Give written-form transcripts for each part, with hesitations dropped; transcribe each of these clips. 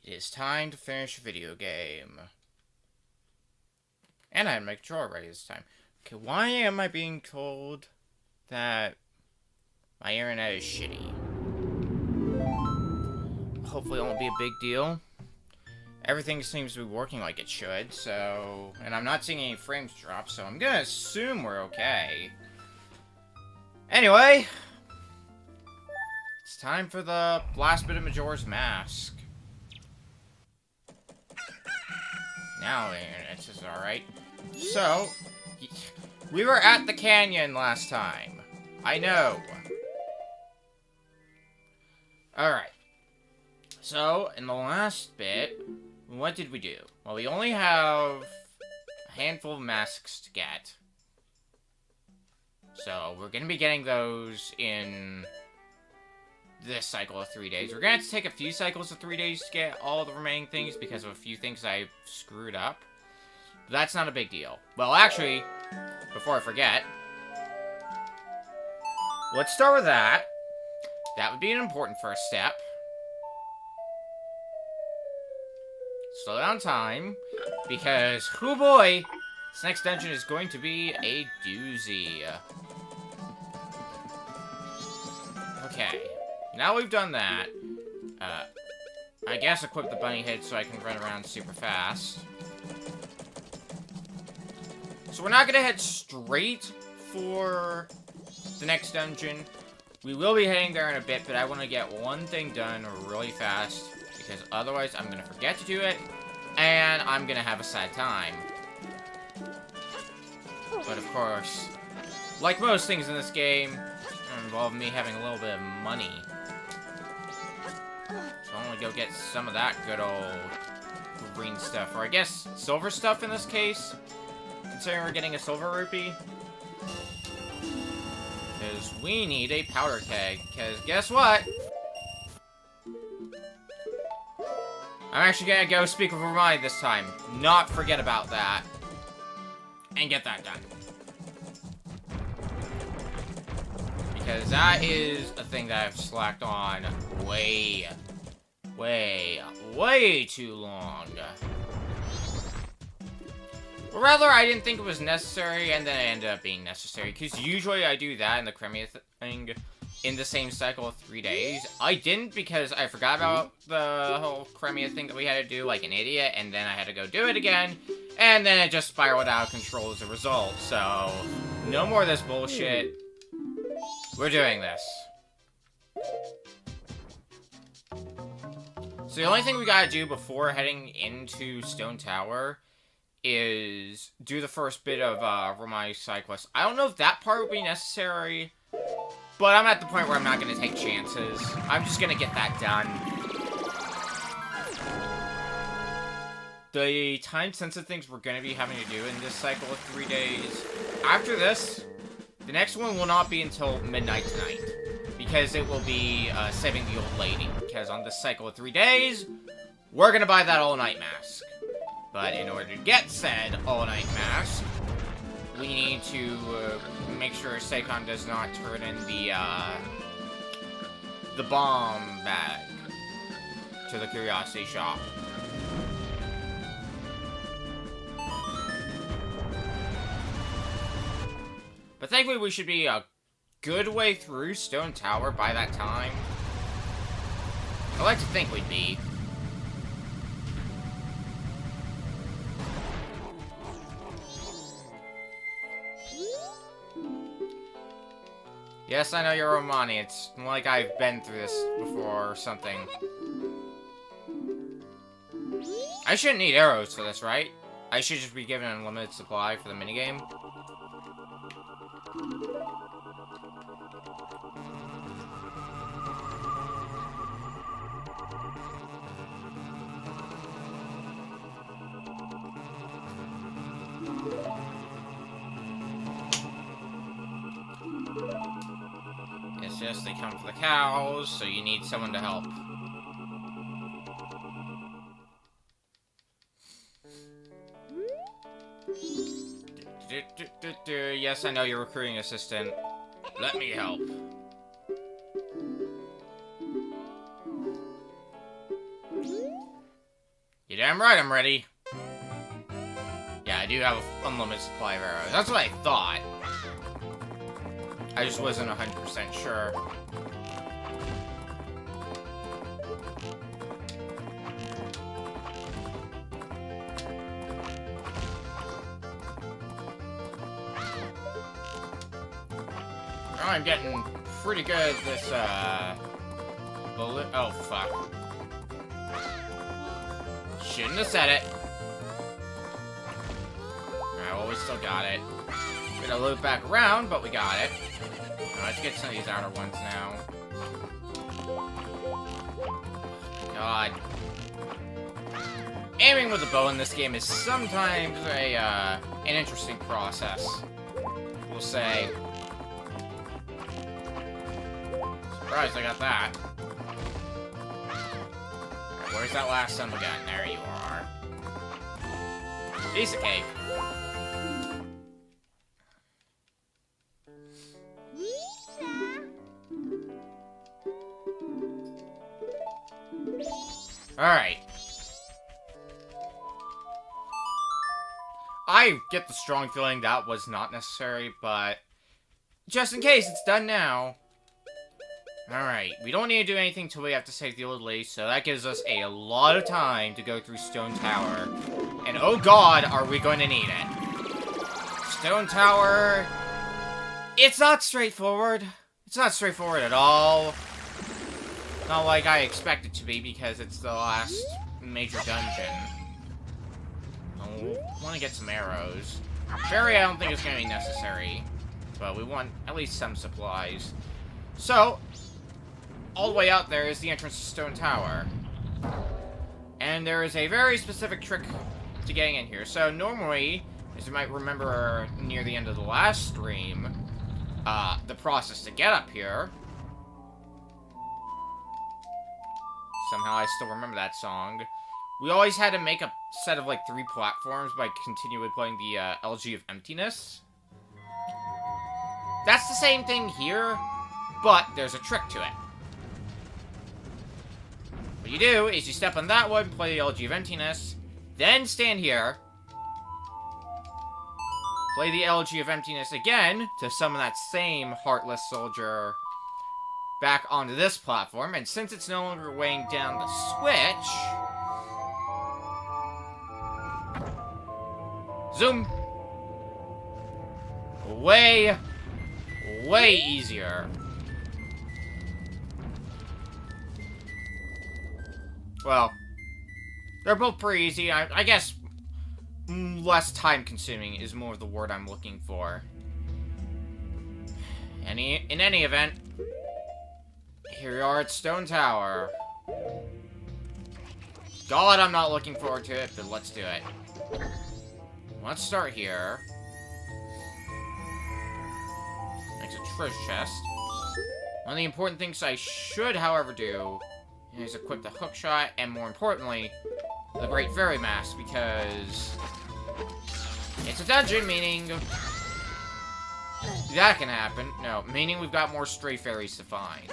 It is time to finish a video game. And I had my controller ready this time. Okay, why am I being told that my internet is shitty? Hopefully it won't be a big deal. Everything seems to be working like it should, so... And I'm not seeing any frames drop, so I'm gonna assume we're okay. Anyway... It's time for the last bit of Majora's Mask. Now the internet is alright. So... We were at the canyon last time. I know. Alright. So, in the last bit, what did we do? Well, we only have a handful of masks to get. So, we're going to be getting those in this cycle of 3 days. We're going to have to take a few cycles of 3 days to get all the remaining things because of a few things I screwed up. But that's not a big deal. Well, actually, before I forget, let's start with that. That would be an important first step. Slow down time, because, oh boy, this next dungeon is going to be a doozy. Okay, now we've done that, I guess equip the bunny head so I can run around super fast. So we're not gonna head straight for the next dungeon. We will be heading there in a bit, but I want to get one thing done really fast, because otherwise I'm going to forget to do it, and I'm going to have a sad time. But of course, like most things in this game, involve me having a little bit of money. So I'm going to go get some of that good old green stuff, or I guess silver stuff in this case, considering we're getting a silver rupee. Because we need a powder keg, because guess what? I'm actually gonna go speak with Hermione this time. Not forget about that. And get that done. Because that is a thing that I've slacked on way too long. Or rather, I didn't think it was necessary, and then it ended up being necessary. Because usually I do that in the Cremia thing in the same cycle of 3 days. I didn't because I forgot about the whole Cremia thing that we had to do like an idiot, and then I had to go do it again, and then it just spiraled out of control as a result. So, no more of this bullshit. We're doing this. So the only thing we gotta do before heading into Stone Tower is do the first bit of Hermione's side quest. I don't know if that part would be necessary, but I'm at the point where I'm not going to take chances. I'm just going to get that done. The time-sensitive things we're going to be having to do in this cycle of 3 days. After this, the next one will not be until midnight tonight, because it will be saving the old lady. Because on this cycle of 3 days, we're going to buy that all-night mask. But in order to get said all-night mask, we need to make sure Seikon does not turn in the bomb bag to the curiosity shop. But thankfully we should be a good way through Stone Tower by that time. I like to think we'd be. Yes, I know you're Romani. It's like I've been through this before or something. I shouldn't need arrows for this, right? I should just be given an unlimited supply for the minigame. Yes, they come for the cows, so you need someone to help. Yes, I know you're recruiting assistant. Let me help. You're damn right I'm ready. Yeah, I do have an unlimited supply of arrows. That's what I thought. I just wasn't 100% sure. Oh, I'm getting pretty good at this, bullet. Oh, fuck. Shouldn't have said it. Alright, well, we still got it. We're gonna loop back around, but we got it. Now, let's get some of these outer ones now. God. Aiming with a bow in this game is sometimes an interesting process. We'll say. Surprised I got that. Right, where's that last son of a gun? There you are. Piece of cake. Alright. I get the strong feeling that was not necessary, but just in case, it's done now. Alright, we don't need to do anything till we have to save the old lady, so that gives us a lot of time to go through Stone Tower. And oh god, are we going to need it. Stone Tower... It's not straightforward. It's not straightforward at all. Not like I expect it to be, because it's the last major dungeon. Oh, I want to get some arrows. Fairy I don't think is going to be necessary, but we want at least some supplies. So, all the way out there is the entrance to Stone Tower. And there is a very specific trick to getting in here. So normally, as you might remember near the end of the last stream, the process to get up here... Somehow I still remember that song. We always had to make a set of like 3 platforms by continually playing the LG of Emptiness. That's the same thing here, but there's a trick to it. What you do is you step on that one, play the LG of Emptiness, then stand here, play the LG of Emptiness again to summon that same Heartless Soldier back onto this platform, and since it's no longer weighing down the switch... Zoom! Way easier. Well, they're both pretty easy. I guess less time-consuming is more the word I'm looking for. In any event, here we are at Stone Tower. God, I'm not looking forward to it, but let's do it. Let's start here. Next to treasure chest. One of the important things I should, however, do is equip the hookshot, and more importantly, the Great Fairy Mask, because it's a dungeon, meaning that can happen. No, meaning we've got more stray fairies to find.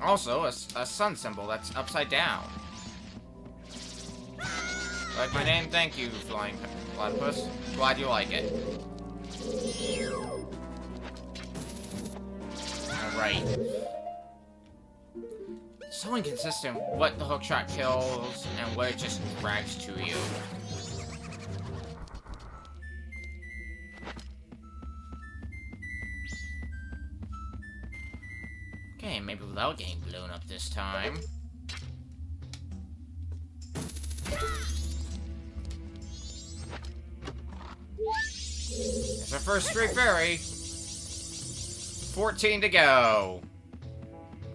Also, a sun symbol that's upside down. Like my name, thank you, Flying Platypus. Glad you like it. Alright. So inconsistent what the hookshot kills and what it just drags to you. Okay, maybe without getting blown up this time. There's our first stray fairy. 14 to go.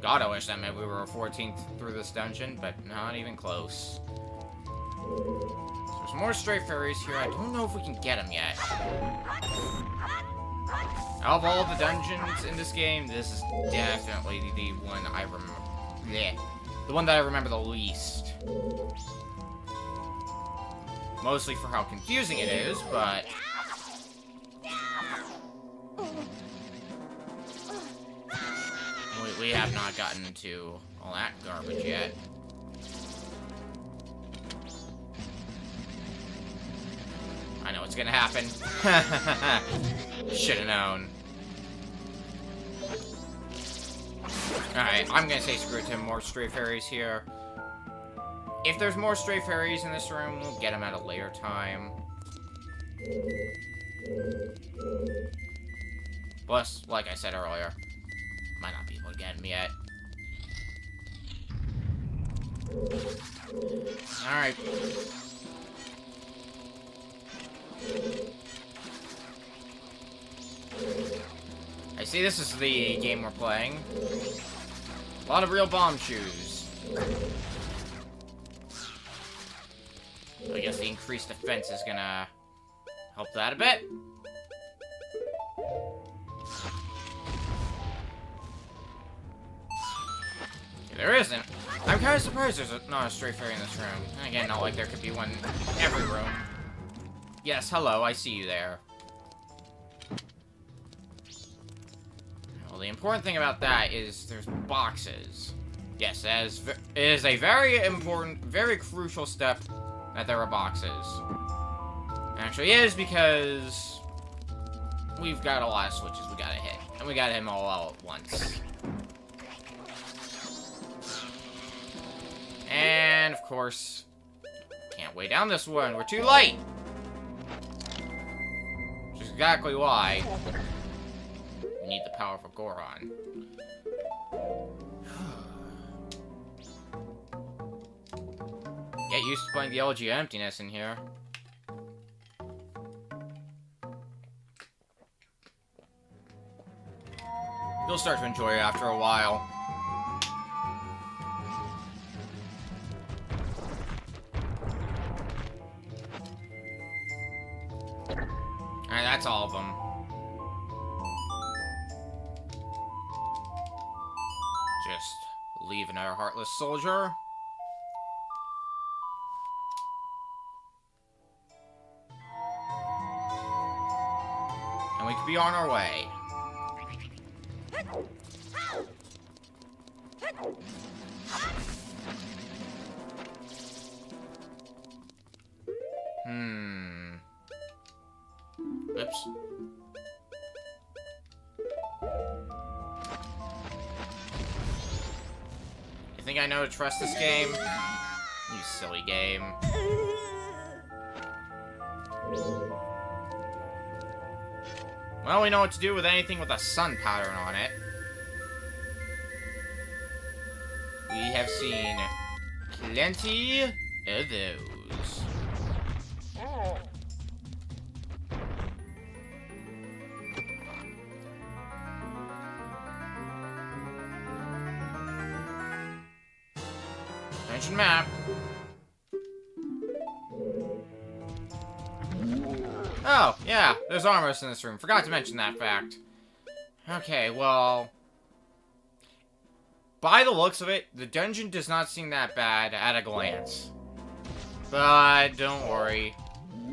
God, I wish that meant we were 14th through this dungeon, but not even close. So there's more stray fairies here. I don't know if we can get them yet. Out of all the dungeons in this game, this is definitely the one I remember. Yeah, the one that I remember the least. Mostly for how confusing it is, but... we have not gotten to all that garbage yet. I know what's gonna happen. Should've known. Alright, I'm gonna say screw it to more stray fairies here. If there's more stray fairies in this room, we'll get them at a later time. Plus, like I said earlier, might not be able to get him yet. Alright. I see this is the game we're playing. A lot of real bomb shoes. I guess the increased defense is gonna help that a bit. Okay, there isn't. I'm kind of surprised there's not a stray fairy in this room. And again, not like there could be one in every room. Yes, hello, I see you there. Well, the important thing about that is there's boxes. Yes, it is a very important, very crucial step that there are boxes. It actually is, because we've got a lot of switches we gotta hit. And we gotta hit them all at once. And, of course, can't way down this one. We're too late! Which is exactly why we need the powerful Goron. Get used to playing the LG emptiness in here. You'll start to enjoy it after a while. Alright, that's all of them. Just leave another heartless soldier. And we could be on our way. Oops. You think I know to trust this game? You silly game. Well, we know what to do with anything with a sun pattern on it. We have seen plenty of those. Attention map. Oh, yeah, there's armors in this room. Forgot to mention that fact. Okay, well, by the looks of it, the dungeon does not seem that bad at a glance. But don't worry.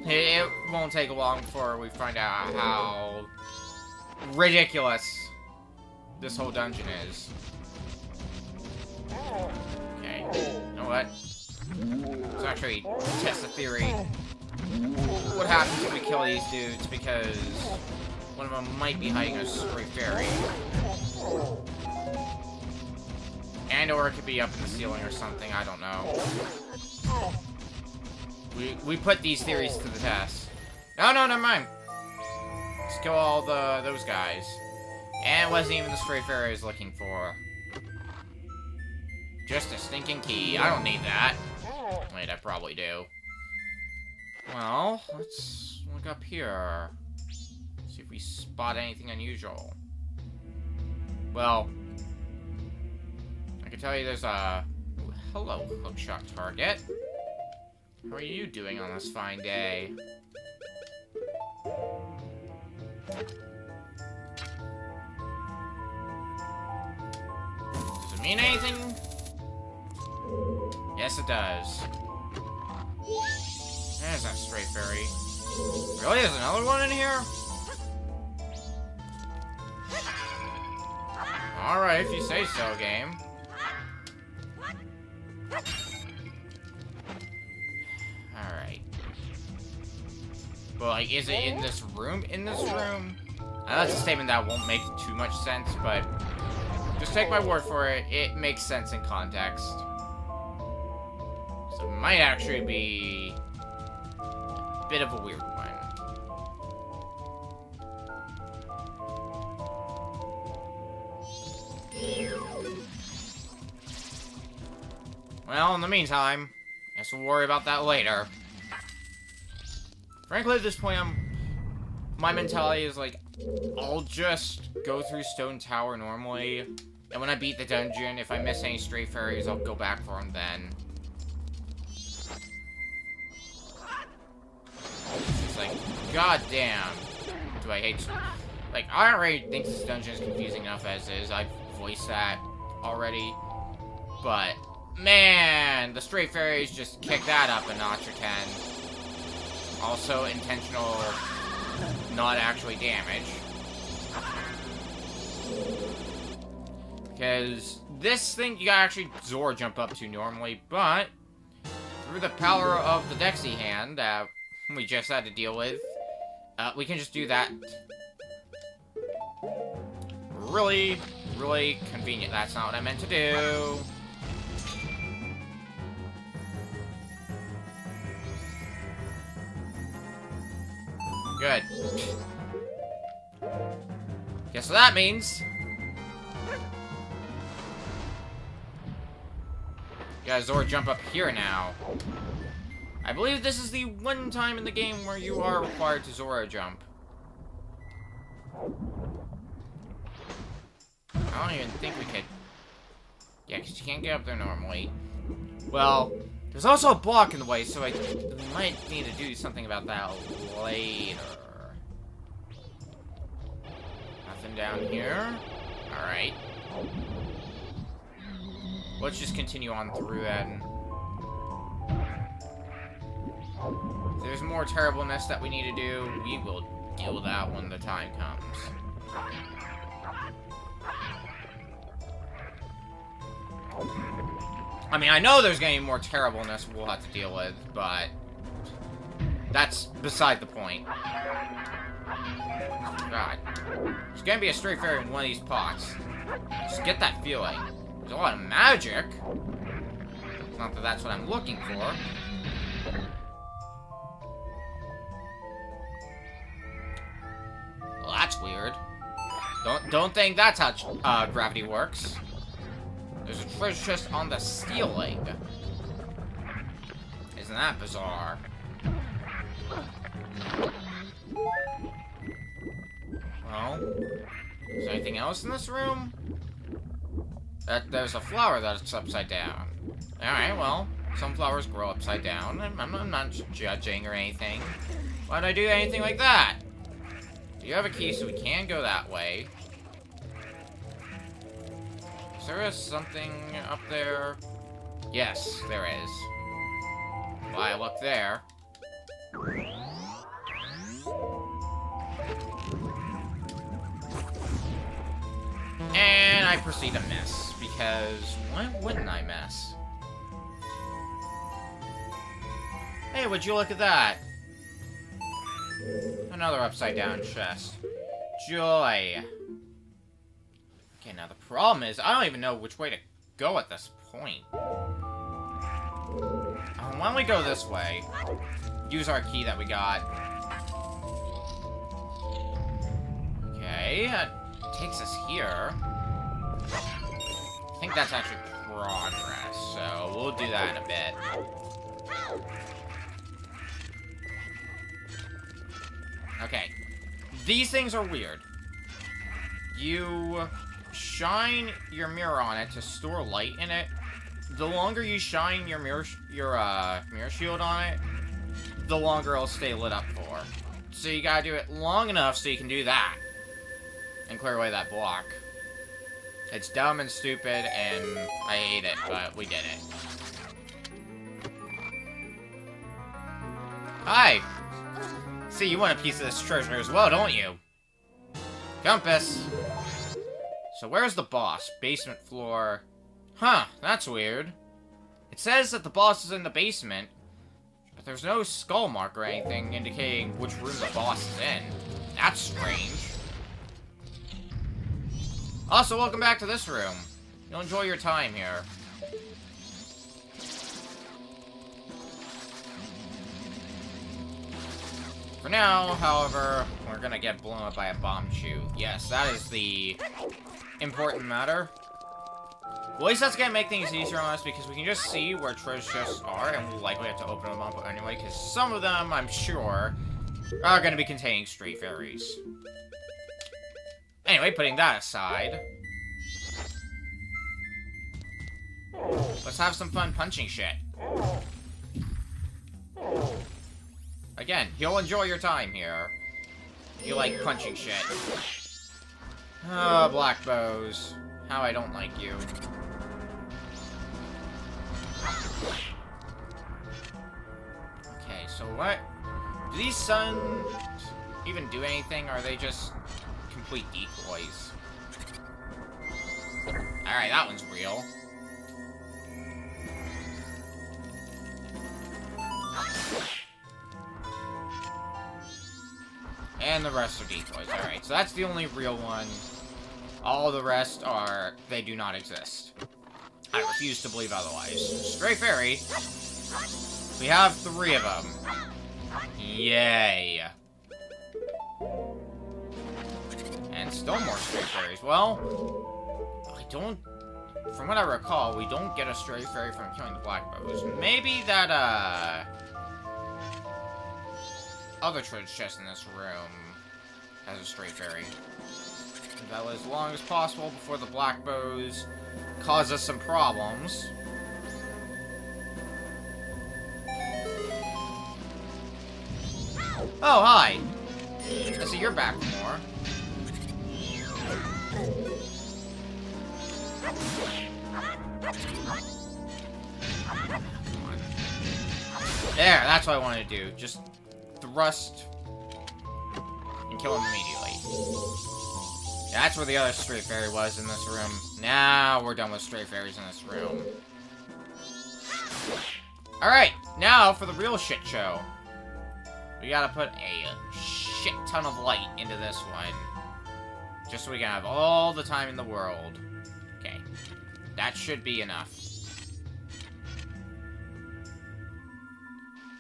It won't take long before we find out how ridiculous this whole dungeon is. Okay, you know what? Let's actually test the theory. What happens if we kill these dudes because one of them might be hiding a stray fairy? And or it could be up in the ceiling or something, I don't know. We put these theories to the test. No, never mind. Let's kill all those guys. And it wasn't even the stray fairy I was looking for. Just a stinking key. I don't need that. Wait, I probably do. Well, let's look up here. See if we spot anything unusual. Well, I can tell you there's a... Ooh, hello, hookshot target. How are you doing on this fine day? Does it mean anything? Yes, it does. There's that stray fairy. Really? There's another one in here? Alright, if you say so, game. Alright. But, like, is it in this room? In this room? I know that's a statement that won't make too much sense, but just take my word for it. It makes sense in context. So it might actually be a bit of a weird one. Well, in the meantime, guess we'll worry about that later. Frankly, at this point, my mentality is like, I'll just go through Stone Tower normally, and when I beat the dungeon, if I miss any stray fairies, I'll go back for them then. It's like, goddamn, do I hate... Like, I already think this dungeon is confusing enough as is. I've voiced that already, but... Man, the stray fairies just kick that up a notch or 10. Also intentional, not actually damage. Because this thing you gotta actually Zora jump up to normally, but through the power of the Dexy hand that we just had to deal with, we can just do that. Really, really convenient. That's not what I meant to do. Good. Guess what that means. You guys Zora jump up here now. I believe this is the one time in the game where you are required to Zora jump. I don't even think we could... Yeah, because you can't get up there normally. Well, there's also a block in the way, so I might need to do something about that later. Nothing down here. Alright. Let's just continue on through then. If there's more terribleness that we need to do, we will deal with that when the time comes. I mean, I know there's gonna be more terribleness we'll have to deal with, but that's beside the point. God. There's gonna be a stray fairy in one of these pots. Just get that feeling. There's a lot of magic. Not that that's what I'm looking for. Well, that's weird. Don't think that's how gravity works. There's a treasure chest on the ceiling. Isn't that bizarre? Well, is there anything else in this room? There's a flower that's upside down. Alright, well, some flowers grow upside down. I'm not judging or anything. Why'd I do anything like that? You have a key, so we can go that way. Is there something up there? Yes, there is. Why look there? And I proceed to miss, because why wouldn't I miss? Hey, would you look at that? Another upside down chest. Joy. Okay, now the problem is, I don't even know which way to go at this point. Why don't we go this way? Use our key that we got. Okay, that takes us here. I think that's actually progress, so we'll do that in a bit. Okay, these things are weird. You shine your mirror on it to store light in it. The longer you shine your mirror shield on it, the longer it'll stay lit up for. So you gotta do it long enough so you can do that and clear away that block. It's dumb and stupid, and I hate it, but we did it. Hi! See, you want a piece of this treasure as well, don't you? Compass! So where's the boss? Basement floor. Huh, that's weird. It says that the boss is in the basement, but there's no skull mark or anything indicating which room the boss is in. That's strange. Also, welcome back to this room. You'll enjoy your time here. For now, however, we're gonna get blown up by a bomb chute. Yes, that is the important matter. Well, at least that's gonna make things easier on us because we can just see where treasure chests are, and we'll likely have to open them up anyway, because some of them, I'm sure, are gonna be containing stray fairies. Anyway, putting that aside, let's have some fun punching shit. Again, you'll enjoy your time here if you like punching shit. Oh, black bows. How I don't like you. Okay, so what? Do these suns even do anything, or are they just complete decoys? Alright, that one's real. And the rest are decoys. Alright, so that's the only real one. All the rest are... they do not exist. I refuse to believe otherwise. Stray fairy. We have 3 of them. Yay. And still more stray fairies. Well, I don't... from what I recall, we don't get a stray fairy from killing the black bows. Maybe that, other treasure chest in this room has a stray fairy. That was as long as possible before the black bows cause us some problems. Oh, hi! I see you're back for more. Come on. There, that's what I wanted to do. Just thrust and kill him immediately. Yeah, that's where the other stray fairy was in this room. Now we're done with stray fairies in this room. Alright, now for the real shit show. We gotta put a shit ton of light into this one. Just so we can have all the time in the world. Okay. That should be enough.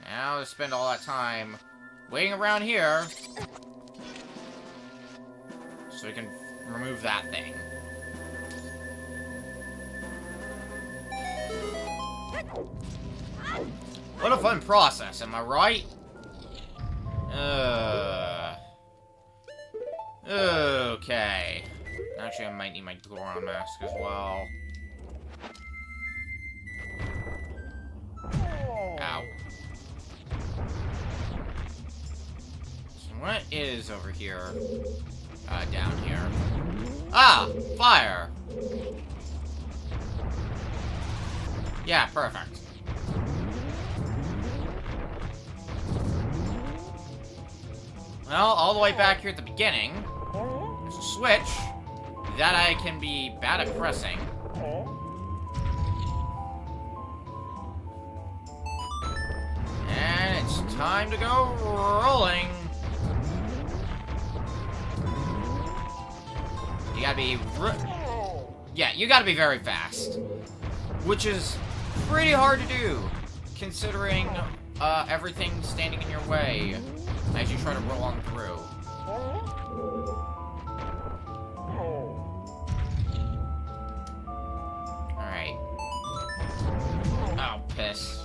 Now to spend all that time waiting around here so we can remove that thing. What a fun process, am I right? Okay. Actually, I might need my Goron mask as well. Ow. So what is over here? Down here. Ah! Fire! Yeah, perfect. Well, all the way back here at the beginning, there's a switch that I can be bad at pressing. And it's time to go rolling. You gotta be... yeah, you gotta be very fast. Which is pretty hard to do, considering everything standing in your way as you try to roll on through. Alright. Oh, piss.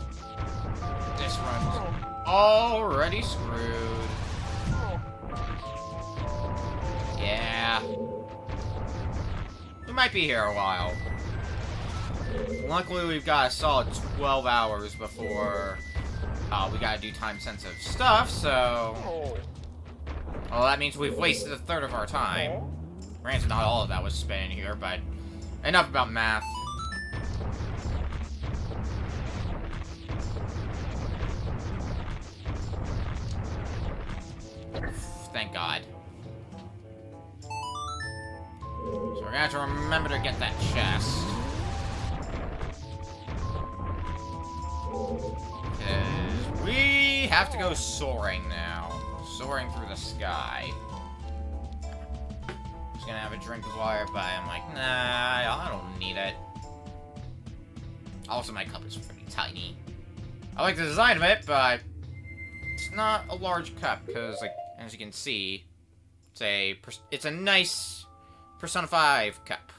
This one's already screwed. Yeah. We might be here a while. Luckily, we've got a solid 12 hours before we gotta do time-sensitive stuff, so... well, that means we've wasted a third of our time. Granted, not all of that was spent in here, but enough about math. Thank God. So we're gonna have to remember to get that chest. Because we have to go soaring now. Soaring through the sky. Just gonna have a drink of water, but I'm like, nah, I don't need it. Also, my cup is pretty tiny. I like the design of it, but it's not a large cup, because, like, as you can see, it's a nice Persona 5 cup.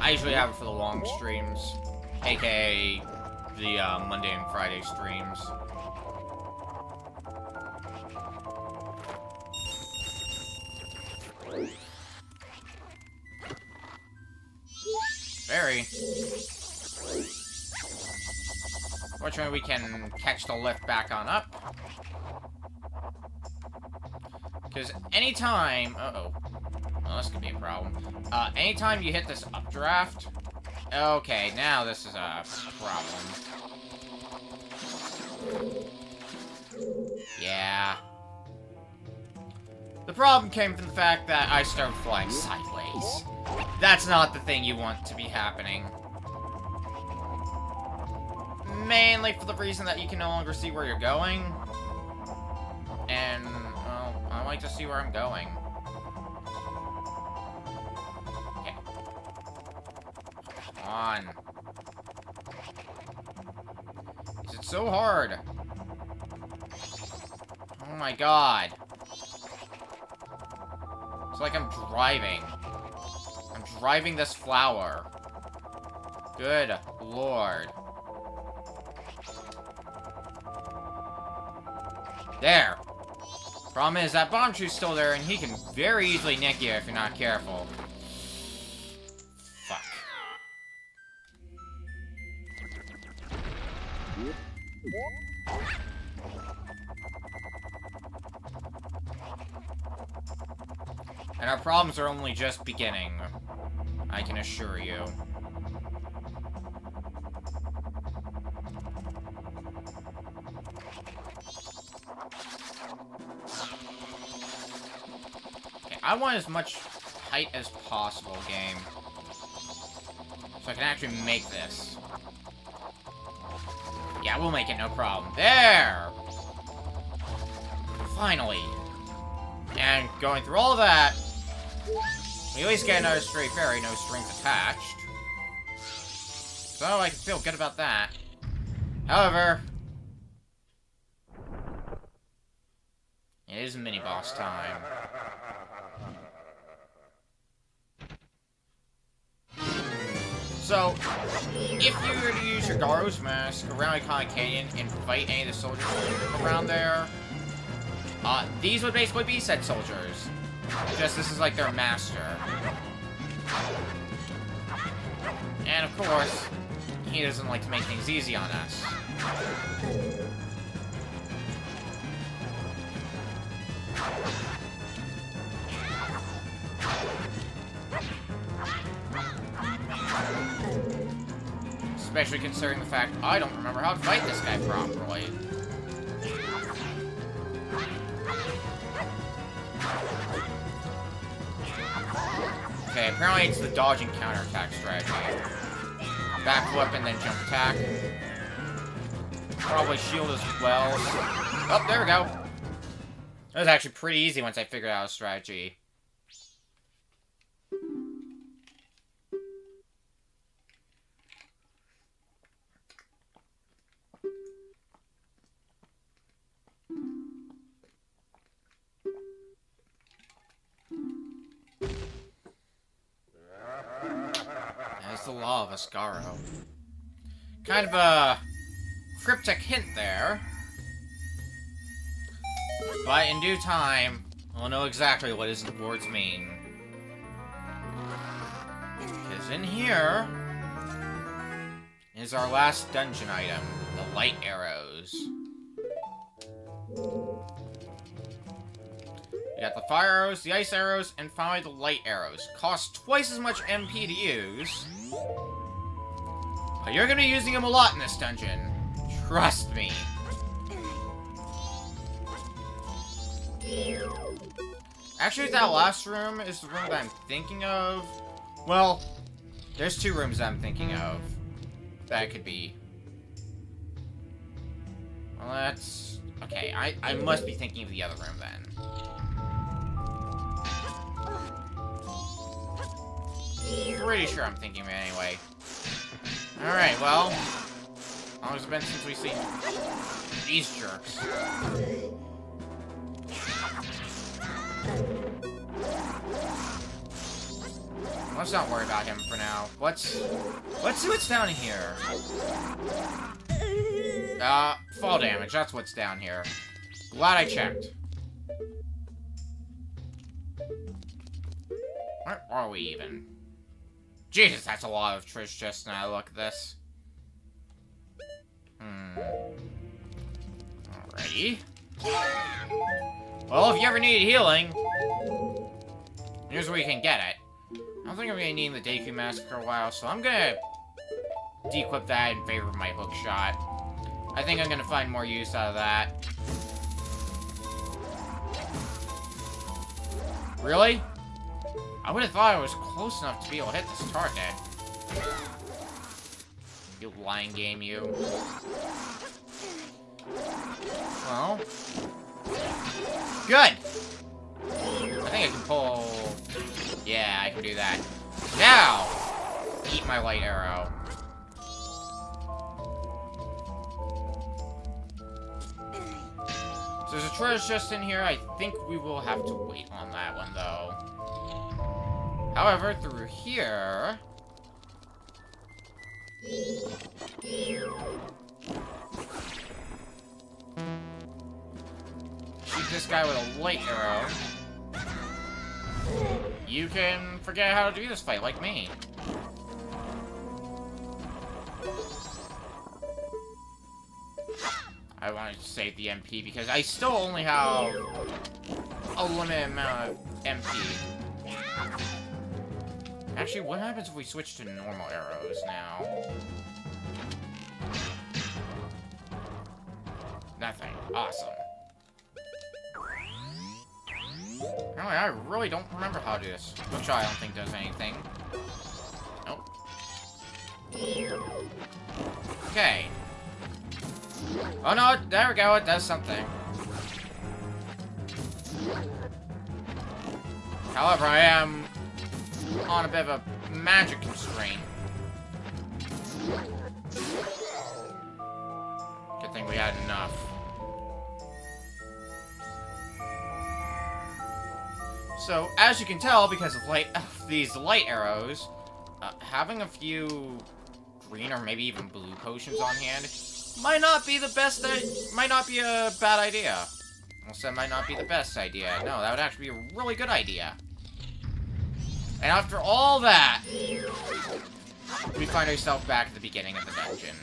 I usually have it for the long streams, aka the Monday and Friday streams. Very. Fortunately, we can catch the lift back on up. Because anytime... Uh-oh. Well, this could be a problem. Anytime you hit this updraft... Okay, now this is a problem. Yeah. The problem came from the fact that I started flying sideways. That's not the thing you want to be happening. Mainly for the reason that you can no longer see where you're going. And, well, I like to see where I'm going. Okay. Come on. Is it so hard? Oh my god. It's like I'm driving. I'm driving this flower. Good lord. There. Problem is, that bomb shoe's still there, and he can very easily nick you if you're not careful. Fuck. And our problems are only just beginning. I can assure you. Okay, I want as much height as possible, game. So I can actually make this. Yeah, we'll make it, no problem. There! Finally. And going through all that, we at least get another straight fairy, no strings attached. So I can feel good about that. However, it is mini-boss time. So, if you were to use your Garo's Mask around Iconic Canyon and fight any of the soldiers around there, these would basically be said soldiers. Just this is like their master. And of course, he doesn't like to make things easy on us. Especially considering the fact I don't remember how to fight this guy properly. Okay, apparently it's the dodge and counterattack strategy. Backflip and then jump attack. Probably shield as well. Oh, there we go. That was actually pretty easy once I figured out a strategy. There's the law of Ascaro. Kind of a cryptic hint there. But in due time, we'll know exactly what his words mean. Because in here is our last dungeon item, the light arrows. We got the fire arrows, the ice arrows, and finally the light arrows. Cost twice as much MP to use. But you're gonna be using them a lot in this dungeon. Trust me. Actually, that last room is the room that I'm thinking of. Well, there's two rooms that I'm thinking of. That could be. Well, that's... Okay, I must be thinking of the other room then. Pretty sure I'm thinking of it anyway. Alright, well... How long has it been since we've seen these jerks? Let's not worry about him for now. Let's see what's down here. Fall damage, that's what's down here. Glad I checked. Where are we even? Jesus, that's a lot of treasure chests now I look at this. Alrighty. Well, if you ever need healing, here's where you can get it. I don't think I'm gonna need the Deku Mask for a while, so I'm gonna de-equip that in favor of my hook shot. I think I'm gonna find more use out of that. Really? I would have thought I was close enough to be able to hit this target. You lying game, you. Well. Good! I think I can pull... Yeah, I can do that. Now! Eat my light arrow. So there's a treasure chest in here. I think we will have to wait on that one, though. However, through here... Shoot this guy with a light arrow. You can forget how to do this fight, like me. I wanted to save the MP because I still only have a limited amount of MP. Actually, what happens if we switch to normal arrows now? Nothing. Awesome. Apparently, I really don't remember how to do this. Which I don't think does anything. Nope. Okay. Oh no, there we go, it does something. However, I am on a bit of a magic constraint. Good thing we had enough. So, as you can tell, because of these light arrows, having a few green or maybe even blue potions on hand might not be the best. Might not be a bad idea. Almost said might not be the best idea. No, that would actually be a really good idea. And after all that, we find ourselves back at the beginning of the dungeon.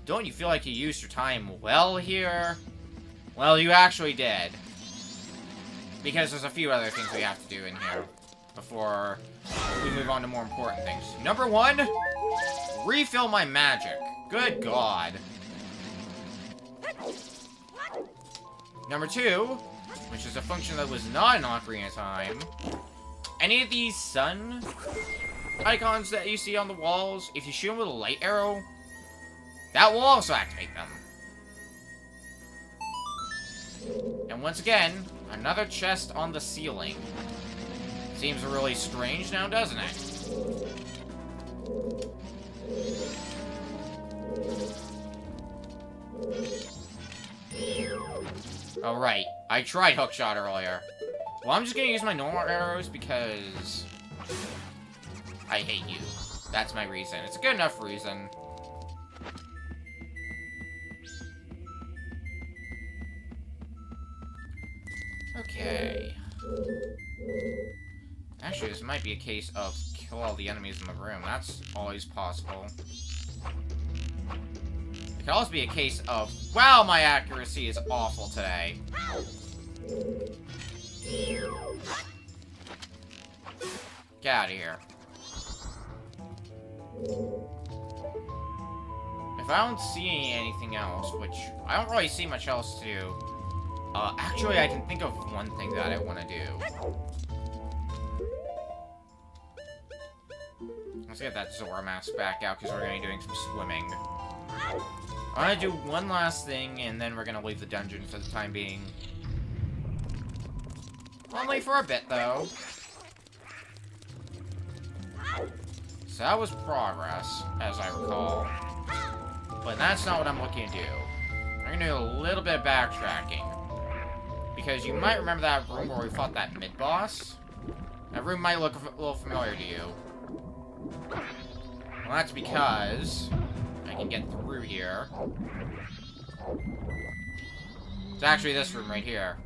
Don't you feel like you used your time well here? Well, you actually did. Because there's a few other things we have to do in here before we move on to more important things. Number one, refill my magic. Good God. Number two, which is a function that was not in Ocarina of Time. Any of these sun icons that you see on the walls, if you shoot them with a light arrow, that will also activate them. And once again, another chest on the ceiling. Seems really strange now, doesn't it? Alright, I tried hookshot earlier. Well, I'm just gonna use my normal arrows because I hate you. That's my reason. It's a good enough reason. Okay. Actually, this might be a case of kill all the enemies in the room. That's always possible. It could also be a case of, wow, my accuracy is awful today. Get out of here. If I don't see anything else, which I don't really see much else to do, Actually, I can think of one thing that I want to do. Let's get that Zora mask back out, because we're going to be doing some swimming. I want to do one last thing, and then we're going to leave the dungeon for the time being. Only for a bit, though. So that was progress, as I recall. But that's not what I'm looking to do. I'm going to do a little bit of backtracking. Because you might remember that room where we fought that mid-boss. That room might look a little familiar to you. Well, that's because I can get through here. It's actually this room right here.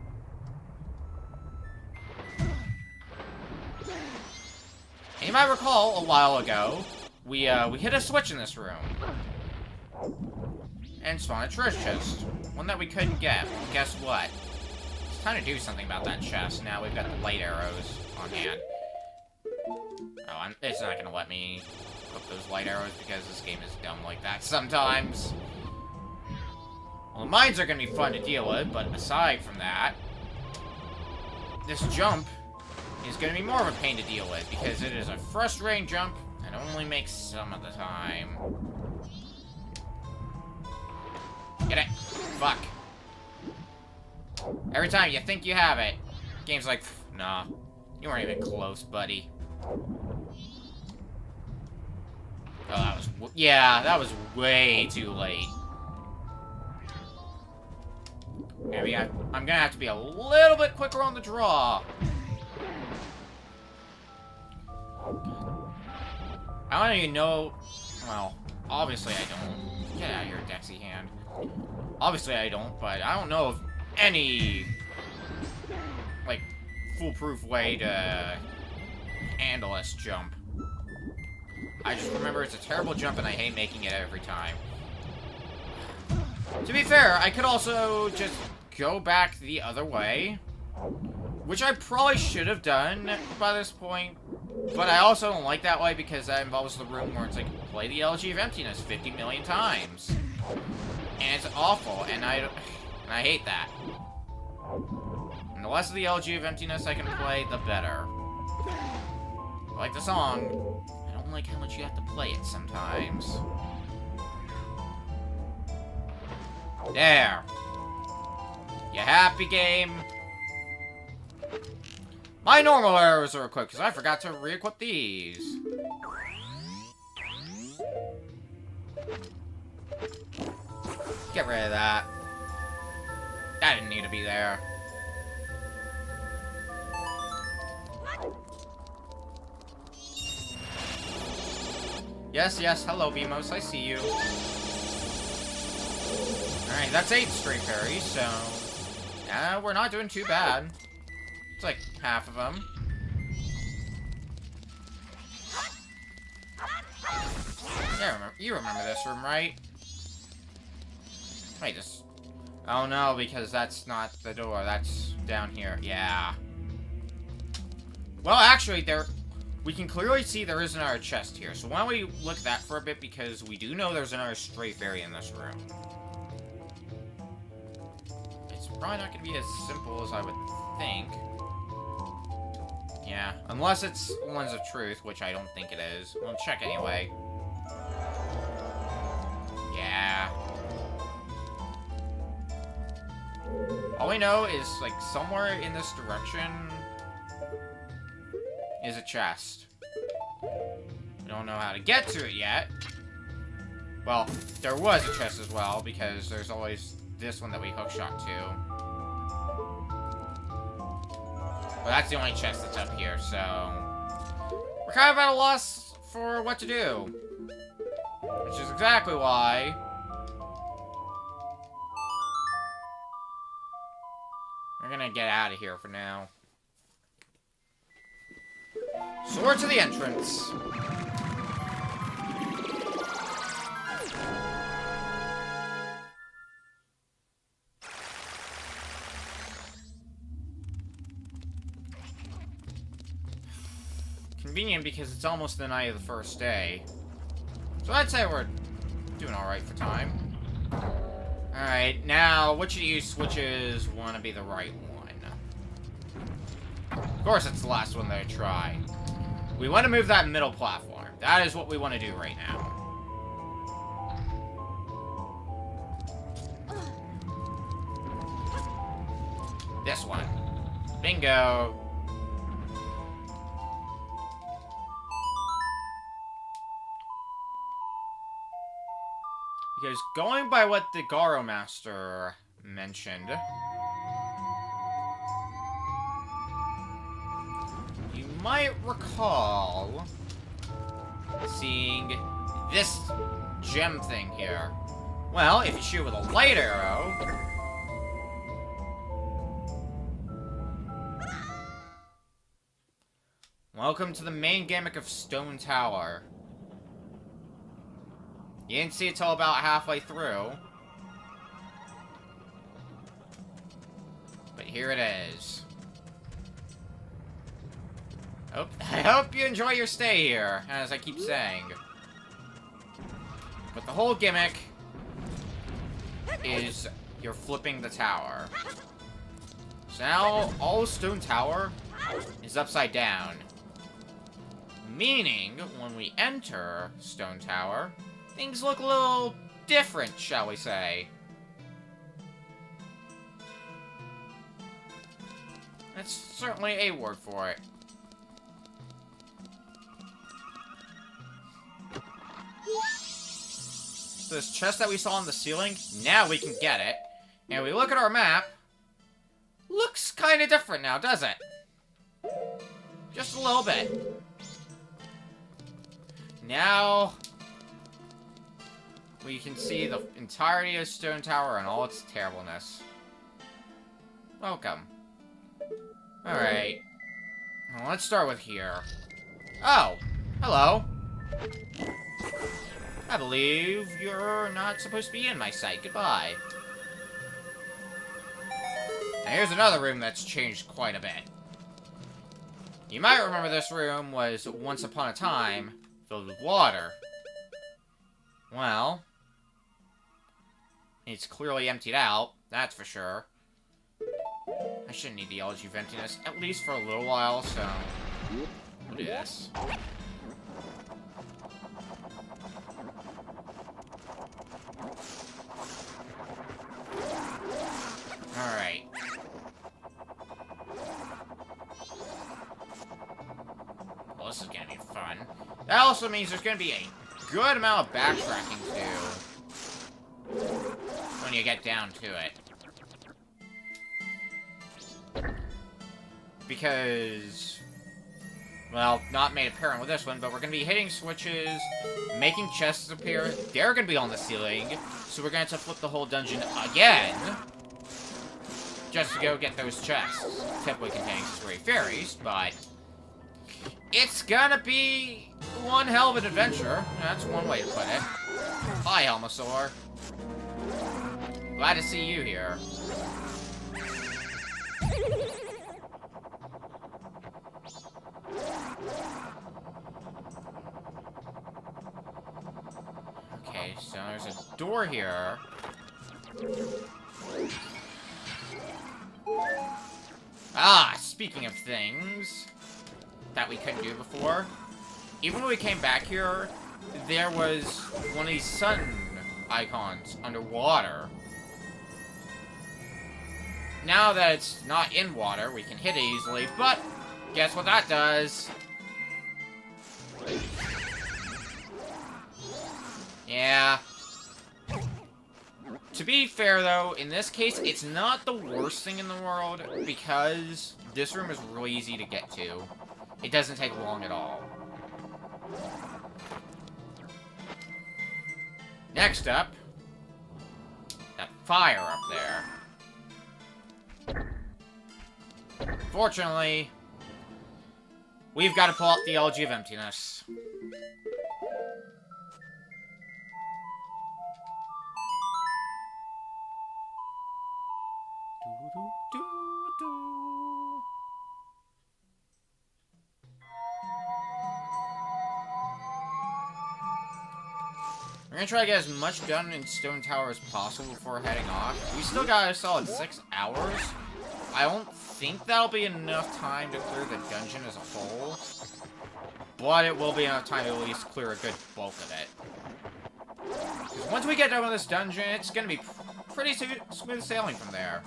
And you might recall a while ago, we hit a switch in this room. And spawned a treasure chest. One that we couldn't get. Well, guess what? It's time to do something about that chest. Now we've got the light arrows on hand. Oh, it's not gonna let me cook those light arrows because this game is dumb like that sometimes. Well, the mines are gonna be fun to deal with, but aside from that, this jump is gonna be more of a pain to deal with because it is a frustrating jump and only makes some of the time. Get it? Fuck. Every time you think you have it, game's like, nah, you weren't even close, buddy. Oh, that was... Yeah, that was way too late. Maybe I'm gonna have to be a little bit quicker on the draw. I don't even know... Well, obviously I don't. Get out of here, Dexy Hand. Obviously I don't, but I don't know of any... like, foolproof way to handle this jump. I just remember it's a terrible jump and I hate making it every time. To be fair, I could also just go back the other way, which I probably should have done by this point, but I also don't like that way because that involves the room where it's like, play the Elegy of Emptiness 50 million times. And it's awful, and I hate that. And the less of the Elegy of Emptiness I can play, the better. I like the song. I don't like how much you have to play it sometimes. There. You happy, game? My normal arrows are equipped, because I forgot to re-equip these. Get rid of that. That didn't need to be there. Yes, yes, hello, Beamos, I see you. Alright, that's 8 straight fairies, so... yeah, we're not doing too bad. It's like half of them. Yeah, you remember this room, right? Wait, this... oh no, because that's not the door, that's down here. Yeah. Well, actually, we can clearly see there is another chest here, so why don't we look at that for a bit, because we do know there's another stray fairy in this room. It's probably not going to be as simple as I would think. Yeah, unless it's Lens of Truth, which I don't think it is. We'll check anyway. Yeah. All we know is, like, somewhere in this direction is a chest. We don't know how to get to it yet. Well, there was a chest as well, because there's always this one that we hookshot to. But that's the only chest that's up here, so... we're kind of at a loss for what to do. Which is exactly why... we're gonna get out of here for now. Sword to the entrance. Convenient because it's almost the night of the first day. So I'd say we're doing alright for time. Alright, now, which of you switches want to be the right one? Of course, it's the last one that I try. We want to move that middle platform. That is what we want to do right now. This one. Bingo. Because going by what the Garo Master mentioned, you might recall seeing this gem thing here. Well, if you shoot with a light arrow, welcome to the main gimmick of Stone Tower. You didn't see it till about halfway through. But here it is. I hope you enjoy your stay here, as I keep saying. But the whole gimmick is you're flipping the tower. So now, all of Stone Tower is upside down. Meaning, when we enter Stone Tower, things look a little different, shall we say. That's certainly a word for it. So this chest that we saw on the ceiling, now we can get it. And we look at our map, looks kind of different now, does it? Just a little bit. Now we can see the entirety of Stone Tower and all its terribleness. Welcome. Alright. Well, let's start with here. Oh! Hello! I believe you're not supposed to be in my sight. Goodbye. Now here's another room that's changed quite a bit. You might remember this room was, once upon a time, filled with water. Well, it's clearly emptied out, that's for sure. I shouldn't need the algae venting this, at least for a little while, so we'll do this. Alright. Well, this is gonna be fun. That also means there's gonna be a good amount of backtracking to do when you get down to it. Because, well, not made apparent with this one, but we're gonna be hitting switches, making chests appear. They're gonna be on the ceiling, so we're gonna have to flip the whole dungeon again, just to go get those chests. Typically containing stray fairies, but it's gonna be one hell of an adventure. That's one way to put it. Hi, Helmosaur. Glad to see you here. Okay, so there's a door here. Ah, speaking of things that we couldn't do before, even when we came back here, there was one of these sun icons underwater. Now that it's not in water, we can hit it easily, but guess what that does? Yeah. To be fair, though, in this case, it's not the worst thing in the world, because this room is really easy to get to. It doesn't take long at all. Next up, that fire up there. Fortunately, we've got to pull out the Elegy of Emptiness. We're We're gonna try to get as much done in Stone Tower as possible before heading off. We still got a solid 6 hours. I don't think that'll be enough time to clear the dungeon as a whole. But it will be enough time to at least clear a good bulk of it. Because once we get done with this dungeon, it's gonna be pretty smooth sailing from there.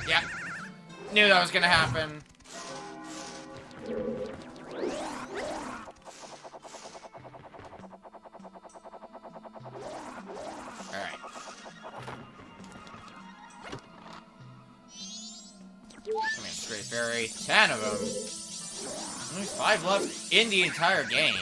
Yep. Knew that was gonna happen. Alright. Come here, Stray Fairy. 10 of them. Only 5 left in the entire game.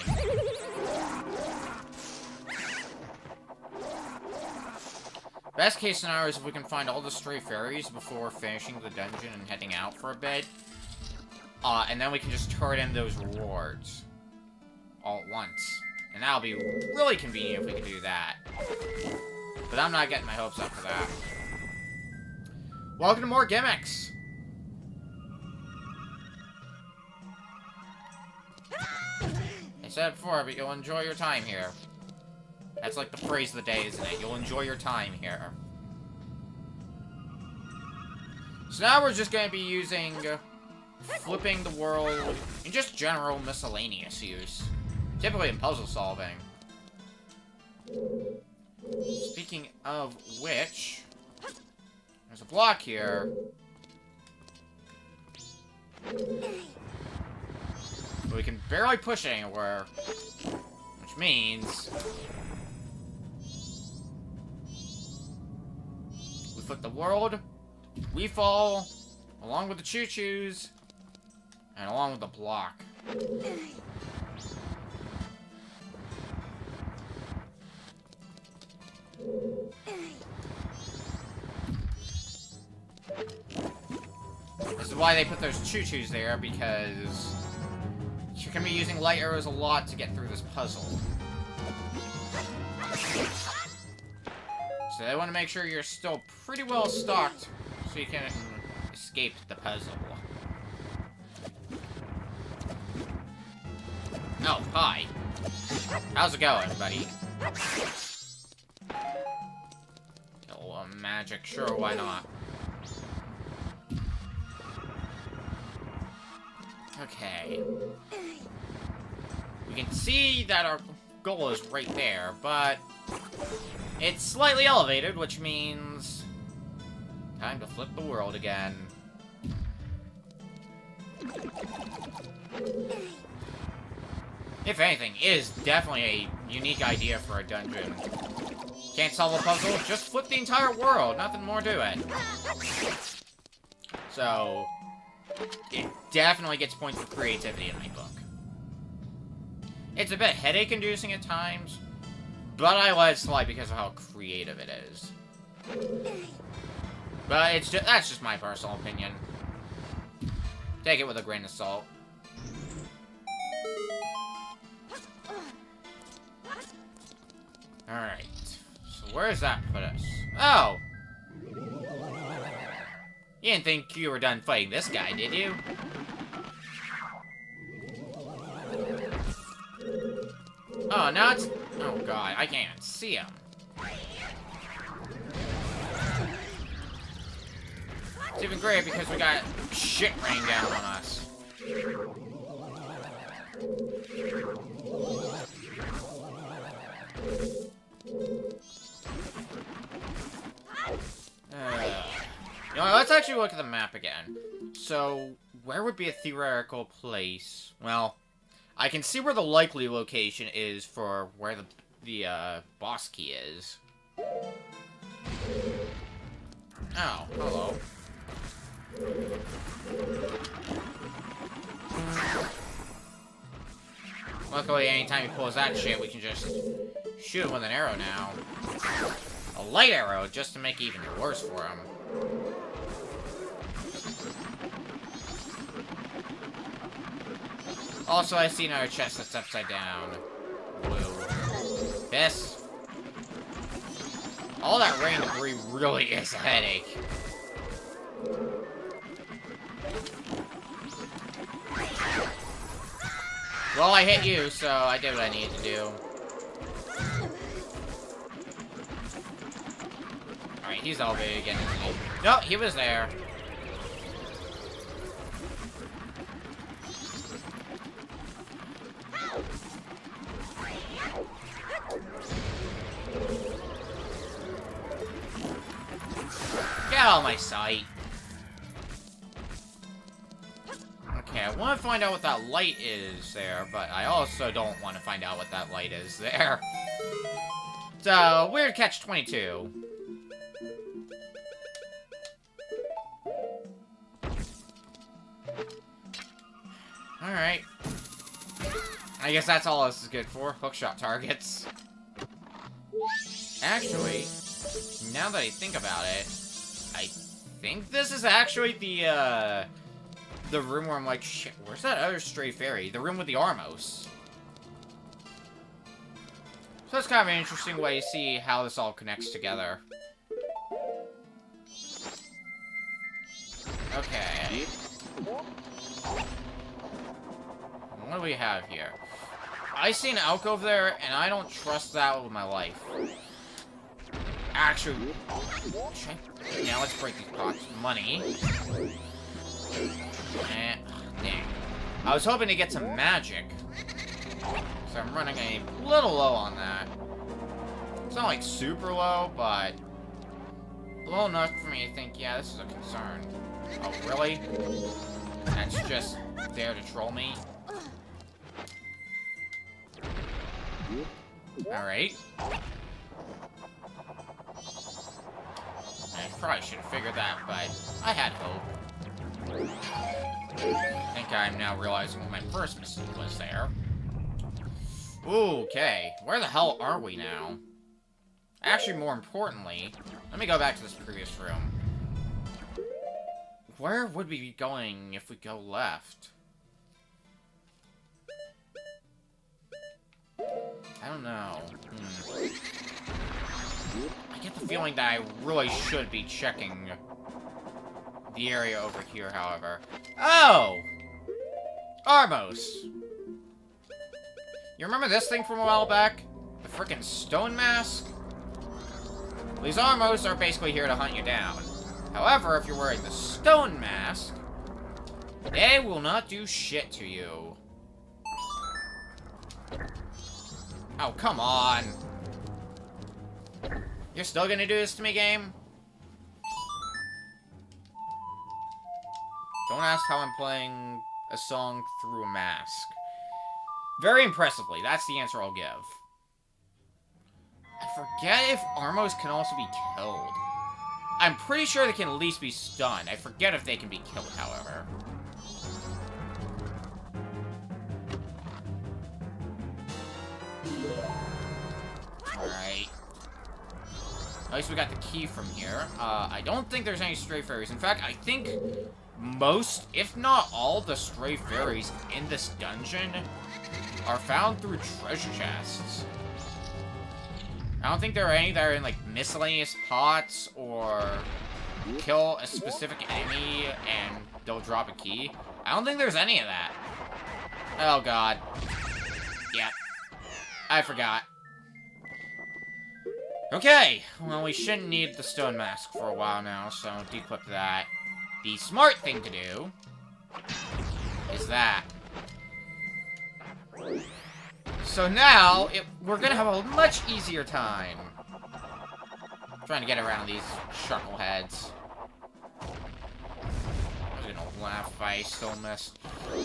Best case scenario is if we can find all the Stray Fairies before finishing the dungeon and heading out for a bit. And then we can just turn in those rewards all at once. And that'll be really convenient if we can do that. But I'm not getting my hopes up for that. Welcome to more gimmicks! I said it before, but you'll enjoy your time here. That's like the phrase of the day, isn't it? You'll enjoy your time here. So now we're just going to be using flipping the world in just general miscellaneous use. Typically in puzzle solving. Speaking of which, there's a block here. But we can barely push it anywhere. Which means we flip the world, we fall, along with the choo-choos, and along with the block. This is why they put those choo-choos there, because you're gonna be using light arrows a lot to get through this puzzle. So they want to make sure you're still pretty well stocked, so you can escape the puzzle. Oh, hi. How's it going, buddy? Oh, magic. Sure, why not? Okay. We can see that our goal is right there, but it's slightly elevated, which means time to flip the world again. If anything, it is definitely a unique idea for a dungeon. Can't solve a puzzle? Just flip the entire world. Nothing more to it. So it definitely gets points for creativity in my book. It's a bit headache-inducing at times, but I let it slide because of how creative it is. But it's just, that's just my personal opinion. Take it with a grain of salt. Alright. So where does that put us? Oh! You didn't think you were done fighting this guy, did you? Oh, now it's... Oh, God. I can't see him. It's even great because we got shit rain down on us. You know, let's actually look at the map again. So, where would be a theoretical place? Well, I can see where the likely location is for where the boss key is. Oh, hello. Luckily, anytime he pulls that shit, we can just shoot him with an arrow now. A light arrow, just to make it even worse for him. Also, I see another chest that's upside down. Whoa. This. All that rain debris really is a headache. Well, I hit you, so I did what I needed to do. he's elevated again, isn't he? No, he was there. Get out of my sight. Okay, I want to find out what that light is there, but I also don't want to find out what that light is there. So, weird catch-22. Alright. I guess that's all this is good for. Hookshot targets. Actually, now that I think about it, I think this is actually the room where I'm like, shit, where's that other stray fairy? The room with the Armos. So that's kind of an interesting way to see how this all connects together. Okay. What do we have here? I see an alcove there, and I don't trust that with my life. Actually, now let's break these pots. Money. Dang. I was hoping to get some magic. So I'm running a little low on that. It's not like super low, but low enough for me to think, yeah, this is a concern. Oh, really? That's just there to troll me? Alright. I probably should have figured that, but I had hope. I think I'm now realizing my first mistake was there. Okay, where the hell are we now? Actually, more importantly, let me go back to this previous room. Where would we be going if we go left? I don't know. I get the feeling that I really should be checking the area over here, however. Oh! Armos! You remember this thing from a while back? The frickin' stone mask? These Armos are basically here to hunt you down. However, if you're wearing the stone mask, they will not do shit to you. Oh, come on. You're still gonna do this to me, game? Don't ask how I'm playing a song through a mask. Very impressively, that's the answer I'll give. I forget if Armos can also be killed. I'm pretty sure they can at least be stunned. I forget if they can be killed, however. Alright. At least we got the key from here. I don't think there's any stray fairies. In fact, I think most, if not all, the stray fairies in this dungeon are found through treasure chests. I don't think there are any that are in, like, miscellaneous pots or kill a specific enemy and they'll drop a key. I don't think there's any of that. Oh, God. Yeah. I forgot. Okay. Well, we shouldn't need the stone mask for a while now, so declip that. The smart thing to do is that. So now, we're gonna have a much easier time trying to get around these chuckleheads. I was gonna laugh if I still missed.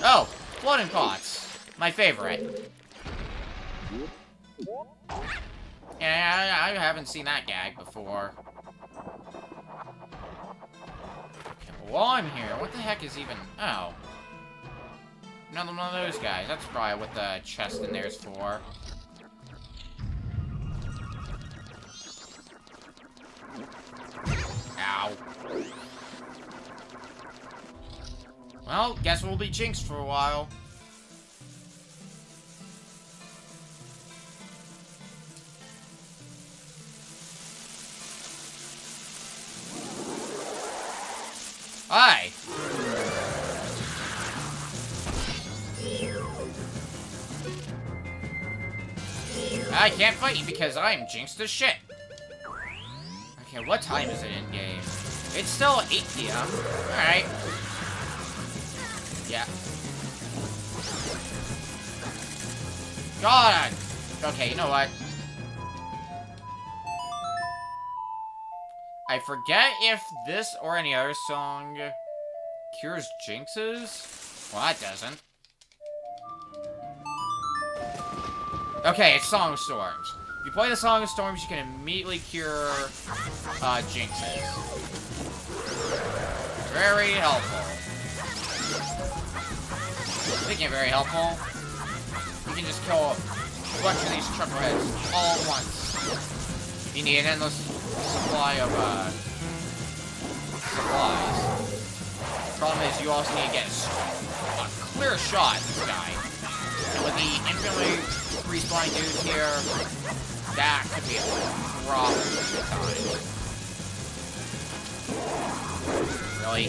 Oh! Floating pots! My favorite. Yeah, I haven't seen that gag before. Okay, while I'm here, what the heck is even... Oh. Another one of those guys. That's probably what the chest in there is for. Ow. Well, guess we'll be jinxed for a while. Hi! I can't fight you because I'm jinxed as shit. Okay, what time is it in game? It's still 8 p.m. Alright. Yeah. God! Okay, you know what? I forget if this or any other song cures jinxes. Well, that doesn't. Okay, it's Song of Storms. If you play the Song of Storms, you can immediately cure jinxes. Very helpful. Speaking of very helpful, you can just kill a bunch of these chuckleheads all at once. You need an endless supply of supplies. Problem is, you also need to get a clear shot at this guy. And with the infinitely respawn dudes here, that could be a problem at times. Really?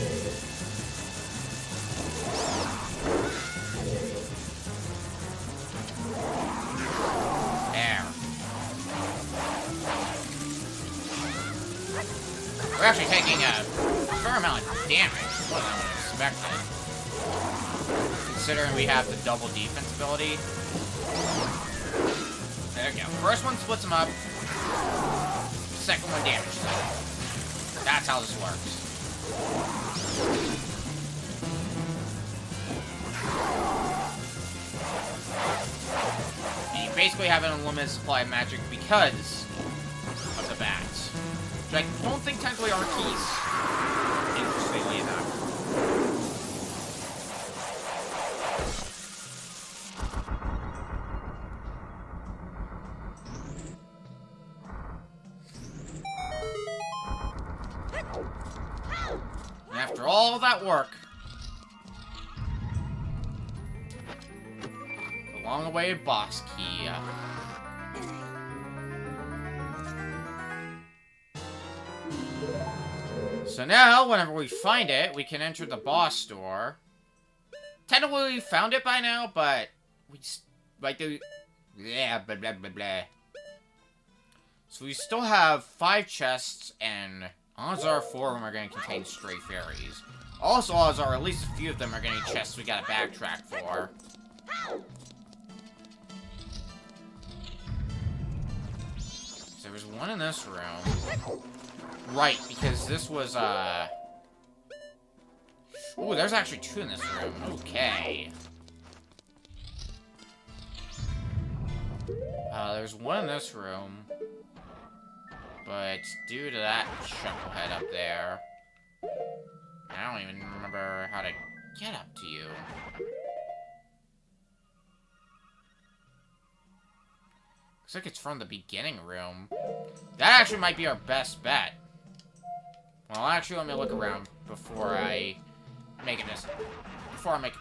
There. We're actually taking a fair amount of damage, more than I would have expected. Considering we have the double defense ability. There we go. First one splits them up. Second one damages them. That's how this works. And you basically have an unlimited supply of magic because of the bats. Which I don't think technically are keys. Interestingly enough. And after all that work, the long-awaited boss key. So now, whenever we find it, we can enter the boss store. Technically, we found it by now, but we like the blah blah blah blah blah. So we still have 5 chests, and odds are 4 of them are going to contain stray fairies. Also, odds are at least a few of them are going to be chests we got to backtrack for. So there was one in this room. Right, because this was, ooh, there's actually 2 in this room. Okay. There's one in this room. But due to that chucklehead up there, I don't even remember how to get up to you. Looks like it's from the beginning room. That actually might be our best bet. Well, actually, let me look around before I make a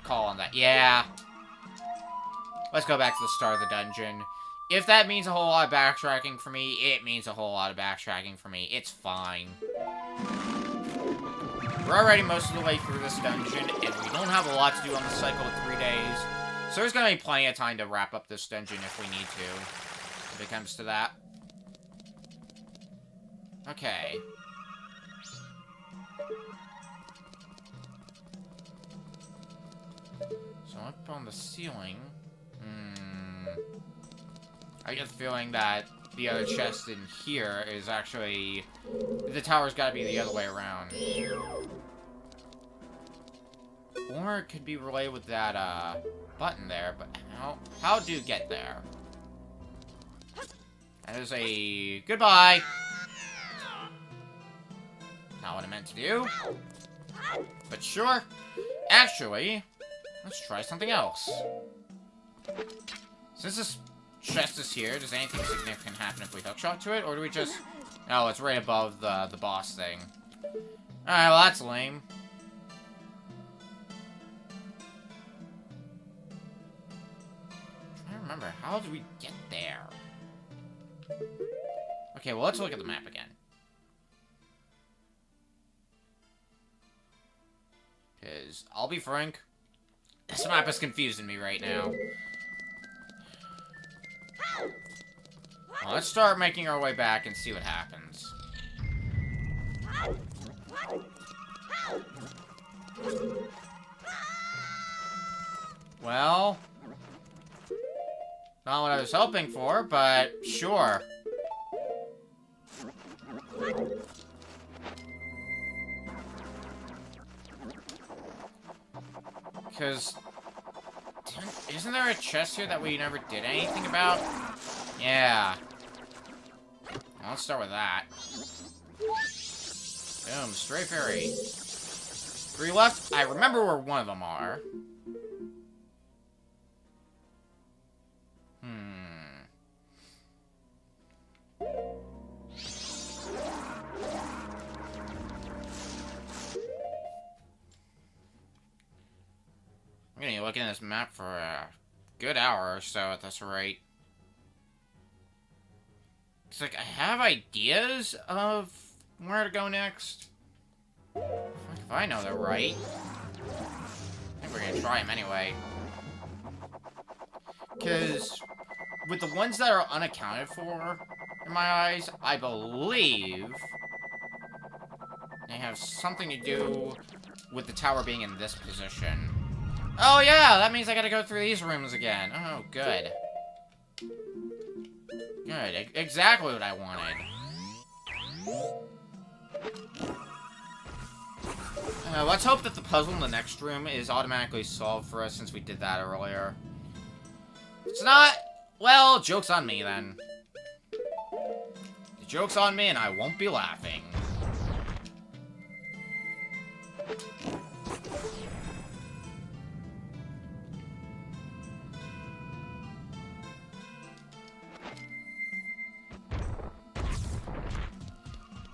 call on that. Yeah. Let's go back to the start of the dungeon. If that means a whole lot of backtracking for me, it means a whole lot of backtracking for me. It's fine. We're already most of the way through this dungeon, and we don't have a lot to do on the cycle of 3 days. So there's gonna be plenty of time to wrap up this dungeon if we need to. If it comes to that. Okay. So up on the ceiling... I get the feeling that the other chest in here is actually... The tower's gotta be the other way around. Or it could be related with that, button there, but how do you get there? That is a... Goodbye! Not what I meant to do. But sure. Actually, let's try something else. Since this chest is here, does anything significant happen if we hookshot to it? Or do we just... Oh, it's right above the boss thing. Alright, well that's lame. I'm trying to remember, how did we get there? Okay, well let's look at the map again. Because, I'll be frank, this map is confusing me right now. Well, let's start making our way back and see what happens. Well, not what I was hoping for, but sure. Because, isn't there a chest here that we never did anything about? Yeah. Well, let's start with that. Boom, stray fairy. 3 left. I remember where one of them are. I'm gonna be looking at this map for a good hour or so at this rate. It's like, I have ideas of where to go next. If I know they're right. I think we're gonna try them anyway. Because with the ones that are unaccounted for, in my eyes, I believe they have something to do with the tower being in this position. Oh yeah, that means I gotta go through these rooms again. Oh, good. Good, exactly what I wanted. Let's hope that the puzzle in the next room is automatically solved for us since we did that earlier. If it's not, well, joke's on me then. The joke's on me and I won't be laughing.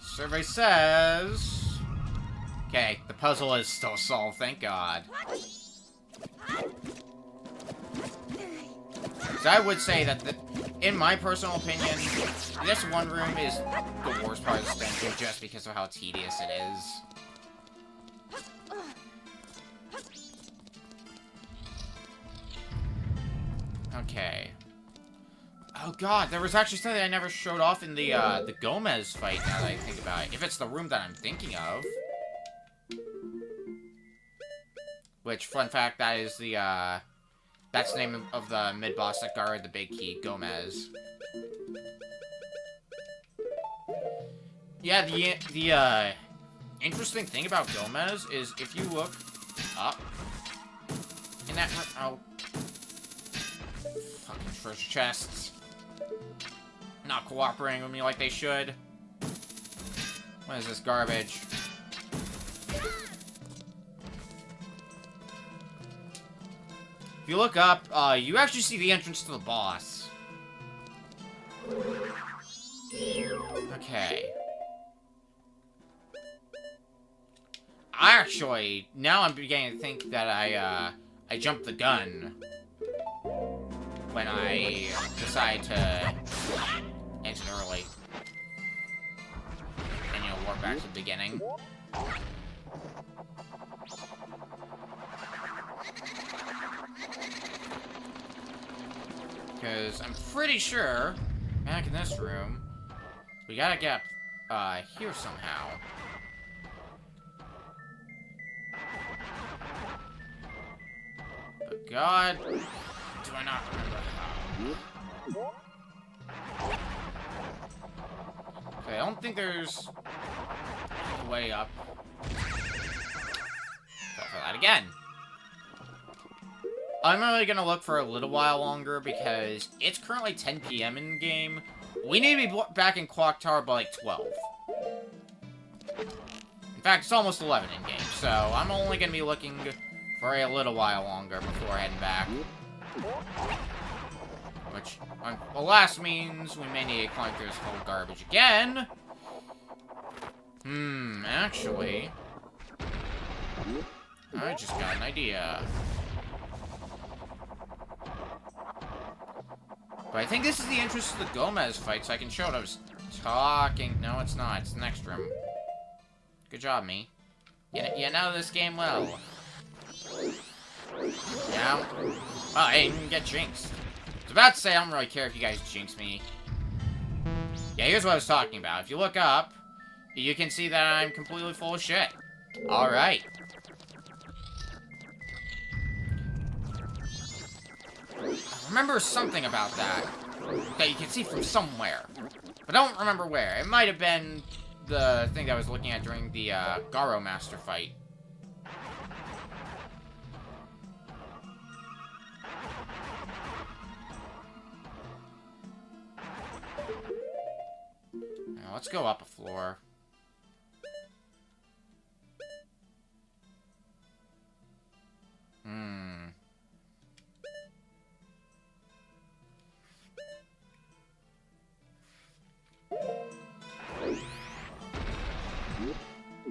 Survey says... Okay, the puzzle is still solved, thank God. So I would say that, in my personal opinion, this one room is the worst part of this dungeon just because of how tedious it is. Okay. Oh god, there was actually something I never showed off in the Gomez fight, now that I think about it. If it's the room that I'm thinking of. Which, fun fact, that is the, that's the name of the mid-boss that guarded the big key, Gomez. Yeah, the interesting thing about Gomez is if you look up in that room... Oh. Fucking treasure chests. Not cooperating with me like they should. What is this garbage? If you look up, you actually see the entrance to the boss. Okay. Actually, now I'm beginning to think that I jumped the gun when I decided to exit early. And, you know, warp back to the beginning. Because I'm pretty sure, back in this room, we gotta get here somehow. But God, do I not remember how? Okay, I don't think there's a way up. Go for that again. I'm really gonna look for a little while longer because it's currently 10 PM in game. We need to be back in Clock Tower by like 12. In fact, it's almost 11 in game, so I'm only gonna be looking for a little while longer before heading back. Which, alas, means we may need to climb through this whole garbage again. Actually, I just got an idea. But I think this is the entrance to the Gomez fight, so I can show what I was talking. No, it's not. It's the next room. Good job, me. You know this game well. Yeah. Oh, I didn't even get jinxed. I was about to say I don't really care if you guys jinx me. Yeah, here's what I was talking about. If you look up, you can see that I'm completely full of shit. Alright. I remember something about that you can see from somewhere. But I don't remember where. It might have been the thing that I was looking at during the Garo Master fight. Now, let's go up a floor.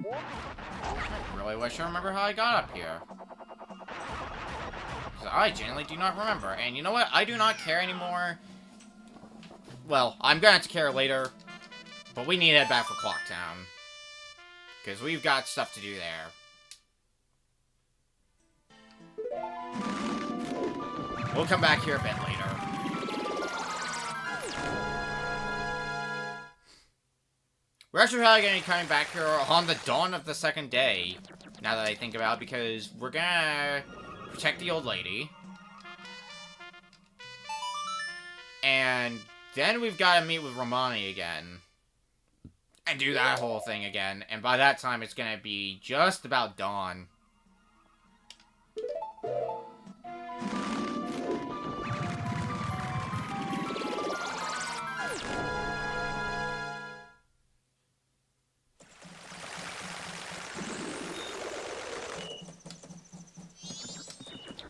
I really wish I remember how I got up here. Because I genuinely do not remember. And you know what? I do not care anymore. Well, I'm gonna have to care later. But we need to head back for Clocktown. Because we've got stuff to do there. We'll come back here a bit later. We're actually probably going to be coming back here on the dawn of the second day, now that I think about it, because we're gonna protect the old lady. And then we've got to meet with Romani again. And do that whole thing again. And by that time, it's going to be just about dawn.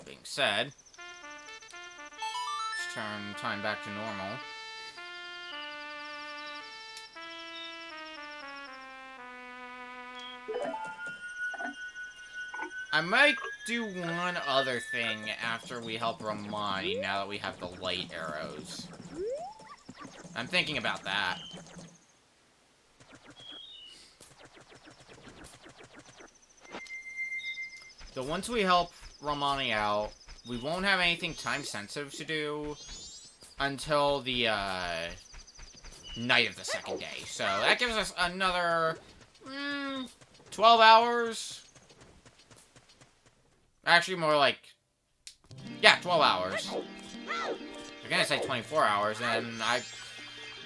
Being said, let's turn time back to normal. I might do one other thing after we help Romani, now that we have the light arrows. I'm thinking about that. So once we help Romani out, we won't have anything time-sensitive to do until the, night of the second day. So that gives us another, 12 hours? Actually, more like... yeah, 12 hours. I'm gonna say 24 hours, and I...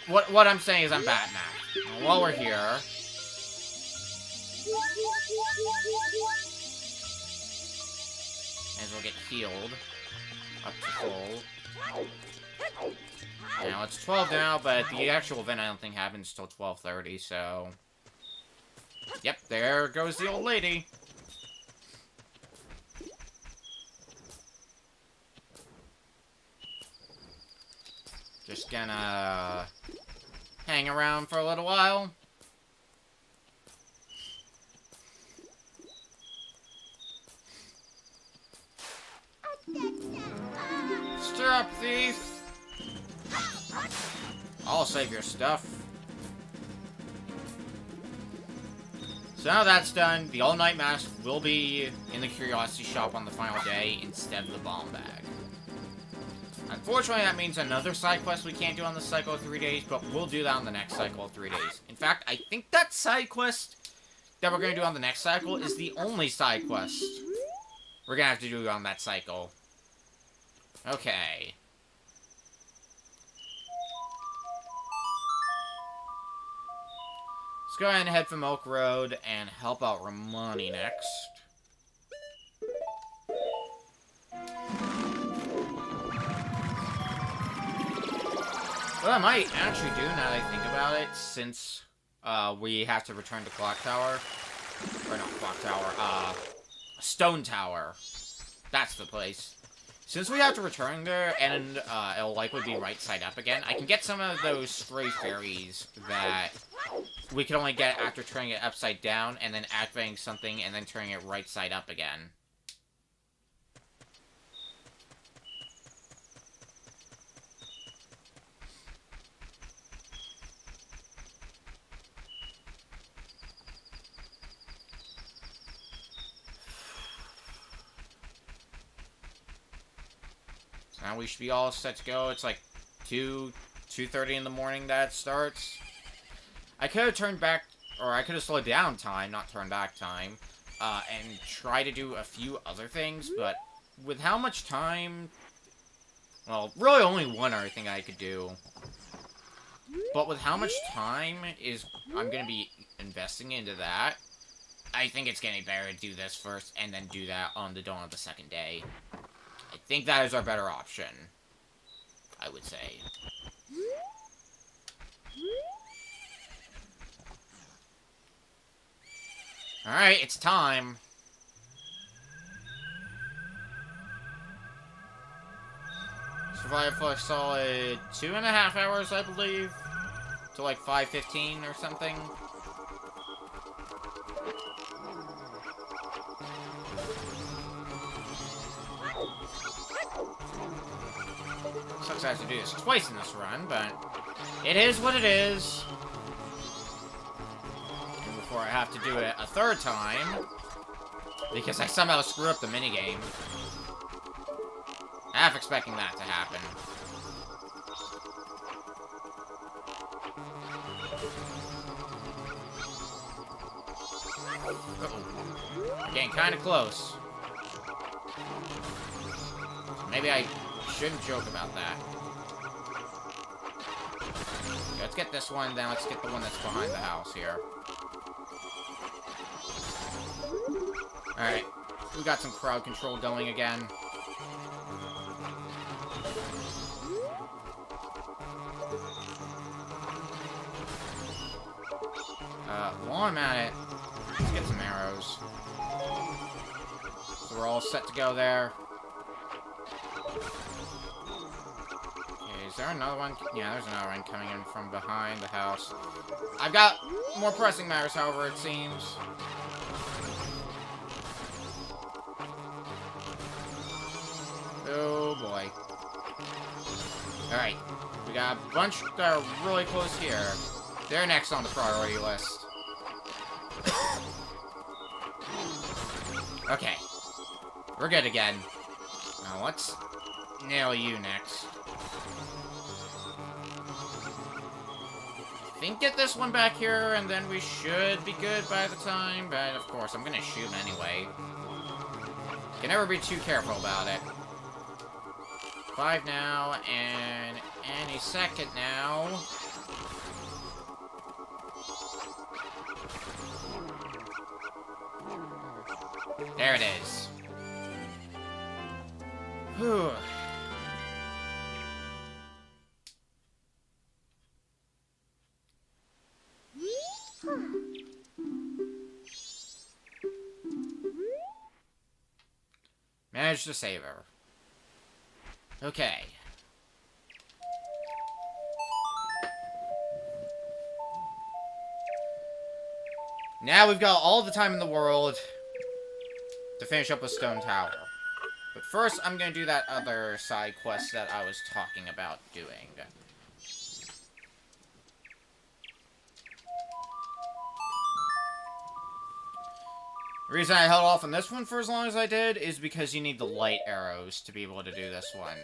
What I'm saying is I'm bad at math. And while we're here... as we'll get healed. Up to full. Now, it's 12 now, but the actual event I don't think happens till 12:30, so... yep, there goes the old lady. Just gonna hang around for a little while. Stop, thief! I'll save your stuff. So now that's done, the all-night mask will be in the curiosity shop on the final day instead of the bomb bag. Unfortunately, that means another side quest we can't do on the cycle of 3 days, but we'll do that on the next cycle of 3 days. In fact, I think that side quest that we're going to do on the next cycle is the only side quest we're going to have to do on that cycle. Okay. Let's go ahead and head from Oak Road and help out Romani next. What I might actually do, now that I think about it, since we have to return to Clock Tower, or not Clock Tower, Stone Tower. That's the place. Since we have to return there, and it'll likely be right side up again, I can get some of those stray fairies that we can only get after turning it upside down, and then activating something, and then turning it right side up again. Now we should be all set to go. It's like 2:30 in the morning that it starts. I could have turned back or I could have slowed down time, not turned back time, and try to do a few other things, but with how much time, well, really only one other thing I could do, but with how much time I'm going to be investing into that, I think it's getting better to do this first, and then do that on the dawn of the second day. I think that is our better option, I would say. Alright, it's time. Survive for a solid 2.5 hours, I believe. To like 5:15 or something. Sucks I have to do this twice in this run, but it is what it is. And before I have to do it a third time, because I somehow screw up the minigame. Half expecting that to happen. Uh-oh. We're getting kind of close. Maybe I shouldn't joke about that. Okay, let's get this one, then let's get the one that's behind the house here. Alright. We got some crowd control going again. While I'm at it, let's get some arrows. So we're all set to go there. Okay, is there another one? Yeah, there's another one coming in from behind the house. I've got more pressing matters, however, it seems. Oh boy. Alright, we got a bunch that are really close here. They're next on the priority list. Okay. We're good again. Now let's nail you next. I think get this one back here, and then we should be good by the time, but of course, I'm gonna shoot him anyway. Can never be too careful about it. 5 now, and any second now. There it is. Whew. Managed to save her. Okay. Now we've got all the time in the world to finish up a stone tower. But first, I'm gonna do that other side quest that I was talking about doing. The reason I held off on this one for as long as I did is because you need the light arrows to be able to do this one.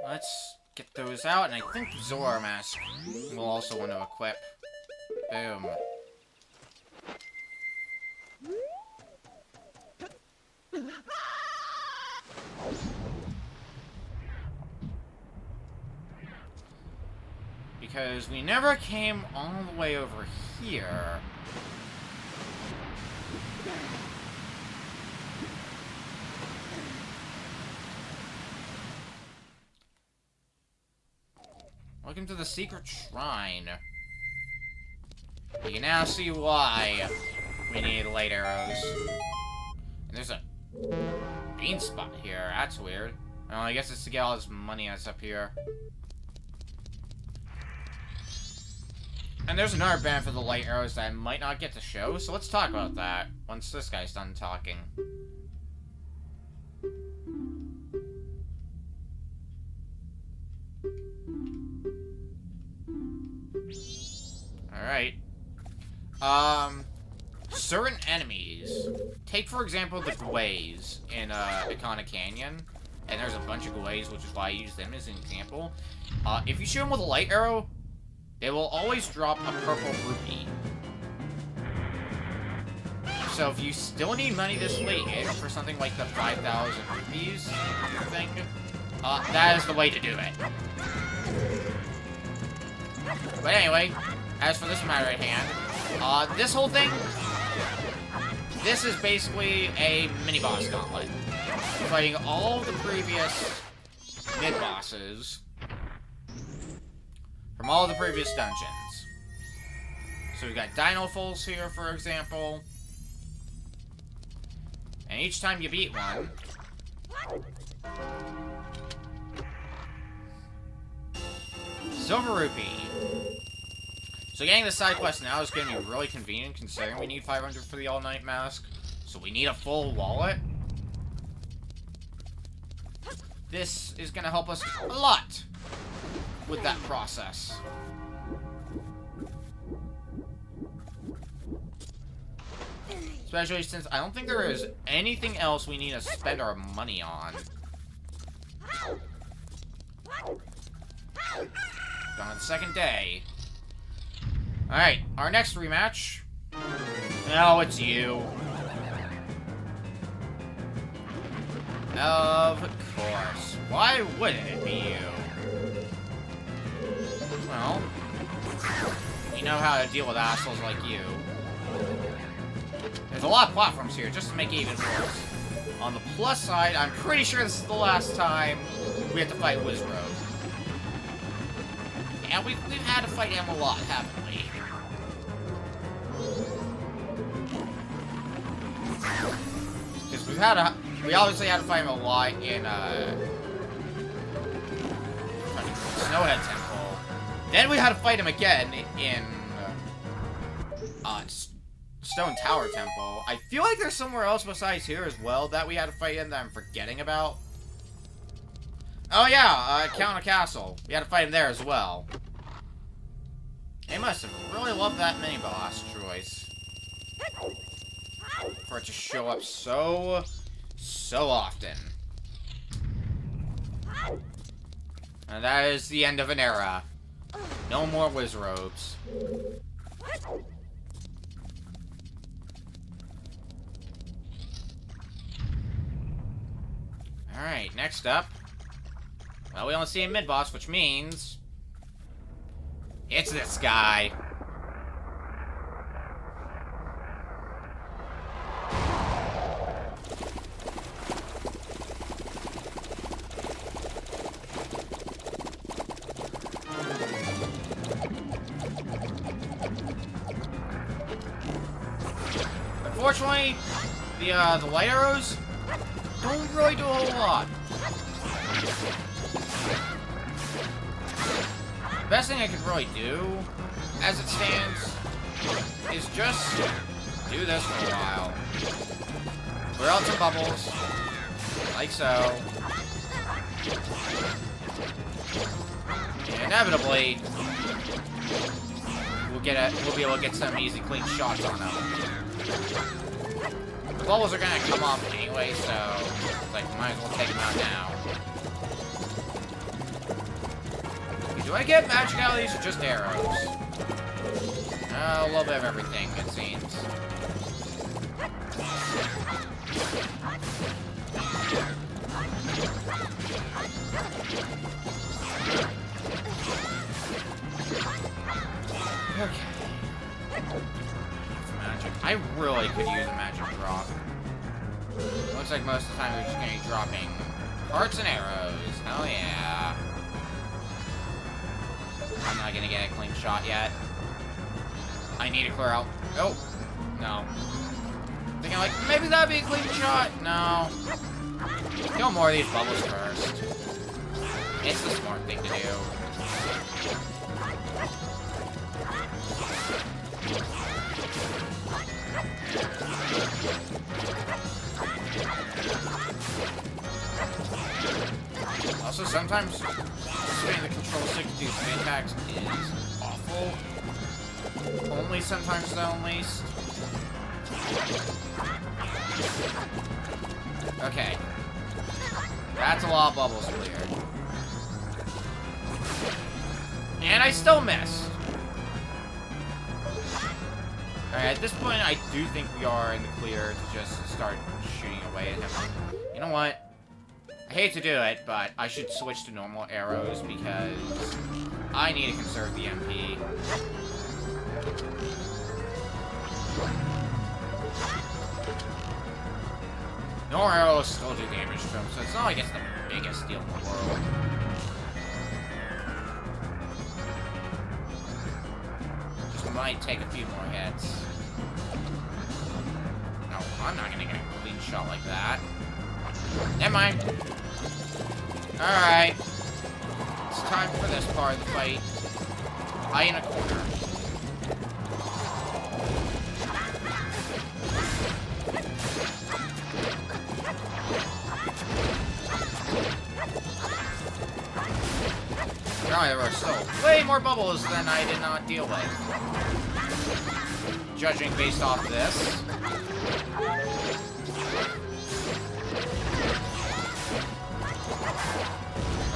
Let's get those out, and I think Zora Mask will also want to equip. Boom. Because we never came all the way over here. Welcome to the secret shrine. You can now see why we need light arrows. And there's a bean spot here. That's weird. Well, I guess it's to get all this money that's up here. And there's another band for the light arrows that I might not get to show, so let's talk about that once this guy's done talking. Certain enemies. Take, for example, the Gways in, Ikana Canyon. And there's a bunch of Gways, which is why I use them as an example. If you shoot them with a light arrow, they will always drop a purple rupee. So if you still need money this late for something like the 5,000 rupees thing, that is the way to do it. But anyway, as for this matter at hand, this whole thing, this is basically a mini-boss gauntlet. Fighting all the previous mid-bosses from all the previous dungeons. So we got Dino Foals here, for example. And each time you beat one, Silver Rupee. So getting the side quest now is going to be really convenient, considering we need 500 for the All-Night Mask. So we need a full wallet. This is going to help us a lot with that process. Especially since I don't think there is anything else we need to spend our money on. On the second day. Alright, our next rematch. Oh, it's you. Of course. Why wouldn't it be you? Well, you know how to deal with assholes like you. There's a lot of platforms here, just to make it even worse. On the plus side, I'm pretty sure this is the last time we have to fight Wizrobe. Yeah, we've had to fight him a lot, haven't we? Because we obviously had to fight him a lot in, Snowhead Temple. Then we had to fight him again in, Stone Tower Temple. I feel like there's somewhere else besides here as well that we had to fight him that I'm forgetting about. Oh yeah, Counter Castle. We had to fight him there as well. They must have really loved that mini-boss choice. For it to show up so often. And that is the end of an era. No more Wizrobes. Alright, next up. Well, we don't see a mid-boss, which means... it's this guy. Unfortunately, the light arrows don't really do a whole lot. The best thing I could really do, as it stands, is just do this for a while. Clear out some bubbles, like so. And inevitably, we'll be able to get some easy, clean shots on them. The bubbles are gonna come off anyway, so like might as well take them out now. Do I get magic out of these or just arrows? A little bit of everything, it seems. Okay. Magic. I really could use a magic drop. Looks like most of the time we're just gonna be dropping hearts and arrows. Hell yeah. I'm not gonna get a clean shot yet. I need to clear out. Oh, no. Thinking like, maybe that'd be a clean shot. No. Kill more of these bubbles first. It's the smart thing to do. Also, sometimes spinning the control stick to do spin attacks is awful. Only sometimes, though, at least. Okay. That's a lot of bubbles cleared. And I still missed. Alright, at this point, I do think we are in the clear to just start shooting away at him. You know what? I hate to do it, but I should switch to normal arrows because I need to conserve the MP. Normal arrows still do damage to him, so it's not like it's the biggest deal in the world. Just might take a few more hits. No, I'm not gonna get a clean shot like that. Never mind. Alright. It's time for this part of the fight. High in a corner. There are still way more bubbles than I did not deal with. Judging based off this.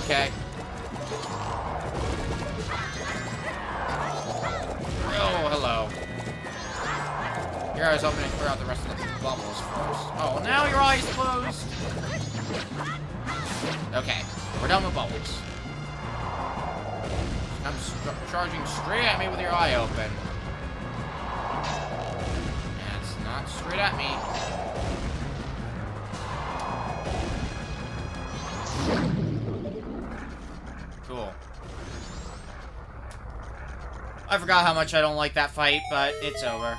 Okay. Oh, hello. Here I was hoping to clear out the rest of the bubbles first. Oh, now your eyes closed. Okay, we're done with bubbles. I'm charging straight at me with your eye open. And it's not straight at me. Cool. I forgot how much I don't like that fight, but it's over.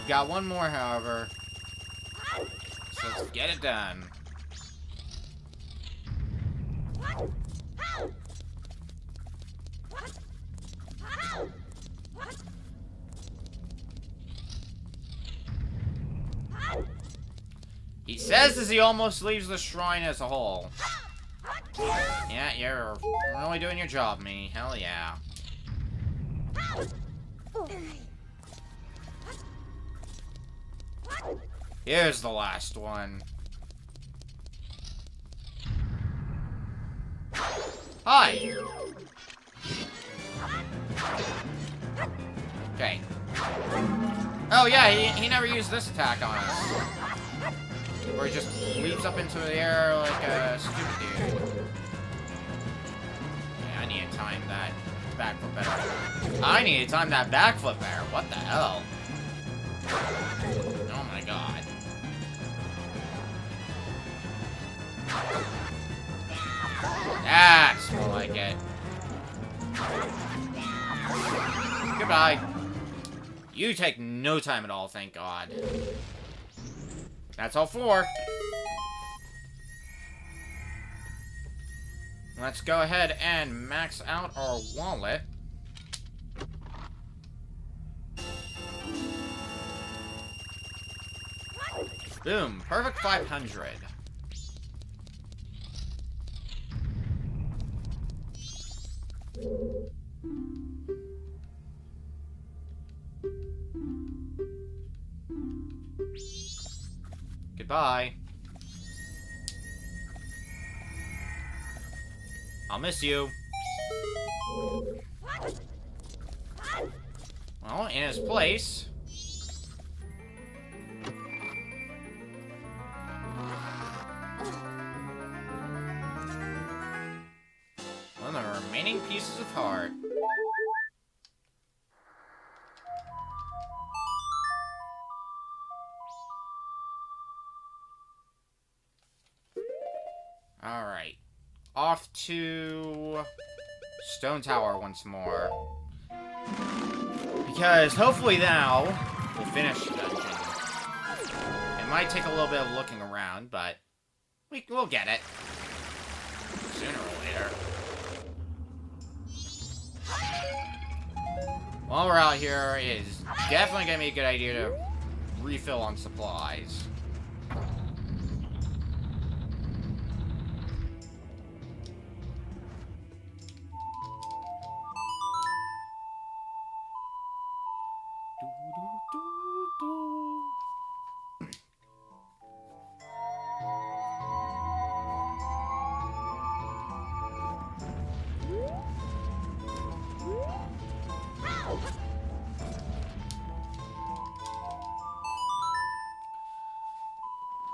We got one more, however. So let's get it done. He says as he almost leaves the shrine as a whole. Yeah, you're really doing your job, me. Hell yeah. Here's the last one. Hi! Okay. Oh yeah, he never used this attack on us. Where he just leaps up into the air like a stupid dude. Yeah, I need to time that backflip better. I need to time that backflip better. What the hell? Oh my god. That's more like it. Goodbye. You take no time at all, thank God. That's all four. Let's go ahead and max out our wallet. Boom, perfect 500. Goodbye. I'll miss you. Well, in his place. One of the remaining pieces of heart. Alright. Off to Stone Tower once more. Because hopefully now we'll finish the dungeon. It might take a little bit of looking around, but we'll get it. Sooner or later. While we're out here, it is definitely going to be a good idea to refill on supplies.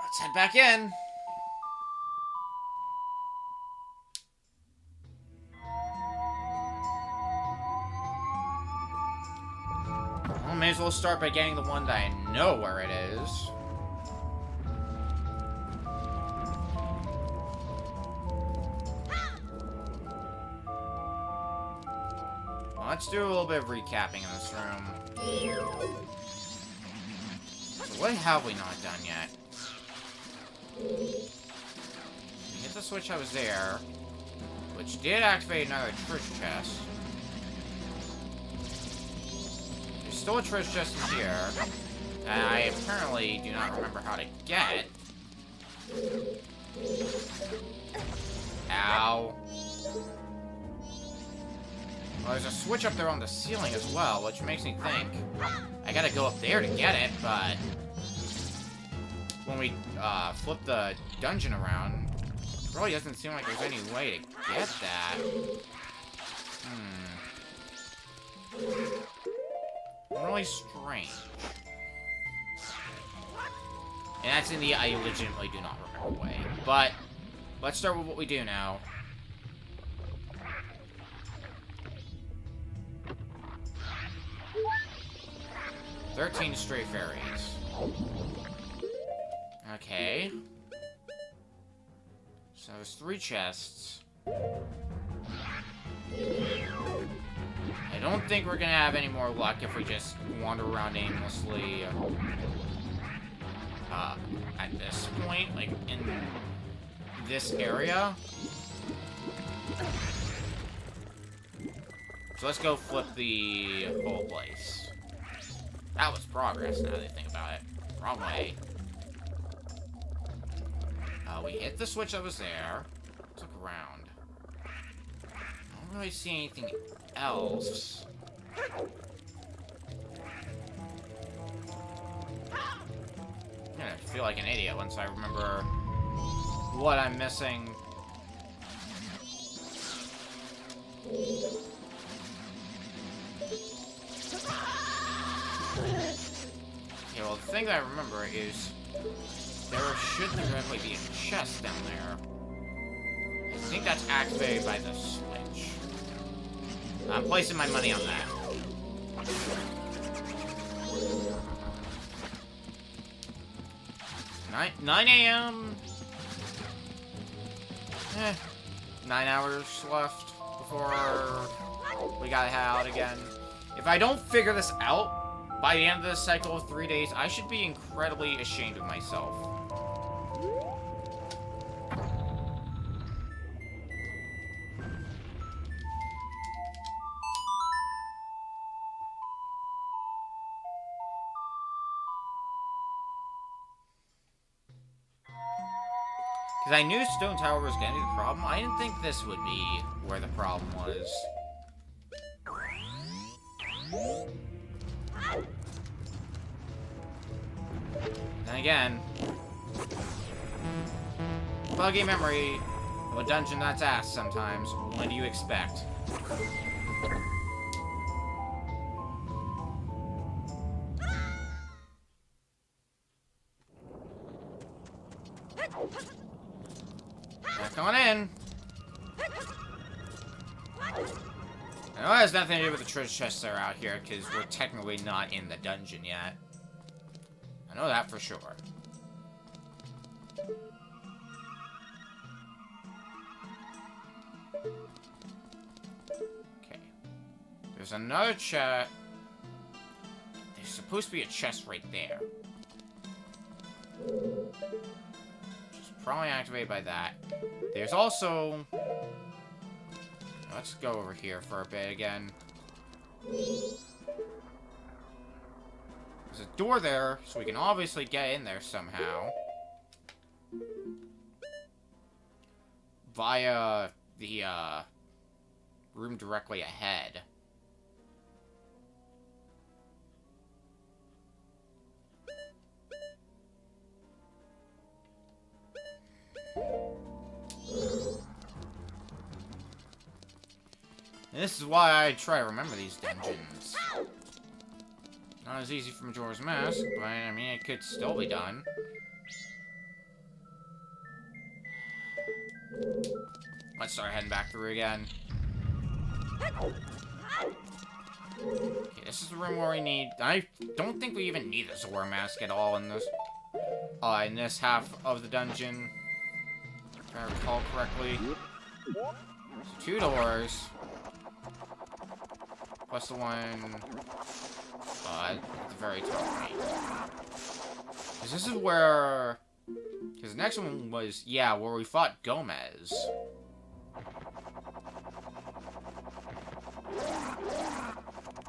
Let's head back in. Well, may as well start by getting the one that I know where it is. Well, let's do a little bit of recapping in this room. So what have we not done yet? We hit the switch that was there, which did activate another treasure chest. There's still a treasure chest in here that I apparently do not remember how to get. Ow. Well, there's a switch up there on the ceiling as well, which makes me think I gotta go up there to get it, but when we flip the dungeon around, it really doesn't seem like there's any way to get that. Really strange. And that's in the I legitimately do not remember way. But let's start with what we do now. "13 stray fairies." Okay. So there's 3 chests. I don't think we're gonna have any more luck if we just wander around aimlessly at this point, like in this area. So let's go flip the whole place. That was progress now that I think about it. Wrong way. We hit the switch that was there. Let's look around. I don't really see anything else. I'm gonna feel like an idiot once I remember what I'm missing. Okay, well, the thing that I remember is there should theoretically be a chest down there. I think that's activated by the switch. I'm placing my money on that. 9 a.m. 9 hours left before we gotta head out again. If I don't figure this out by the end of this cycle of 3 days, I should be incredibly ashamed of myself. Because I knew Stone Tower was going to be the problem. I didn't think this would be where the problem was. Then again, buggy memory of a dungeon that's asked sometimes. What do you expect? Back on in. I know it has nothing to do with the treasure chests that are out here, because we're technically not in the dungeon yet. I know that for sure. Okay. There's another chest. There's supposed to be a chest right there. Which is probably activated by that. There's also... Let's go over here for a bit again. There's a door there, so we can obviously get in there somehow. Via the, room directly ahead. And this is why I try to remember these dungeons. Not as easy for Majora's Mask, but I mean, it could still be done. Let's start heading back through again. Okay, this is the room where we need... I don't think we even need a Zora Mask at all in this half of the dungeon. If I recall correctly. So 2 doors. Plus the one... at the very top right. Because this is where... Because the next one was, yeah, where we fought Gomez.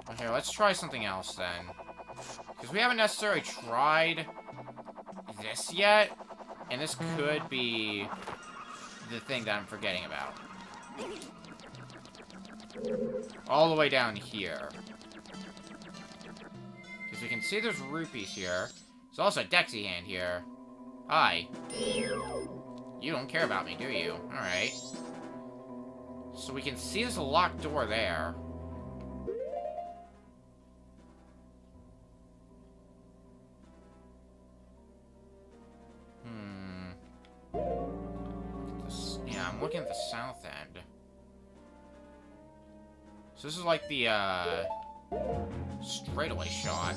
Okay, let's try something else then. Because we haven't necessarily tried this yet. And this could be the thing that I'm forgetting about. All the way down here. Because we can see there's rupees here. There's also a Dexy hand here. Hi. You don't care about me, do you? Alright. So we can see there's a locked door there. Yeah, I'm looking at the south end. So this is like the, straightaway shot.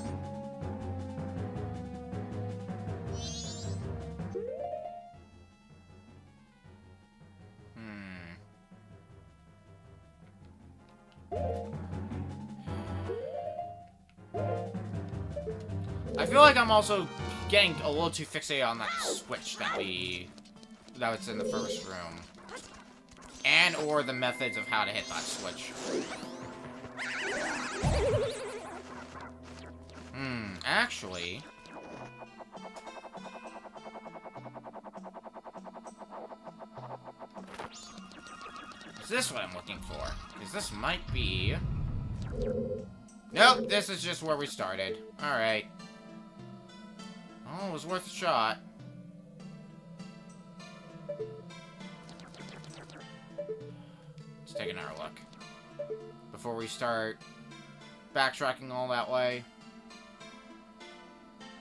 I feel like I'm also getting a little too fixated on that switch that was in the first room. And or the methods of how to hit that switch. Actually... Is this what I'm looking for? Because this might be... Nope, this is just where we started. Alright. Oh, it was worth a shot. Let's take another look. Before we start backtracking all that way.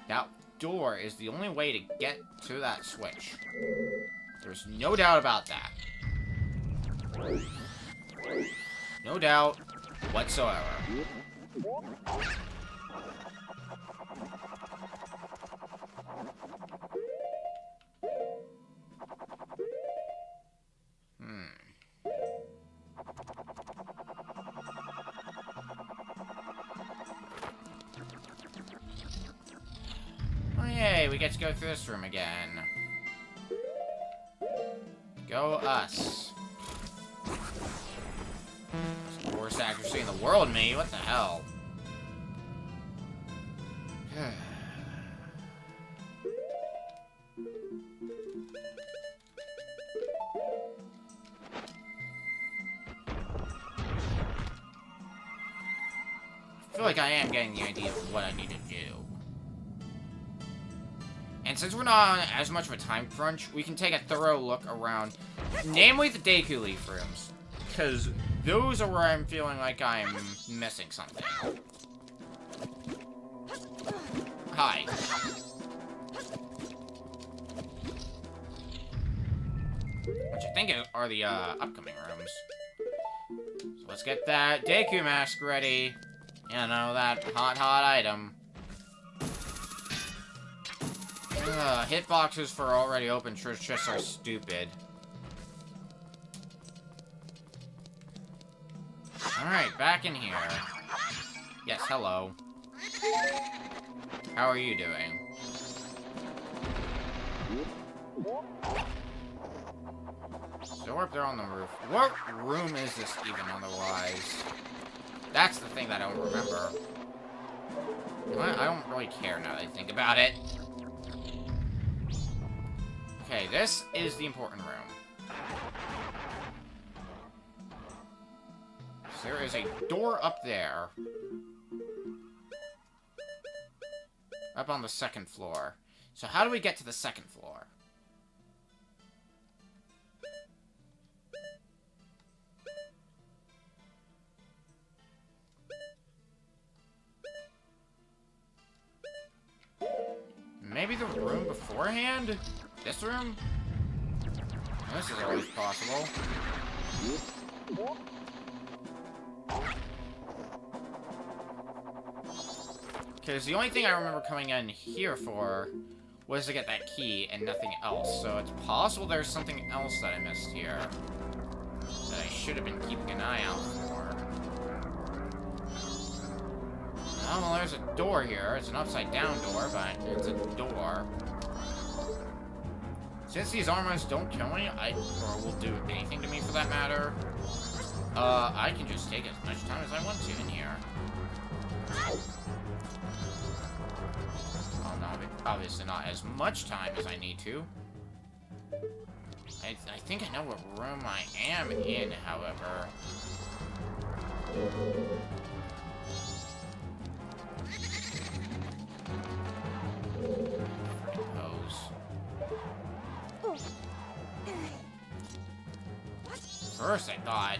That door is the only way to get to that switch. There's no doubt about that. No doubt whatsoever. Oh yay, we get to go through this room again. Go us. It's the worst accuracy in the world, me. What the hell? I feel like I am getting the idea of what I need to do. And since we're not on as much of a time crunch, we can take a thorough look around, namely the Deku Leaf rooms. Because those are where I'm feeling like I'm missing something. Hi. Which I think are the upcoming rooms. So let's get that Deku mask ready. You know, that hot item. Hitboxes for already open chests are stupid. Alright, back in here. Yes, hello. How are you doing? So we're up there on the roof. What room is this even otherwise? That's the thing that I don't remember. I don't really care now that I think about it. Okay, this is the important room. So there is a door up there. Up on the second floor. So how do we get to the second floor? Maybe the room beforehand? This room? This is always possible. Because the only thing I remember coming in here for was to get that key and nothing else. So it's possible there's something else that I missed here that I should have been keeping an eye out for. Well, there's a door here. It's an upside-down door, but it's a door. Since these armors don't kill me, or will do anything to me for that matter, I can just take as much time as I want to in here. Well, no, obviously not as much time as I need to. I think I know what room I am in, however. First, I thought...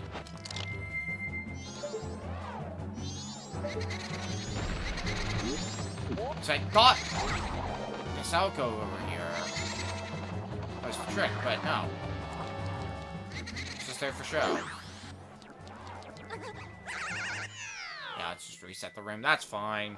So I thought... this alcove over here was the trick, but no. It's just there for show. Yeah, let's just reset the room. That's fine.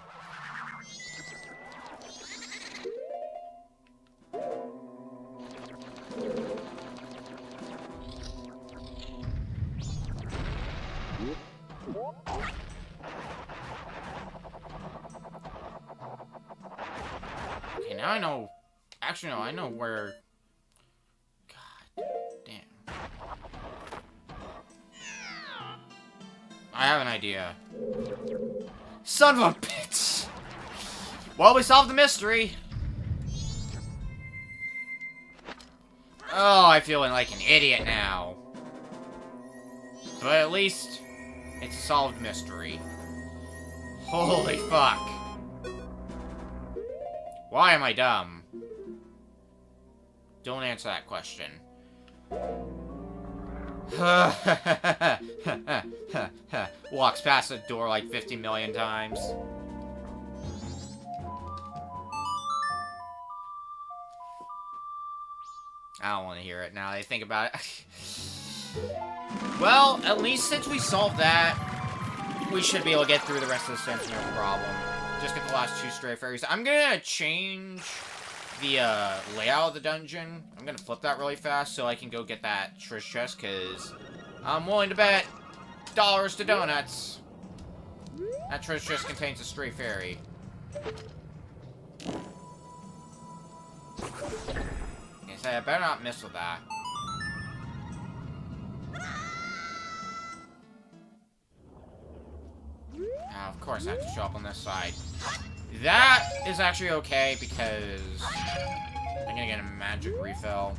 Okay, now I know... Actually, no, I know where... God damn. I have an idea. Son of a bitch! Well, we solved the mystery! Oh, I feel like an idiot now. But at least, it's a solved mystery. Holy fuck. Why am I dumb? Don't answer that question. Walks past the door like 50 million times. I don't want to hear it now that I think about it. Well, at least since we solved that, we should be able to get through the rest of this dungeon, no problem. Just get the last 2 stray fairies. I'm gonna change the layout of the dungeon. I'm gonna flip that really fast so I can go get that treasure chest, because I'm willing to bet dollars to donuts that treasure chest contains a stray fairy. Yes, I better not miss with that. Of course I have to show up on this side. That is actually okay because I'm gonna get a magic refill.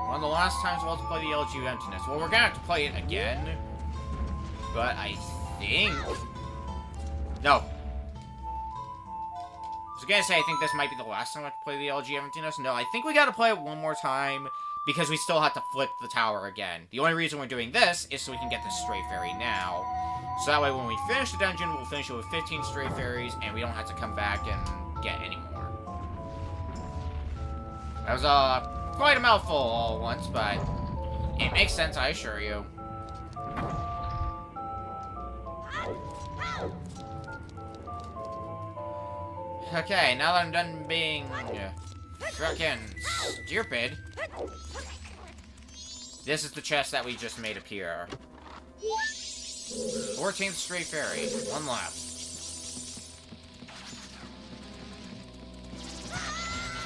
One of the last times we'll have to play the LG Emptiness. Well, we're gonna have to play it again. But I think... No. I was gonna say, I think this might be the last time I have to play the LG Emptiness. No, I think we gotta play it one more time because we still have to flip the tower again. The only reason we're doing this is so we can get the stray fairy now. So that way when we finish the dungeon, we'll finish it with 15 stray fairies and we don't have to come back and get any more. That was, quite a mouthful all at once, but it makes sense, I assure you. Okay, now that I'm done being frickin' stupid, this is the chest that we just made appear. 14th Stray Fairy. One left.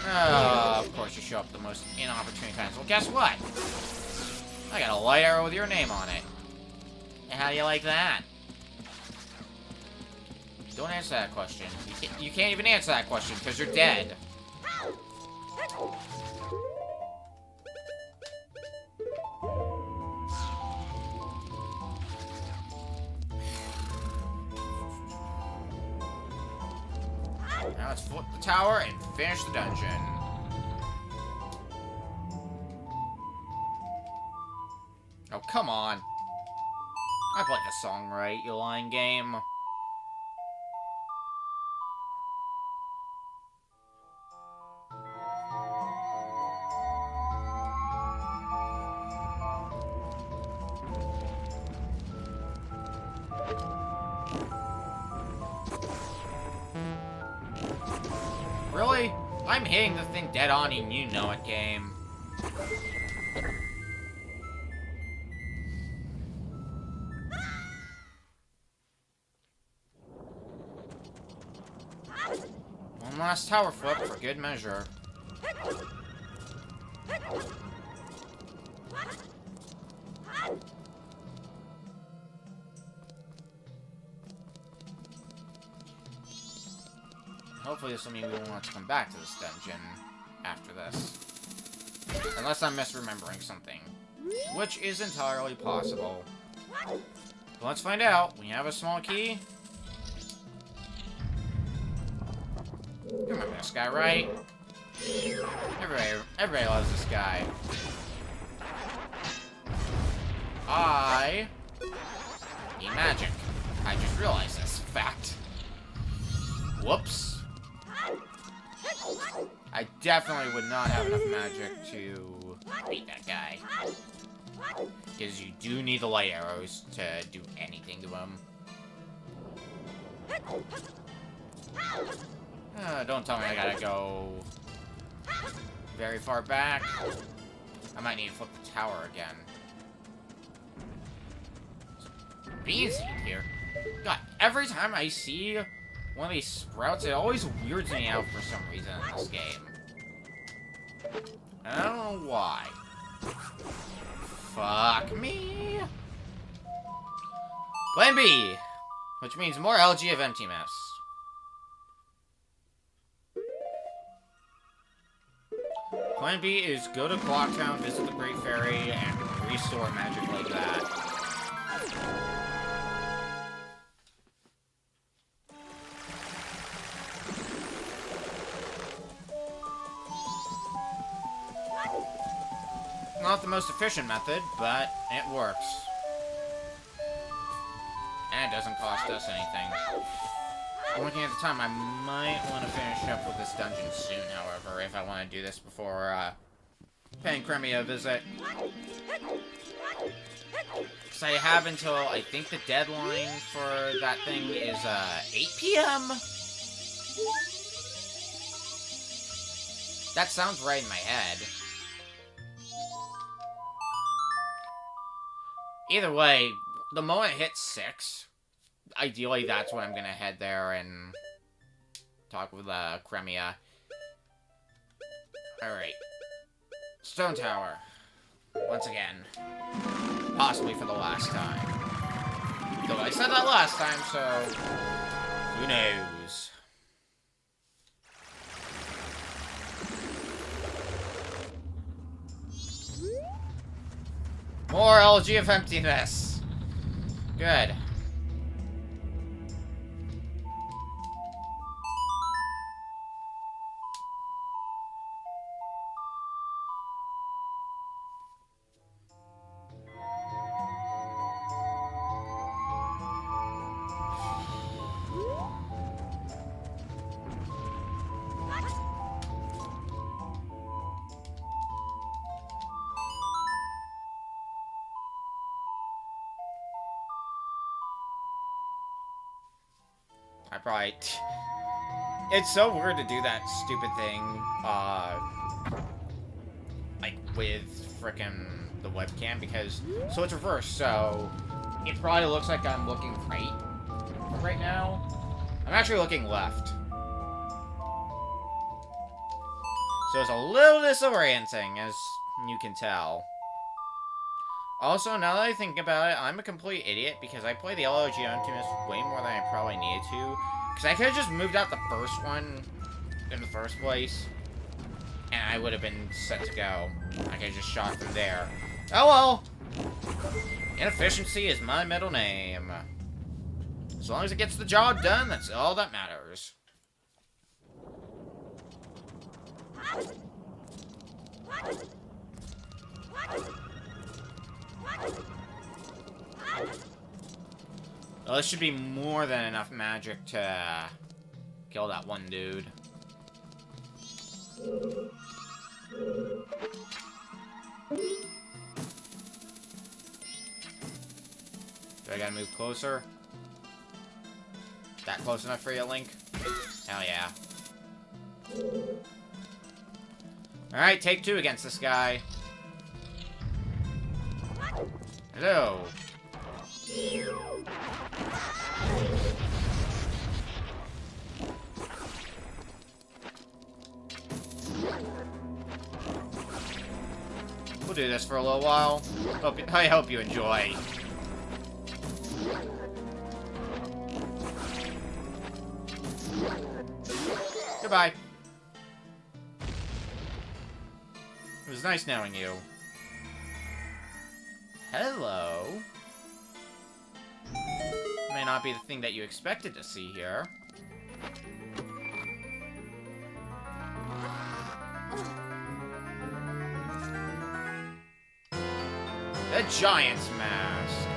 Of course you show up the most inopportune times. Well, guess what? I got a light arrow with your name on it. How do you like that? Don't answer that question. You can't even answer that question because you're dead. Now let's flip the tower and finish the dungeon. Oh, come on. I played the song right, you lying game. Really? I'm hitting the thing dead on and you know it, game. One last tower flip for good measure. Hopefully this will mean we won't have to come back to this dungeon after this. Unless I'm misremembering something. Which is entirely possible. But let's find out. When you have a small key... You remember this guy, right? Everybody loves this guy. I need magic. I just realized this fact. Whoops. I definitely would not have enough magic to beat that guy. Because you do need the light arrows to do anything to him. Don't tell me I gotta go very far back. I might need to flip the tower again. Bean seed here. God, every time I see one of these sprouts, it always weirds me out for some reason in this game. I don't know why. Fuck me. Plan B, which means more LG of emptiness. Plan B is go to Clocktown, visit the Great Fairy, and restore magic like that. Not the most efficient method, but it works. And it doesn't cost us anything. Looking at the time, I might want to finish up with this dungeon soon, however, if I want to do this before, paying Cremia a visit. Because I have until, I think the deadline for that thing is, 8 PM? That sounds right in my head. Either way, the moment it hits 6, ideally that's when I'm gonna head there and talk with, Cremia. Alright. Stone Tower. Once again. Possibly for the last time. Though I said that last time, so... who knows? More LG of emptiness. Good. Right. It's so weird to do that stupid thing, like, with frickin' the webcam, because, so it's reversed, so it probably looks like I'm looking right now. I'm actually looking left. So it's a little disorienting, as you can tell. Also, now that I think about it, I'm a complete idiot because I play the LOG Optimus way more than I probably needed to. Because I could have just moved out the first one in the first place, and I would have been set to go. I could have just shot from there. Oh well! Inefficiency is my middle name. As long as it gets the job done, that's all that matters. Well, this should be more than enough magic to kill that one dude. Do I gotta move closer? That close enough for you, Link? Hell yeah. Alright, take 2 against this guy. Hello. We'll do this for a little while. I hope you enjoy. Goodbye. It was nice knowing you. Hello. May not be the thing that you expected to see here. The Giant's Mask.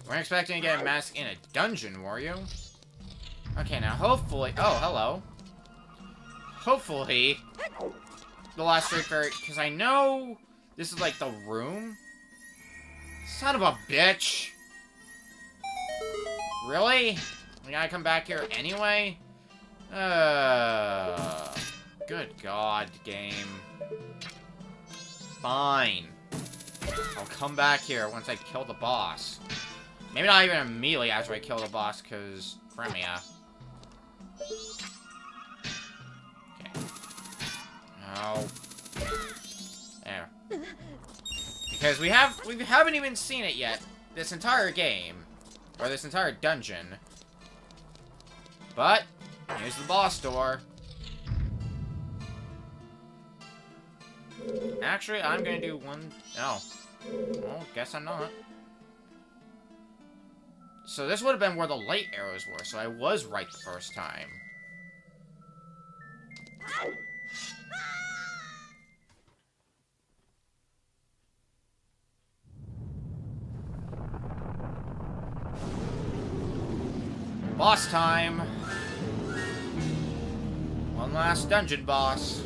Weren't expecting to get a mask in a dungeon, were you? Okay, now hopefully... Oh, hello. Hopefully, the last Street Fairy... Because I know this is like the room. Son of a bitch. Really? We gotta come back here anyway? Good God, game. Fine. I'll come back here once I kill the boss. Maybe not even immediately after I kill the boss, because Premia. Okay. Oh. There. Because we haven't even seen it yet. This entire game. Or this entire dungeon. But, here's the boss door. Actually, I'm gonna do one... Oh. Well, guess I'm not. So this would have been where the light arrows were, so I was right the first time. Boss time! One last dungeon boss.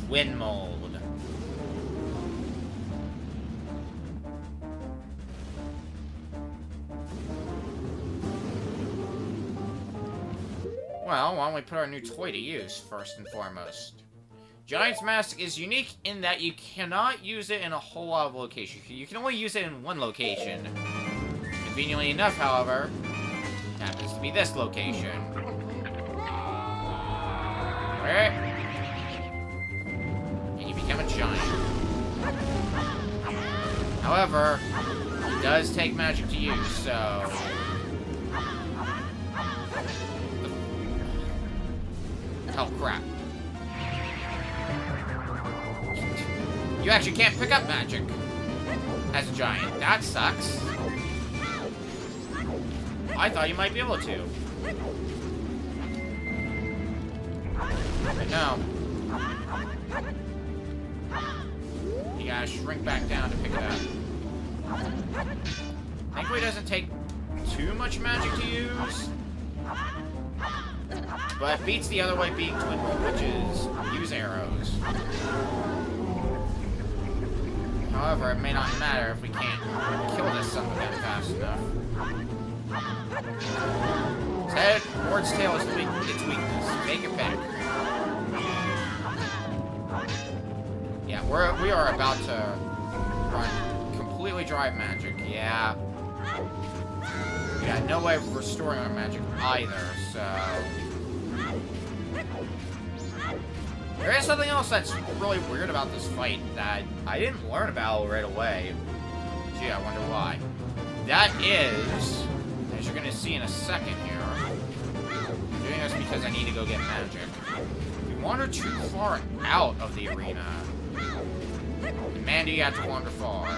Twin Mold. Well, why don't we put our new toy to use, first and foremost? Giant's Mask is unique in that you cannot use it in a whole lot of locations. You can only use it in one location. Conveniently enough, however, it happens to be this location. Alright. And you become a giant. However, it does take magic to use, so... Oh, crap. You actually can't pick up magic as a giant. That sucks. I thought you might be able to. But no. You gotta shrink back down to pick it up. Thankfully, it doesn't take too much magic to use. But it beats the other way being Twin Mold, which is use arrows. However, it may not matter if we can't kill this son of a gun fast enough. Its head, Ward's tail is its weakness. Make it back. Yeah, we are about to run completely dry of magic. Yeah. We got no way of restoring our magic either, so... There is something else that's really weird about this fight that I didn't learn about right away. Gee, I wonder why. That is, as you're gonna see in a second here, I'm doing this because I need to go get magic. If you wander too far out of the arena, man, do you have to wander far.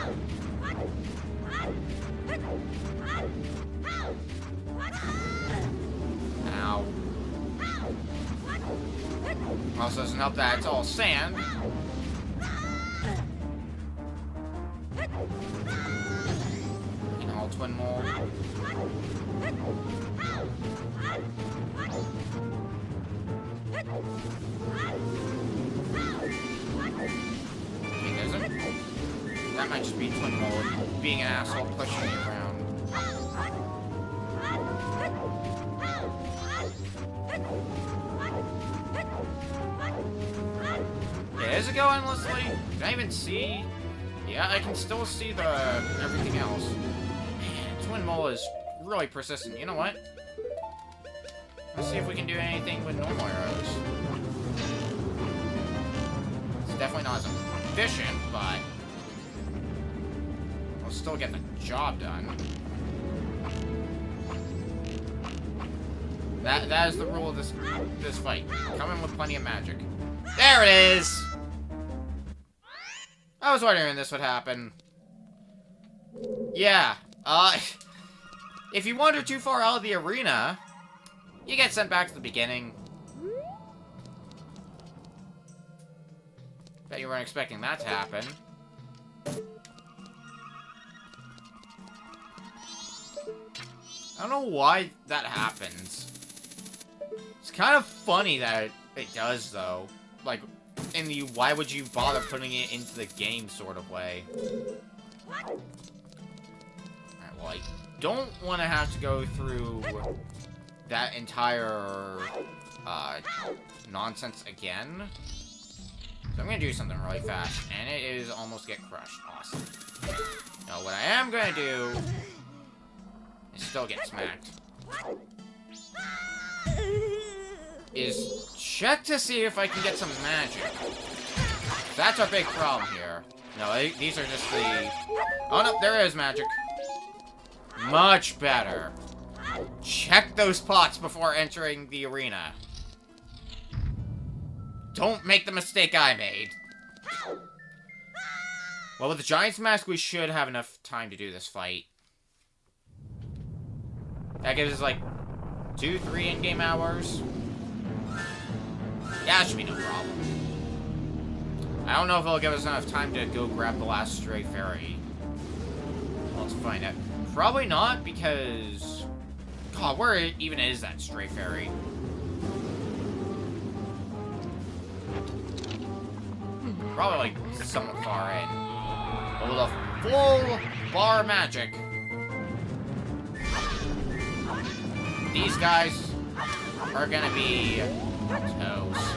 Ow. Also doesn't help that it's all sand. And all twin mold. Okay, there's a... That might just be twin mold being an asshole pushing me around. Yeah, is it go endlessly? Can I even see? Yeah, I can still see the everything else. Man, Twin Mole is really persistent. You know what? Let's see if we can do anything with normal arrows. It's definitely not as efficient, but we'll still get the job done. That is the rule of this fight. Come in with plenty of magic. There it is! I was wondering this would happen. Yeah, if you wander too far out of the arena, you get sent back to the beginning. Bet you weren't expecting that to happen. I don't know why that happens. It's kind of funny that it does, though. Like, in the why would you bother putting it into the game sort of way. Alright, well, I don't want to have to go through that entire nonsense again. So I'm going to do something really fast, and it is almost get crushed. Awesome. Now, what I am going to do is still get smacked. Is check to see if I can get some magic. That's our big problem here. No, these are just the... Oh, no, there is magic. Much better. Check those pots before entering the arena. Don't make the mistake I made. Well, with the Giant's Mask, we should have enough time to do this fight. That gives us, like, 2-3 in-game hours. Yeah, that should be no problem. I don't know if it'll give us enough time to go grab the last stray fairy. Let's find out. Probably not, because... God, where even is that stray fairy? Probably, like, somewhat far in. But with a full bar magic, these guys are gonna be toast.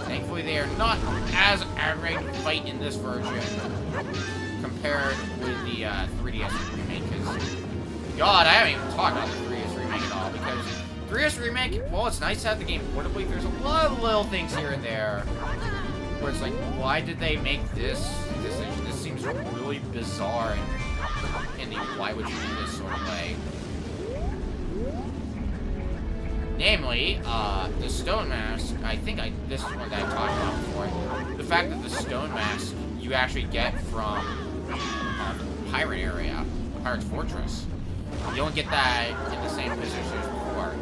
Thankfully, they are not as aggravating to fight in this version compared with the 3DS remake. Because, God, I haven't even talked about the 3DS remake at all. Because 3DS remake, well, it's nice to have the game portably. There's a lot of little things here and there where it's like, why did they make this decision? This seems really bizarre in the why would you do this sort of way. Namely, the Stone Mask, I think this is one that I talked about before. The fact that the Stone Mask you actually get from the pirate area, the Pirate's Fortress. You don't get that in the same position as before.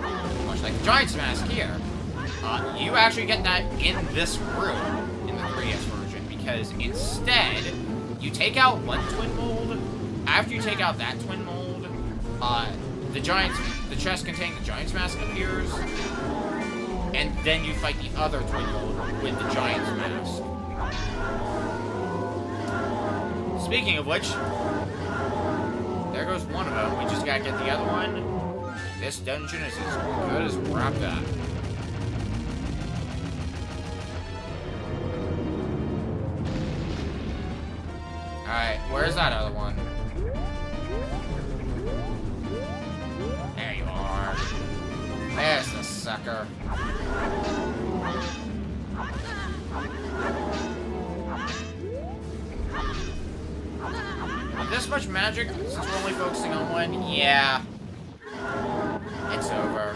Much like the Giant's Mask here. You actually get that in this room in the 3DS version, because instead, you take out one twin mold. After you take out that twin mold, the chest containing the Giant's Mask appears, and then you fight the other twin mold with the Giant's Mask. Speaking of which, there goes one of them. We just gotta get the other one. This dungeon is as good as wrapped up. Where's that other one? There you are. There's the sucker. With this much magic, since we're only focusing on one, yeah. It's over.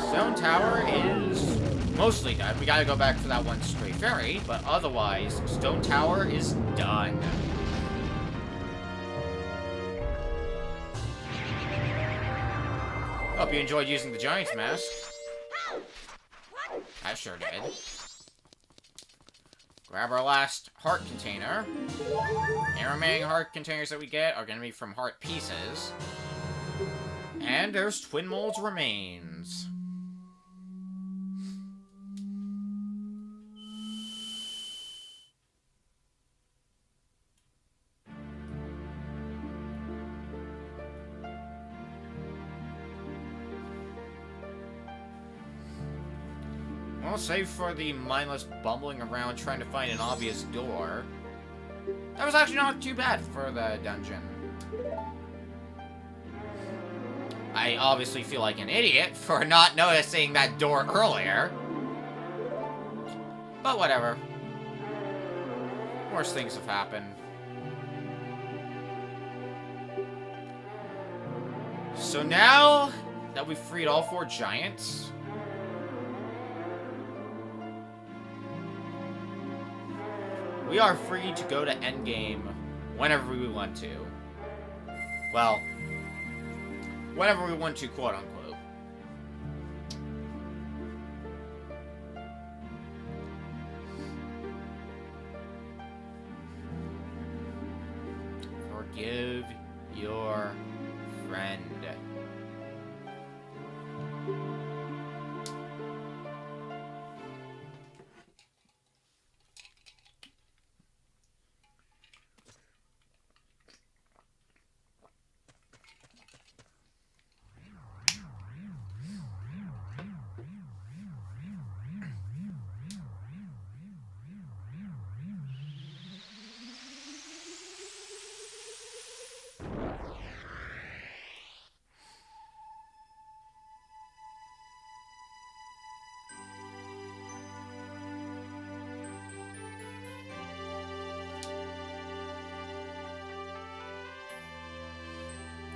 Stone Tower is mostly done. We gotta go back for that one stray fairy, but otherwise, Stone Tower is done. Hope you enjoyed using the Giant's Mask. I sure did. Grab our last heart container. The remaining heart containers that we get are gonna be from heart pieces. And there's Twin Mold's remains. Well, save for the mindless bumbling around trying to find an obvious door. That was actually not too bad for the dungeon. I obviously feel like an idiot for not noticing that door earlier. But whatever. Worse things have happened. So now that we've freed all 4 giants, we are free to go to endgame whenever we want to. Well, whenever we want to, quote-unquote. Forgive your friend.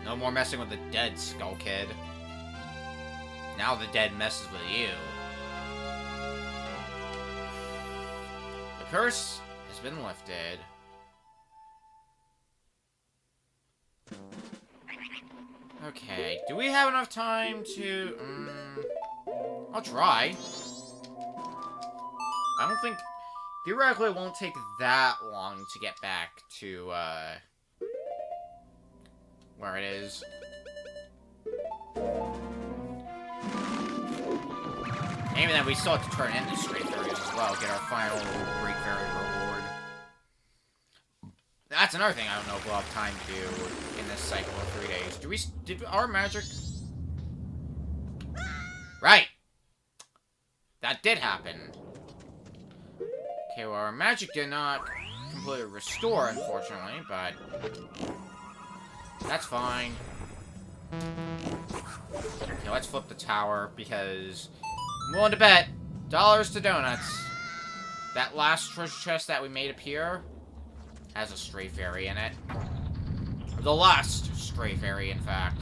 No more messing with the dead, Skull Kid. Now the dead messes with you. The curse has been lifted. Okay, do we have enough time to... I'll try. I don't think... Theoretically, it won't take that long to get back to, where it is. Maybe then we still have to turn into Stray Fairies as well, get our final Great Fairy reward. That's another thing I don't know if we'll have time to do in this cycle of 3 days. Did our magic... Right! That did happen. Okay, well, our magic did not completely restore, unfortunately, but... that's fine. Okay, let's flip the tower, because I'm willing to bet dollars to donuts that last treasure chest that we made appear has a stray fairy in it. The last stray fairy, in fact.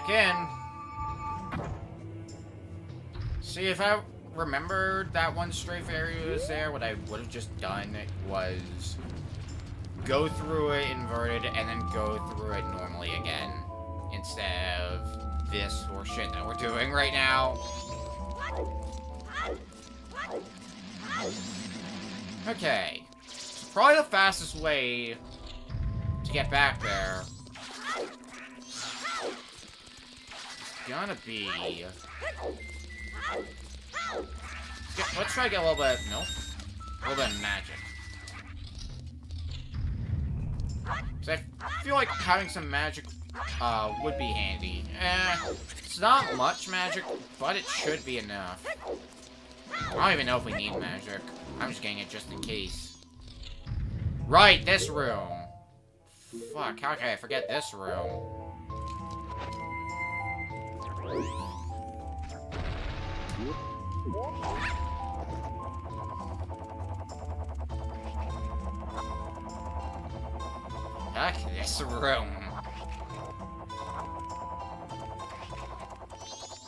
In. See, if I remembered that one stray fairy was there, what I would have just done was go through it inverted and then go through it normally again, instead of this horseshit that we're doing right now. Okay. So probably the fastest way to get back there is gonna be... Let's try to get a little bit... Nope. A little bit of magic. So I feel like having some magic would be handy. It's not much magic, but it should be enough. I don't even know if we need magic. I'm just getting it just in case. Right, this room. Fuck, how can I forget this room? Heck, this room.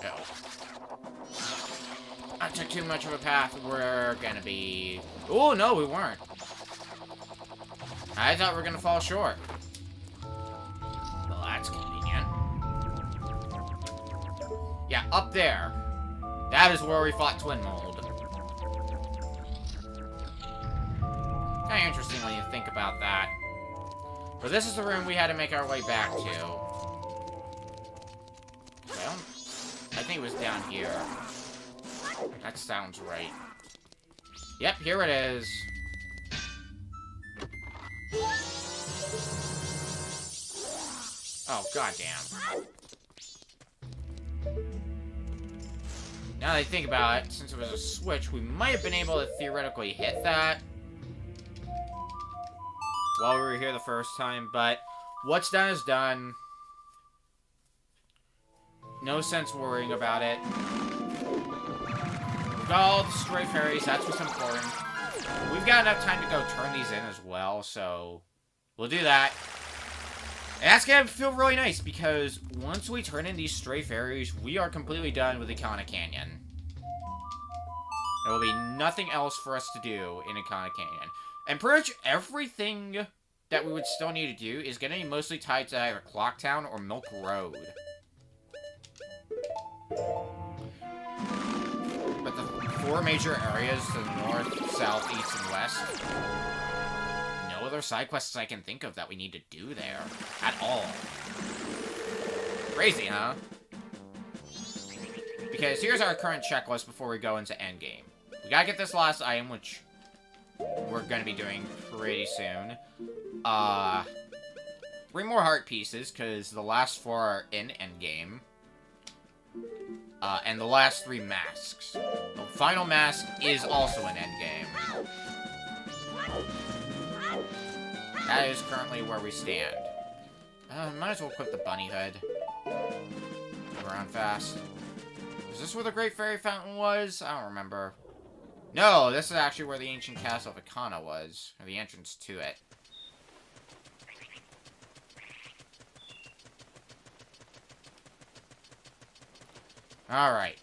Oh. I took too much of a path. We're gonna be... Oh, no, we weren't. I thought we were gonna fall short. Well, that's convenient. Yeah, up there. That is where we fought Twin Mold. Kinda interesting when you think about that. But this is the room we had to make our way back to. I think it was down here. That sounds right. Yep, here it is. Oh, goddamn. Now that I think about it, since it was a switch, we might have been able to theoretically hit that while we were here the first time, but what's done is done. No sense worrying about it. We've got all the stray fairies, that's what's important. We've got enough time to go turn these in as well, so we'll do that. And that's gonna feel really nice, because once we turn in these stray fairies, we are completely done with Icona Canyon. There will be nothing else for us to do in Icona Canyon. And pretty much everything that we would still need to do is going to be mostly tied to either Clocktown or Milk Road. But the 4 major areas to the north, south, east, and west, no other side quests I can think of that we need to do there at all. Crazy, huh? Because here's our current checklist before we go into endgame. We gotta get this last item, which we're gonna be doing pretty soon. 3 more heart pieces, because the last 4 are in endgame. And the last 3 masks. The final mask is also in endgame. That is currently where we stand. Might as well equip the bunny hood. Move around fast. Is this where the Great Fairy Fountain was? I don't remember. No, this is actually where the ancient castle of Icona was. Or the entrance to it. Alright.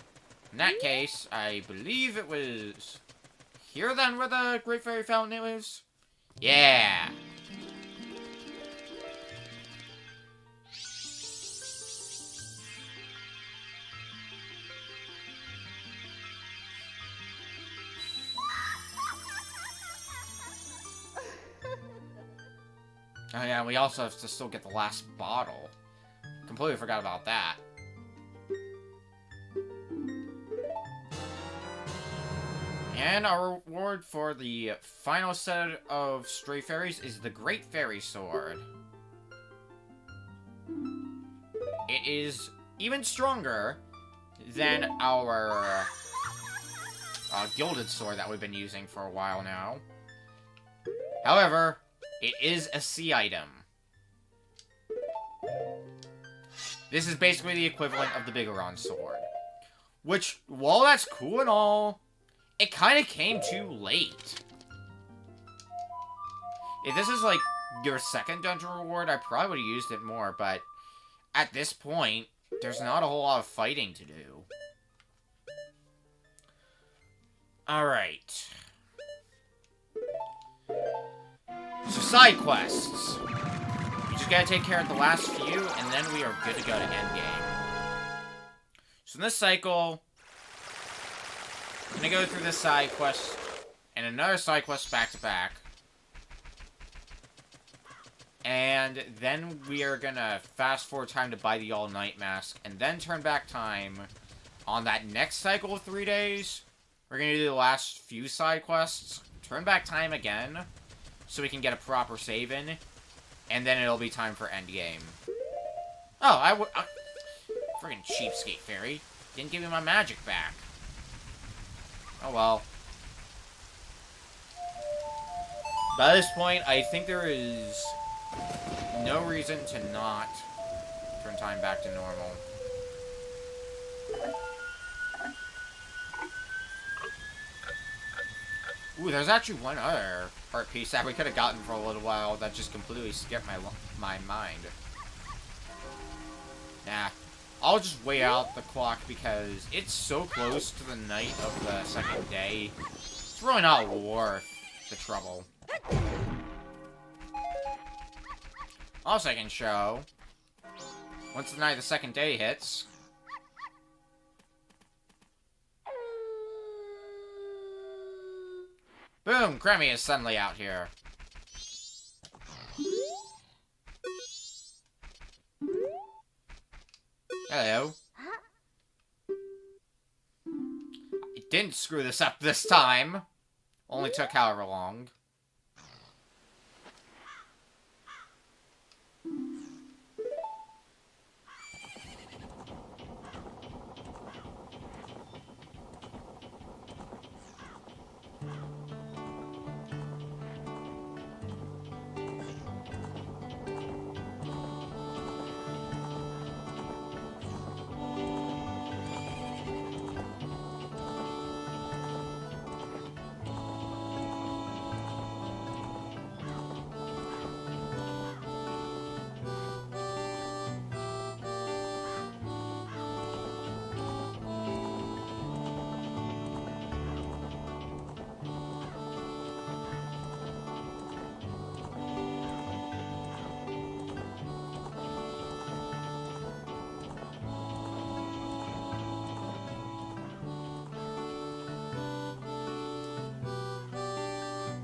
In that case, I believe it was here then where the Great Fairy Fountain is? Yeah! Oh yeah, we also have to still get the last bottle. Completely forgot about that. And our reward for the final set of Stray Fairies is the Great Fairy Sword. It is even stronger than our Gilded Sword that we've been using for a while now. However, it is a C item. This is basically the equivalent of the Bigoron Sword. Which, while that's cool and all, it kind of came too late. If this is, like, your second dungeon reward, I probably would have used it more, but at this point, there's not a whole lot of fighting to do. Alright. So, side quests. We just gotta take care of the last few, and then we are good to go to endgame. So in this cycle, I'm gonna go through this side quest and another side quest back to back. And then we are gonna fast forward time to buy the all-night mask, and then turn back time on that next cycle of 3 days. We're gonna do the last few side quests, turn back time again, so we can get a proper save in, and then it'll be time for endgame. Oh, friggin' cheapskate fairy. Didn't give me my magic back. Oh well. By this point, I think there is no reason to not turn time back to normal. Ooh, there's actually one other art piece that we could have gotten for a little while that just completely skipped my mind. Nah. I'll just wait out the clock because it's so close to the night of the second day. It's really not worth the trouble. Also, I can show, once the night of the second day hits, boom! Kremmy is suddenly out here. Hello. I didn't screw this up this time. Only took however long.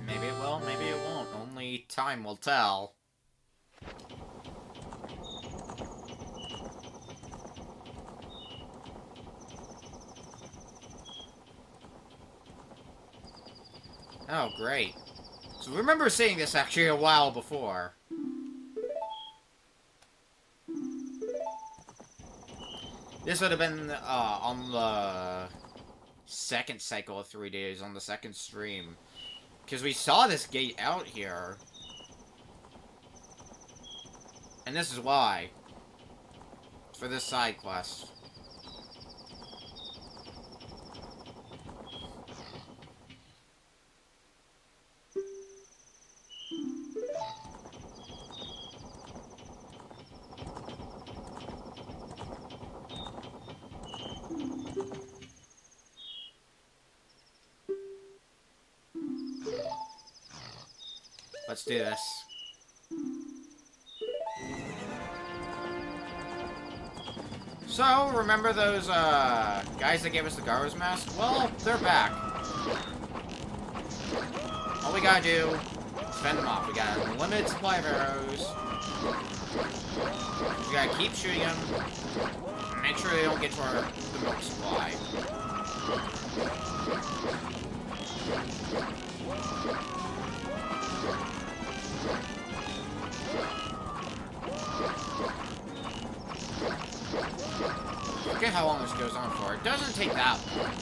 Maybe it will, maybe it won't. Only time will tell. Oh, great. So remember seeing this actually a while before. This would have been on the second cycle of 3 days, on the second stream. Because we saw this gate out here. And this is why. It's for this side quest. Let's do this. So, remember those, guys that gave us the Gargoyle's mask? Well, they're back. All we gotta do is fend them off. We got a limited supply of arrows. We gotta keep shooting them. Make sure they don't get to the milk supply. I forget how long this goes on for. It doesn't take that long.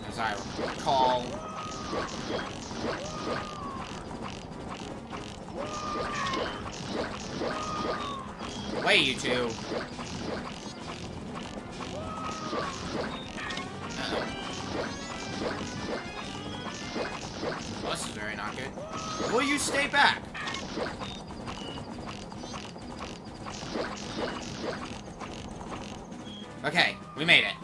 As I recall. Wait, you two. Well, this is very not good. Will you stay back? Okay, we made it.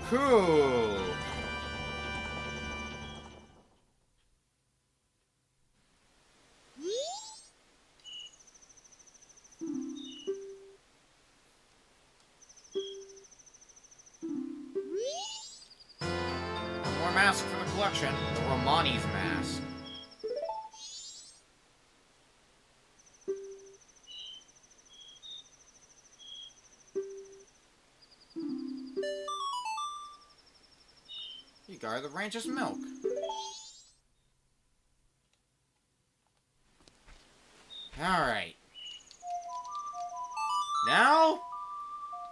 Cool. more mask for the collection. The Romani's mask. You guard the ranch's milk. Alright. Now,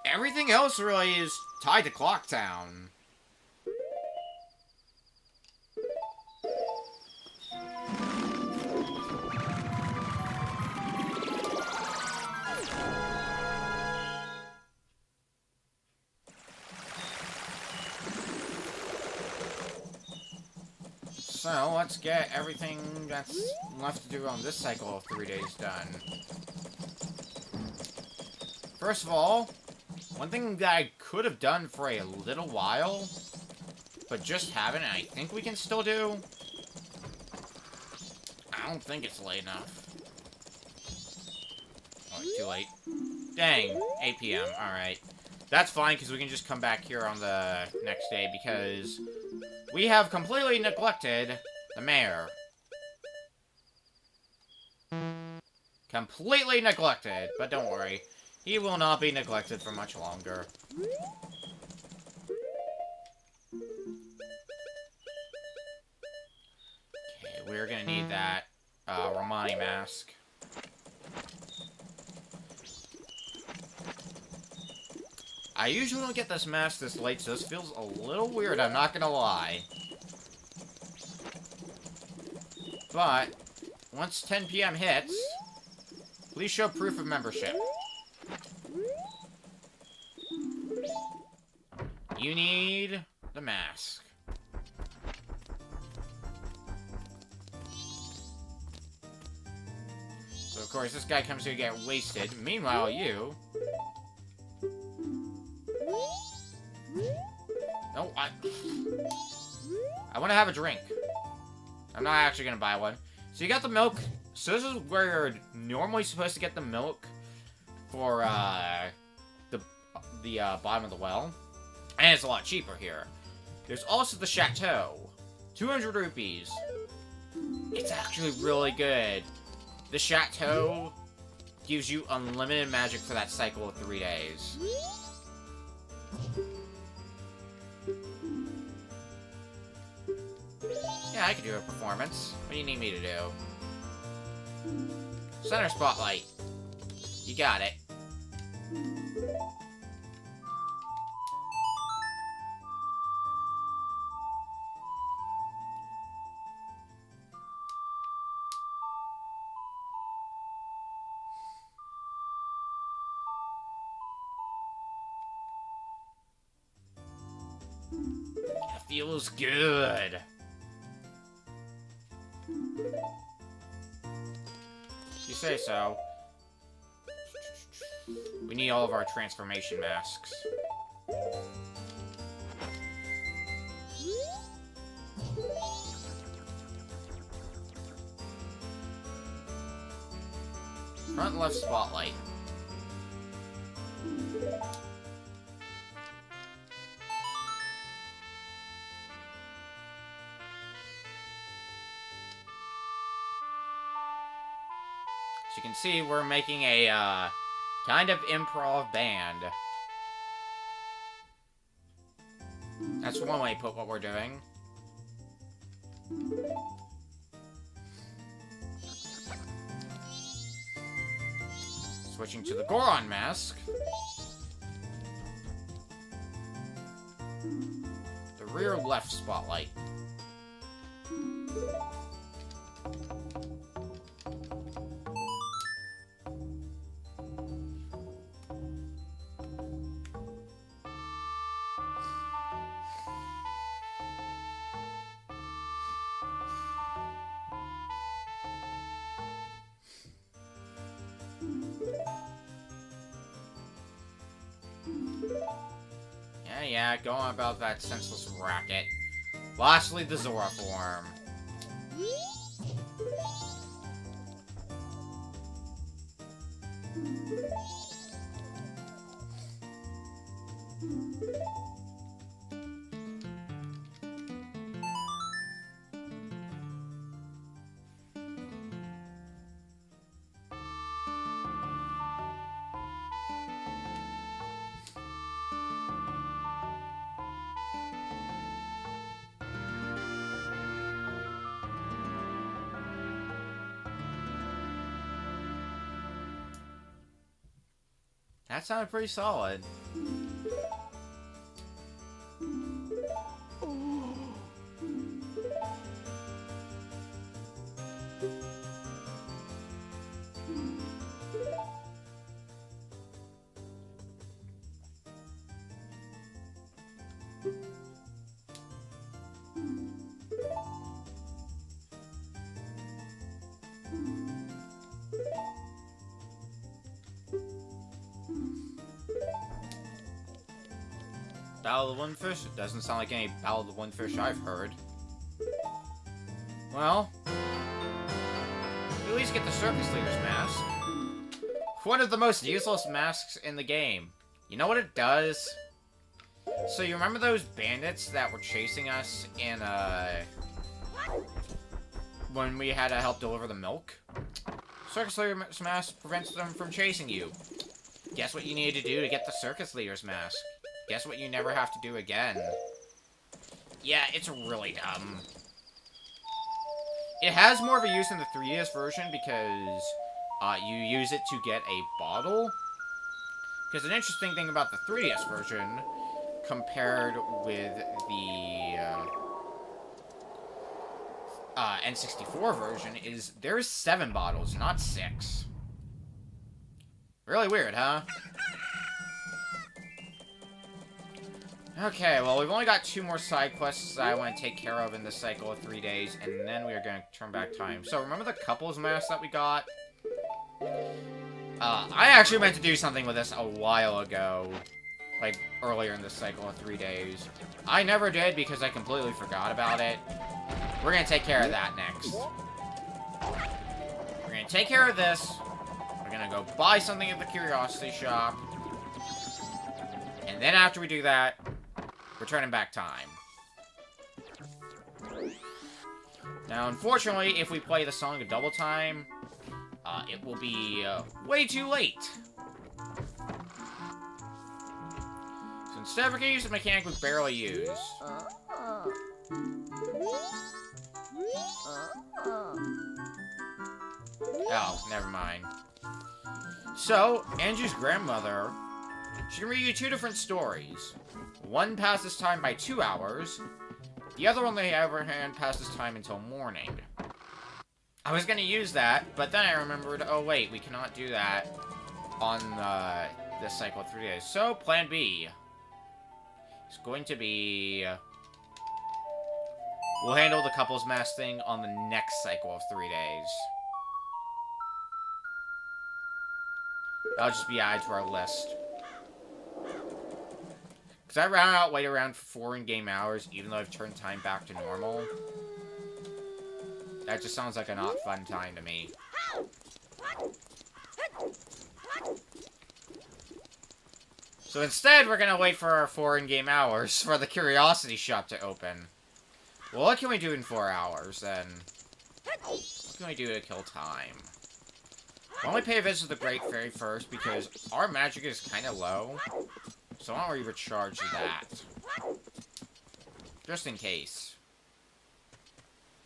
everything else really is tied to Clocktown. So, let's get everything that's left to do on this cycle of 3 days done. First of all, one thing that I could have done for a little while, but just haven't, and I think we can still do. I don't think it's late enough. Oh, too late. Dang, 8 p.m. Alright. That's fine, because we can just come back here on the next day, because we have completely neglected the mayor. Completely neglected, but don't worry. He will not be neglected for much longer. Okay, we're gonna need that Romani mask. I usually don't get this mask this late, so this feels a little weird, I'm not gonna lie. But, once 10 p.m. hits, please show proof of membership. You need the mask. So, of course, this guy comes here to get wasted. Meanwhile, you... No, I want to have a drink. I'm not actually going to buy one. So you got the milk. So this is where you're normally supposed to get the milk for the bottom of the well. And it's a lot cheaper here. There's also the chateau. 200 rupees. It's actually really good. The chateau gives you unlimited magic for that cycle of 3 days. Yeah, I could do a performance. What do you need me to do? Center spotlight. You got it. That feels good. You say so. We need all of our transformation masks. Front left spotlight. As you can see, we're making a, kind of improv band. That's one way to put what we're doing. Switching to the Goron mask. The rear left spotlight. Yeah, go on about that senseless racket. Lastly, the Zora form. That sounded pretty solid. Battle of the One Fish? It doesn't sound like any Battle of the One Fish I've heard. Well, we at least get the Circus Leader's mask. One of the most useless masks in the game. You know what it does? So you remember those bandits that were chasing us in, when we had to help deliver the milk? Circus Leader's mask prevents them from chasing you. Guess what you need to do to get the Circus Leader's mask? Guess what you never have to do again? Yeah, it's really dumb. It has more of a use in the 3DS version because you use it to get a bottle. Because an interesting thing about the 3DS version compared with the N64 version is there's 7 bottles, not 6. Really weird, huh? Okay, well, we've only got 2 more side quests that I want to take care of in this cycle of 3 days, and then we are going to turn back time. So, remember the couples mask that we got? I actually meant to do something with this a while ago. Like, earlier in this cycle of 3 days. I never did because I completely forgot about it. We're going to take care of that next. We're going to take care of this. We're going to go buy something at the Curiosity Shop. And then after we do that, we're turning back time. Now, unfortunately, if we play the song a double time, it will be way too late. So instead, we're going to use a mechanic we barely use. Oh, never mind. So, Andrew's grandmother, she can read you 2 different stories. One passes time by 2 hours. The other, on the other hand, passes time until morning. I was gonna use that, but then I remembered, oh wait, we cannot do that on this cycle of 3 days. So, plan B is going to be... we'll handle the couples mask thing on the next cycle of 3 days. That'll just be added to our list. Because I'd rather wait around for 4 in-game hours, even though I've turned time back to normal. That just sounds like a not fun time to me. So instead, we're gonna wait for our 4 in-game hours for the Curiosity Shop to open. Well, what can we do in 4 hours, then? What can we do to kill time? We'll only pay a visit to the Great Fairy first, because our magic is kind of low. So I don't really recharge that. Just in case.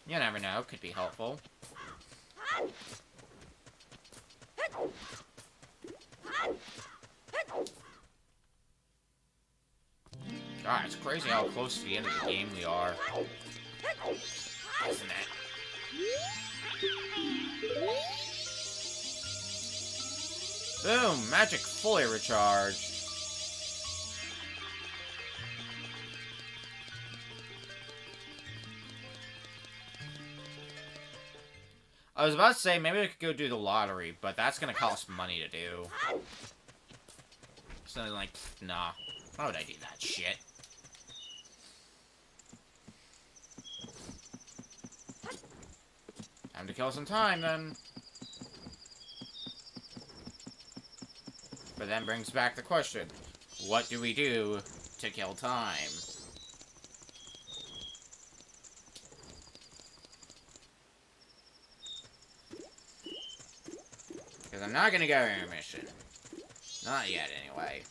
You never know, could be helpful. God, it's crazy how close to the end of the game we are. Isn't it? Boom! Magic fully recharged. I was about to say, maybe we could go do the lottery, but that's gonna cost money to do. So, like, nah. Why would I do that shit? Time to kill some time, then. But then brings back the question, what do we do to kill time? Because I'm not gonna go on a mission. Not yet, anyway.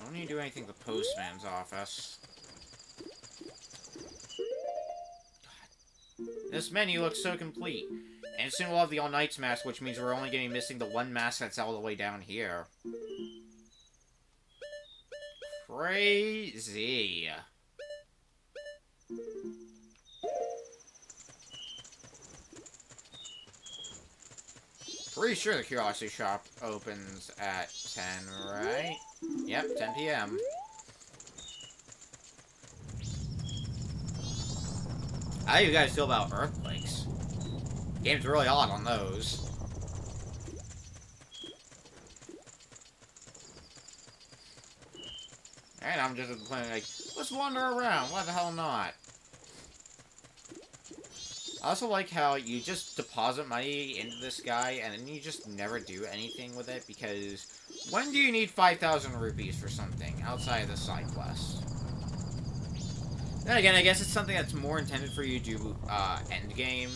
I don't need to do anything at the postman's office. God. This menu looks so complete. And soon we'll have the All Knights mask, which means we're only going to be missing the one mask that's all the way down here. Crazy. Pretty sure the Curiosity Shop opens at 10, right? Yep, 10 p.m. How do you guys feel about earthquakes? Game's really odd on those. And I'm just playing like, let's wander around, why the hell not? I also like how you just deposit money into this guy, and then you just never do anything with it, because when do you need 5,000 rupees for something outside of the side quest? Then again, I guess it's something that's more intended for you to do endgame,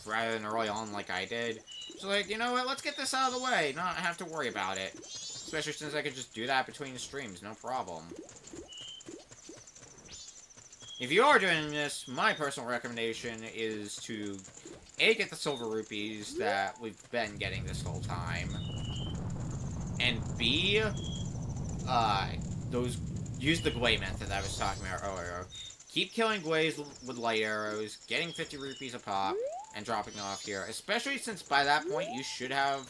rather than early on like I did. So like, you know what, let's get this out of the way, not have to worry about it. Especially since I could just do that between the streams, no problem. If you are doing this, my personal recommendation is to A, get the silver rupees that we've been getting this whole time, and B, use the Gwei method I was talking about earlier. Keep killing Gweis with light arrows, getting 50 rupees a pop, and dropping off here. Especially since by that point you should have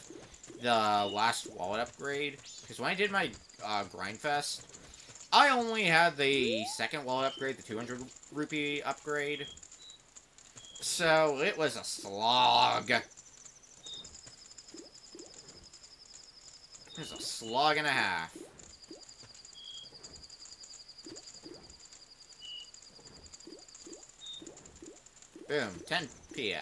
the last wallet upgrade. Because when I did my Grindfest, I only had the second wallet upgrade, the 200 rupee upgrade. So it was a slog. It was a slog and a half. Boom, 10 p.m.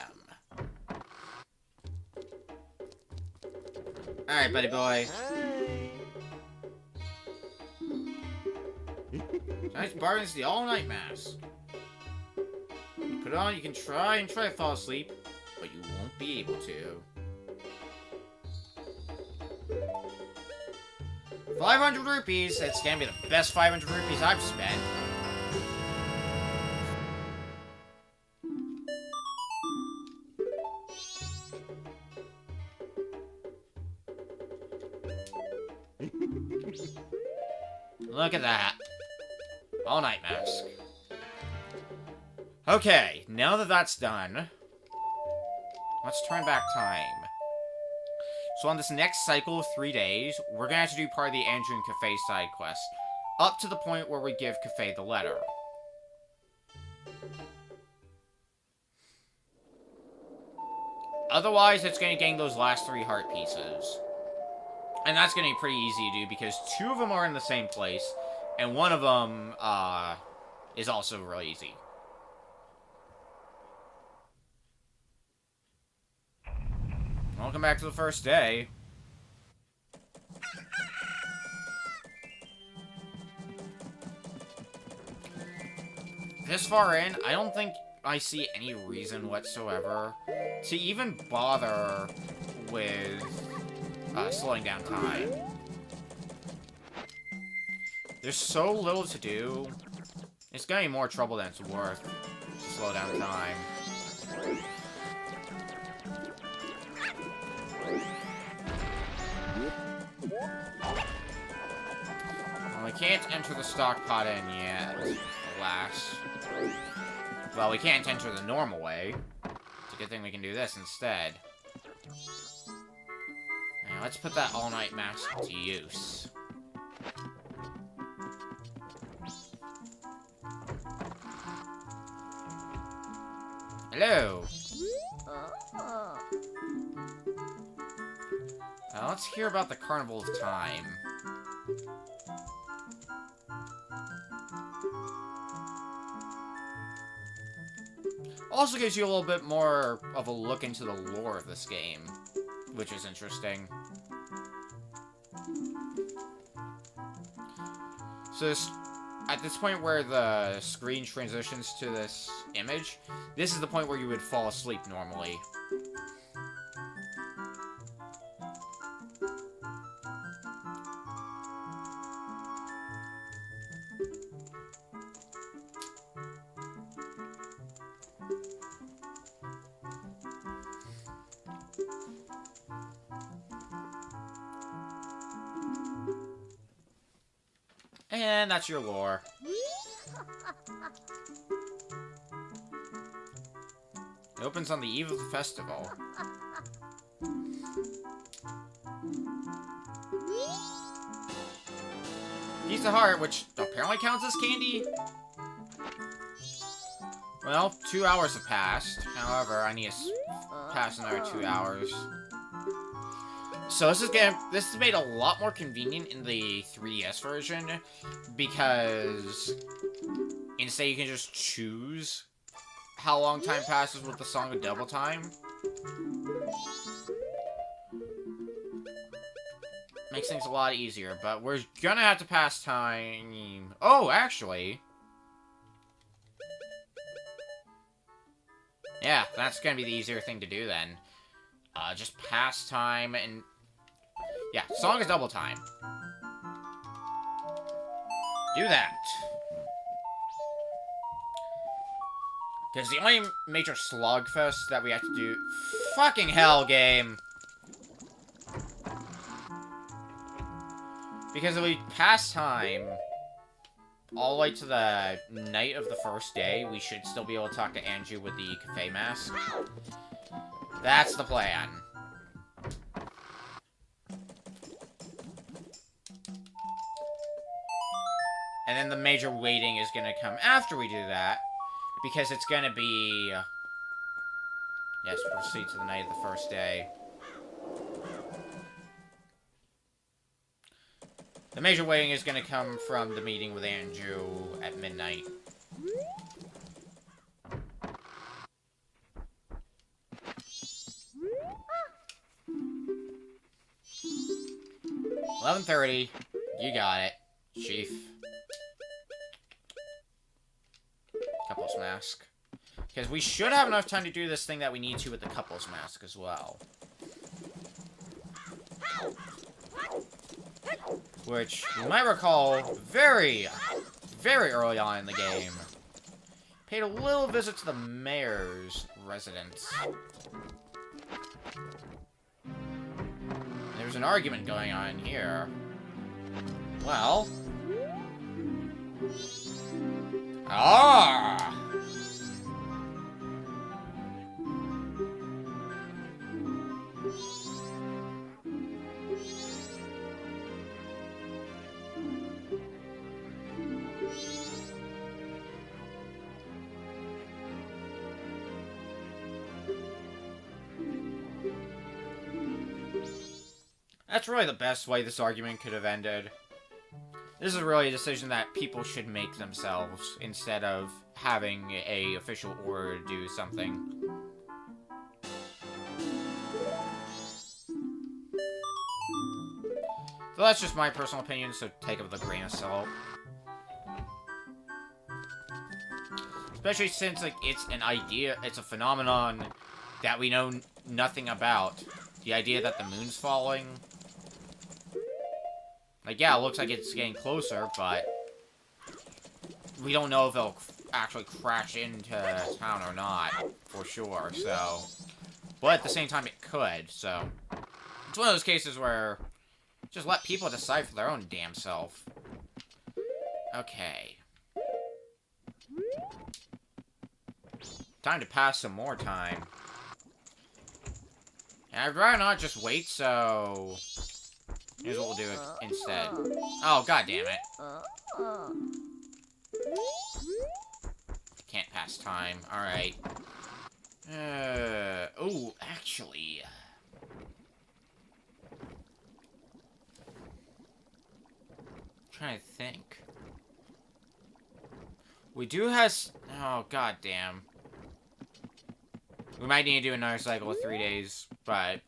Alright, buddy boy. Tonight's bargain is the all-night mask. You put it on, you can try to fall asleep, but you won't be able to. 500 rupees, it's gonna be the best 500 rupees I've spent. Look at that. All-night mask. Okay, now that that's done, let's turn back time. So on this next cycle of 3 days, we're gonna have to do part of the Andrew and Cafe side quest, up to the point where we give Cafe the letter. Otherwise, it's gonna gain those last 3 heart pieces. And that's gonna be pretty easy to do, because 2 of them are in the same place, and 1 of them, is also really easy. Welcome back to the first day. This far in, I don't think I see any reason whatsoever to even bother with slowing down time. There's so little to do. It's gonna be more trouble than it's worth to slow down time. Well, we can't enter the stock pot in yet, alas. Well, we can't enter the normal way. It's a good thing we can do this instead. Now, let's put that all-night mask to use. Hello! Now, let's hear about the Carnival of Time. Also gives you a little bit more of a look into the lore of this game, which is interesting. So at this point where the screen transitions to this image, this is the point where you would fall asleep normally. And that's your lore. It opens on the eve of the festival. Piece of heart, which apparently counts as candy. Well, 2 hours have passed. However, I need to pass another 2 hours. So this is made a lot more convenient in the 3DS version, because instead you can just choose how long time passes with the song of double time. Makes things a lot easier, but we're gonna have to pass time. Oh, actually. Yeah, that's gonna be the easier thing to do then. Just pass time and... Yeah, song is double time. Do that. Because the only major slogfest that we have to do... Fucking hell, game! Because if we pass time all the way to the night of the first day, we should still be able to talk to Anju with the cafe mask. That's the plan. And then the major waiting is gonna come after we do that, because it's gonna be... Yes, proceed to the night of the first day. The major waiting is gonna come from the meeting with Anju at midnight. $11:30. You got it, Chief. Couples mask. Because we should have enough time to do this thing that we need to with the couples mask as well. Which, you might recall, very, very early on in the game, paid a little visit to the mayor's residence. There's an argument going on here. Well... Ah! That's really the best way this argument could have ended. This is really a decision that people should make themselves, instead of having a official order to do something. So that's just my personal opinion, so take it with a grain of salt. Especially since, like, it's an idea, it's a phenomenon that we know nothing about. The idea that the moon's falling... Like, yeah, it looks like it's getting closer, but... we don't know if it'll actually crash into town or not, for sure, so... But at the same time, it could, so... It's one of those cases where... just let people decide for their own damn self. Okay. Time to pass some more time. And I'd rather not just wait, so... here's what we'll do instead. Oh, god damn it. Can't pass time. Alright. Oh, actually... trying to think. We do have... oh, god damn. We might need to do another cycle of 3 days, but...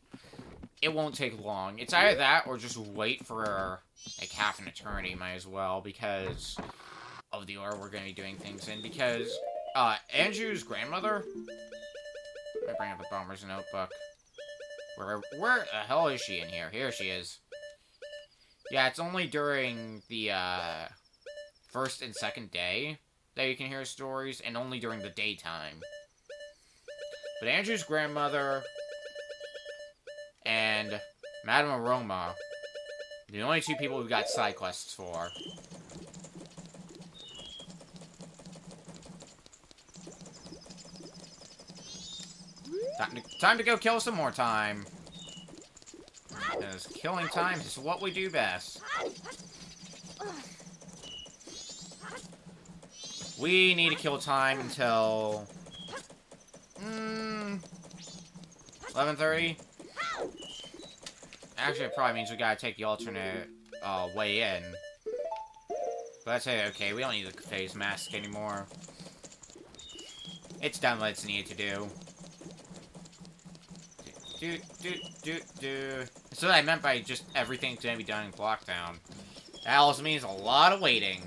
it won't take long. It's either that, or just wait for, like, half an eternity, might as well, because of the order we're going to be doing things in, because, Andrew's grandmother... let me bring up the Bomber's notebook. Where the hell is she in here? Here she is. Yeah, it's only during the, first and second day that you can hear stories, and only during the daytime. But Andrew's grandmother... and Madame Aroma, the only two people we've got side quests for. Time to go kill some more time. Because killing time is what we do best. We need to kill time until 11:30. Actually, it probably means we gotta take the alternate way in. But I'd say, okay, we don't need the phase mask anymore. It's done what it's needed to do. That's what I meant by just everything's gonna be done in Blockdown. That also means a lot of waiting.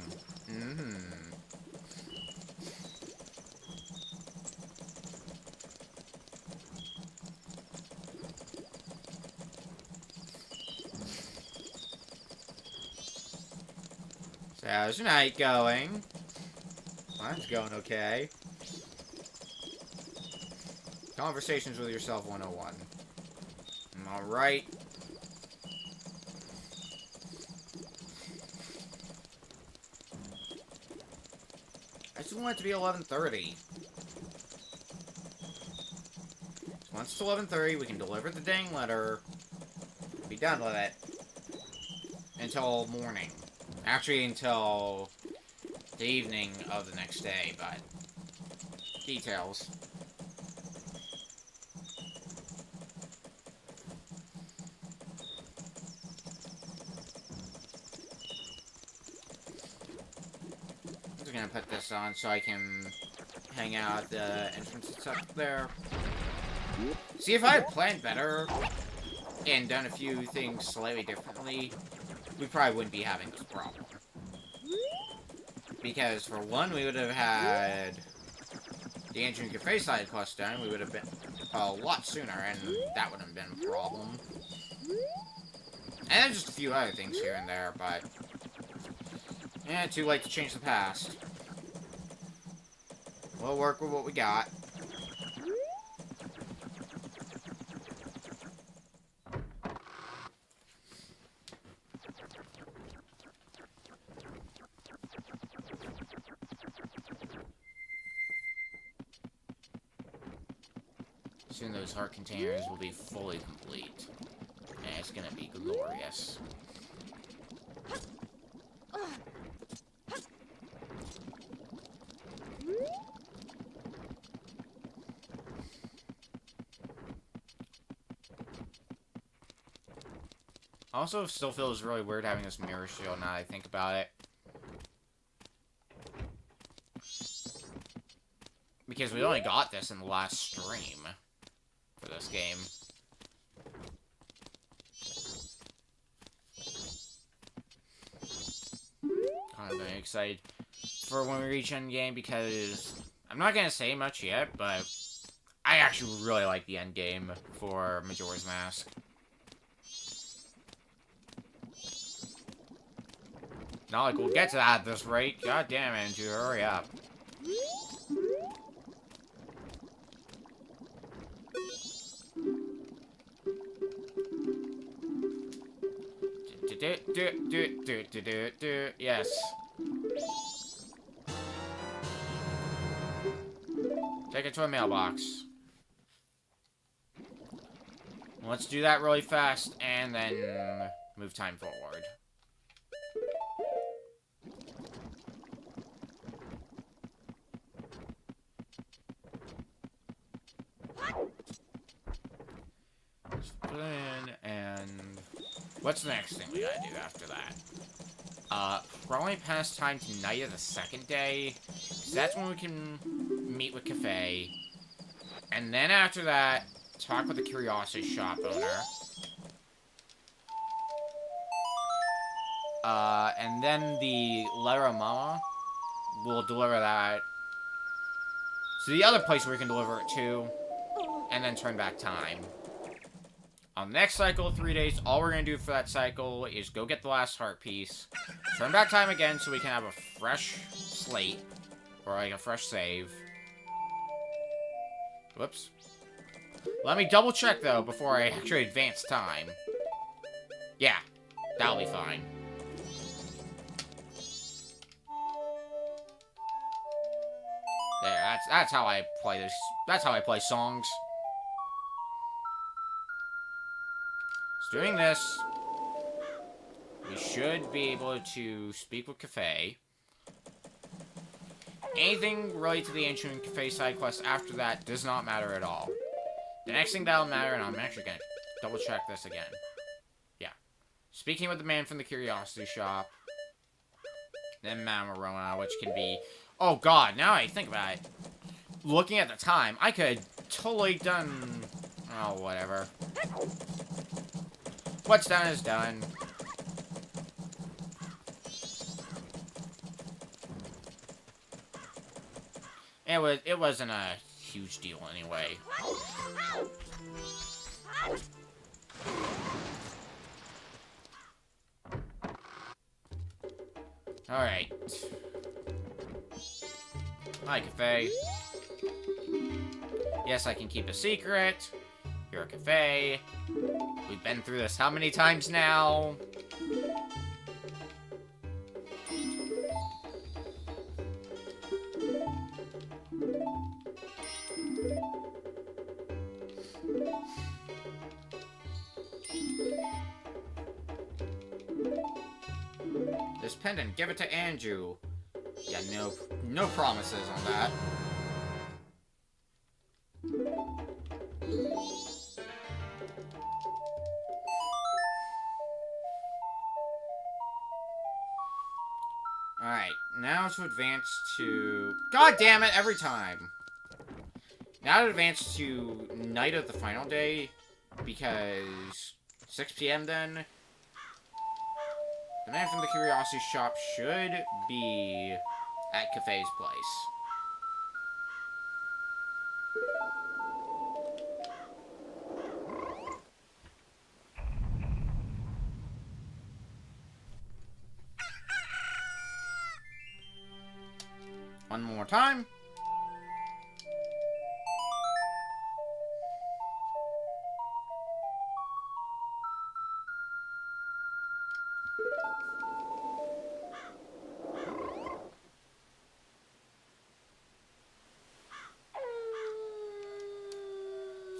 So how's your night going? Mine's going okay. Conversations with Yourself 101. Alright. I just want it to be 11:30. So once it's 11:30, we can deliver the dang letter. Be done with it. Until morning. Actually, until the evening of the next day, but... details. I'm gonna put this on so I can hang out at the entrance that's up there. See, if I had planned better and done a few things slightly differently, we probably wouldn't be having this problem. Because, for one, we would have had the Andrew Cafe side quest done, we would have been a lot sooner, and that wouldn't have been a problem. And just a few other things here and there, but... eh, too late to change the past. We'll work with what we got. Soon those heart containers will be fully complete. And it's gonna be glorious. Also, still feels really weird having this mirror shield now that I think about it. Because we only got this in the last stream for this game. Kind of very excited for when we reach endgame because I'm not gonna say much yet, but I actually really like the endgame for Majora's Mask. Not like we'll get to that at this rate. God damn it, Andrew, hurry up. Yes. Take it to a mailbox. Let's do that really fast, and then move time forward. And what's the next thing we gotta do after that? Probably pass time to night of the second day. That's when we can meet with Cafe. And then after that, talk with the Curiosity Shop owner. And then the Letter of Mama, we'll deliver that to the other place where we can deliver it to, and then turn back time. On the next cycle, 3 days, all we're going to do for that cycle is go get the last heart piece, turn back time again so we can have a fresh slate, or like a fresh save. Whoops. Let me double check though before I actually advance time. Yeah, that'll be fine. There, that's how I play this. That's how I play songs. So doing this, we should be able to speak with Cafe. Anything related to the Ancient Cafe side quest after that does not matter at all. The next thing that'll matter, and I'm actually gonna double check this again. Yeah. Speaking with the man from the Curiosity Shop. Then Majora, which can be... Oh god, now I think about it. Looking at the time, I could totally done... Oh, whatever. What's done is done. It wasn't a huge deal anyway. Alright. Hi, Cafe. Yes, I can keep a secret. You're a Cafe. We've been through this how many times now? This pendant, give it to Andrew. Yeah, no promises on that. Alright, now to advance to... God damn it, every time! Now to advance to night of the final day, because 6 p.m. then. The man from the Curiosity Shop should be at Cafe's place. One more time.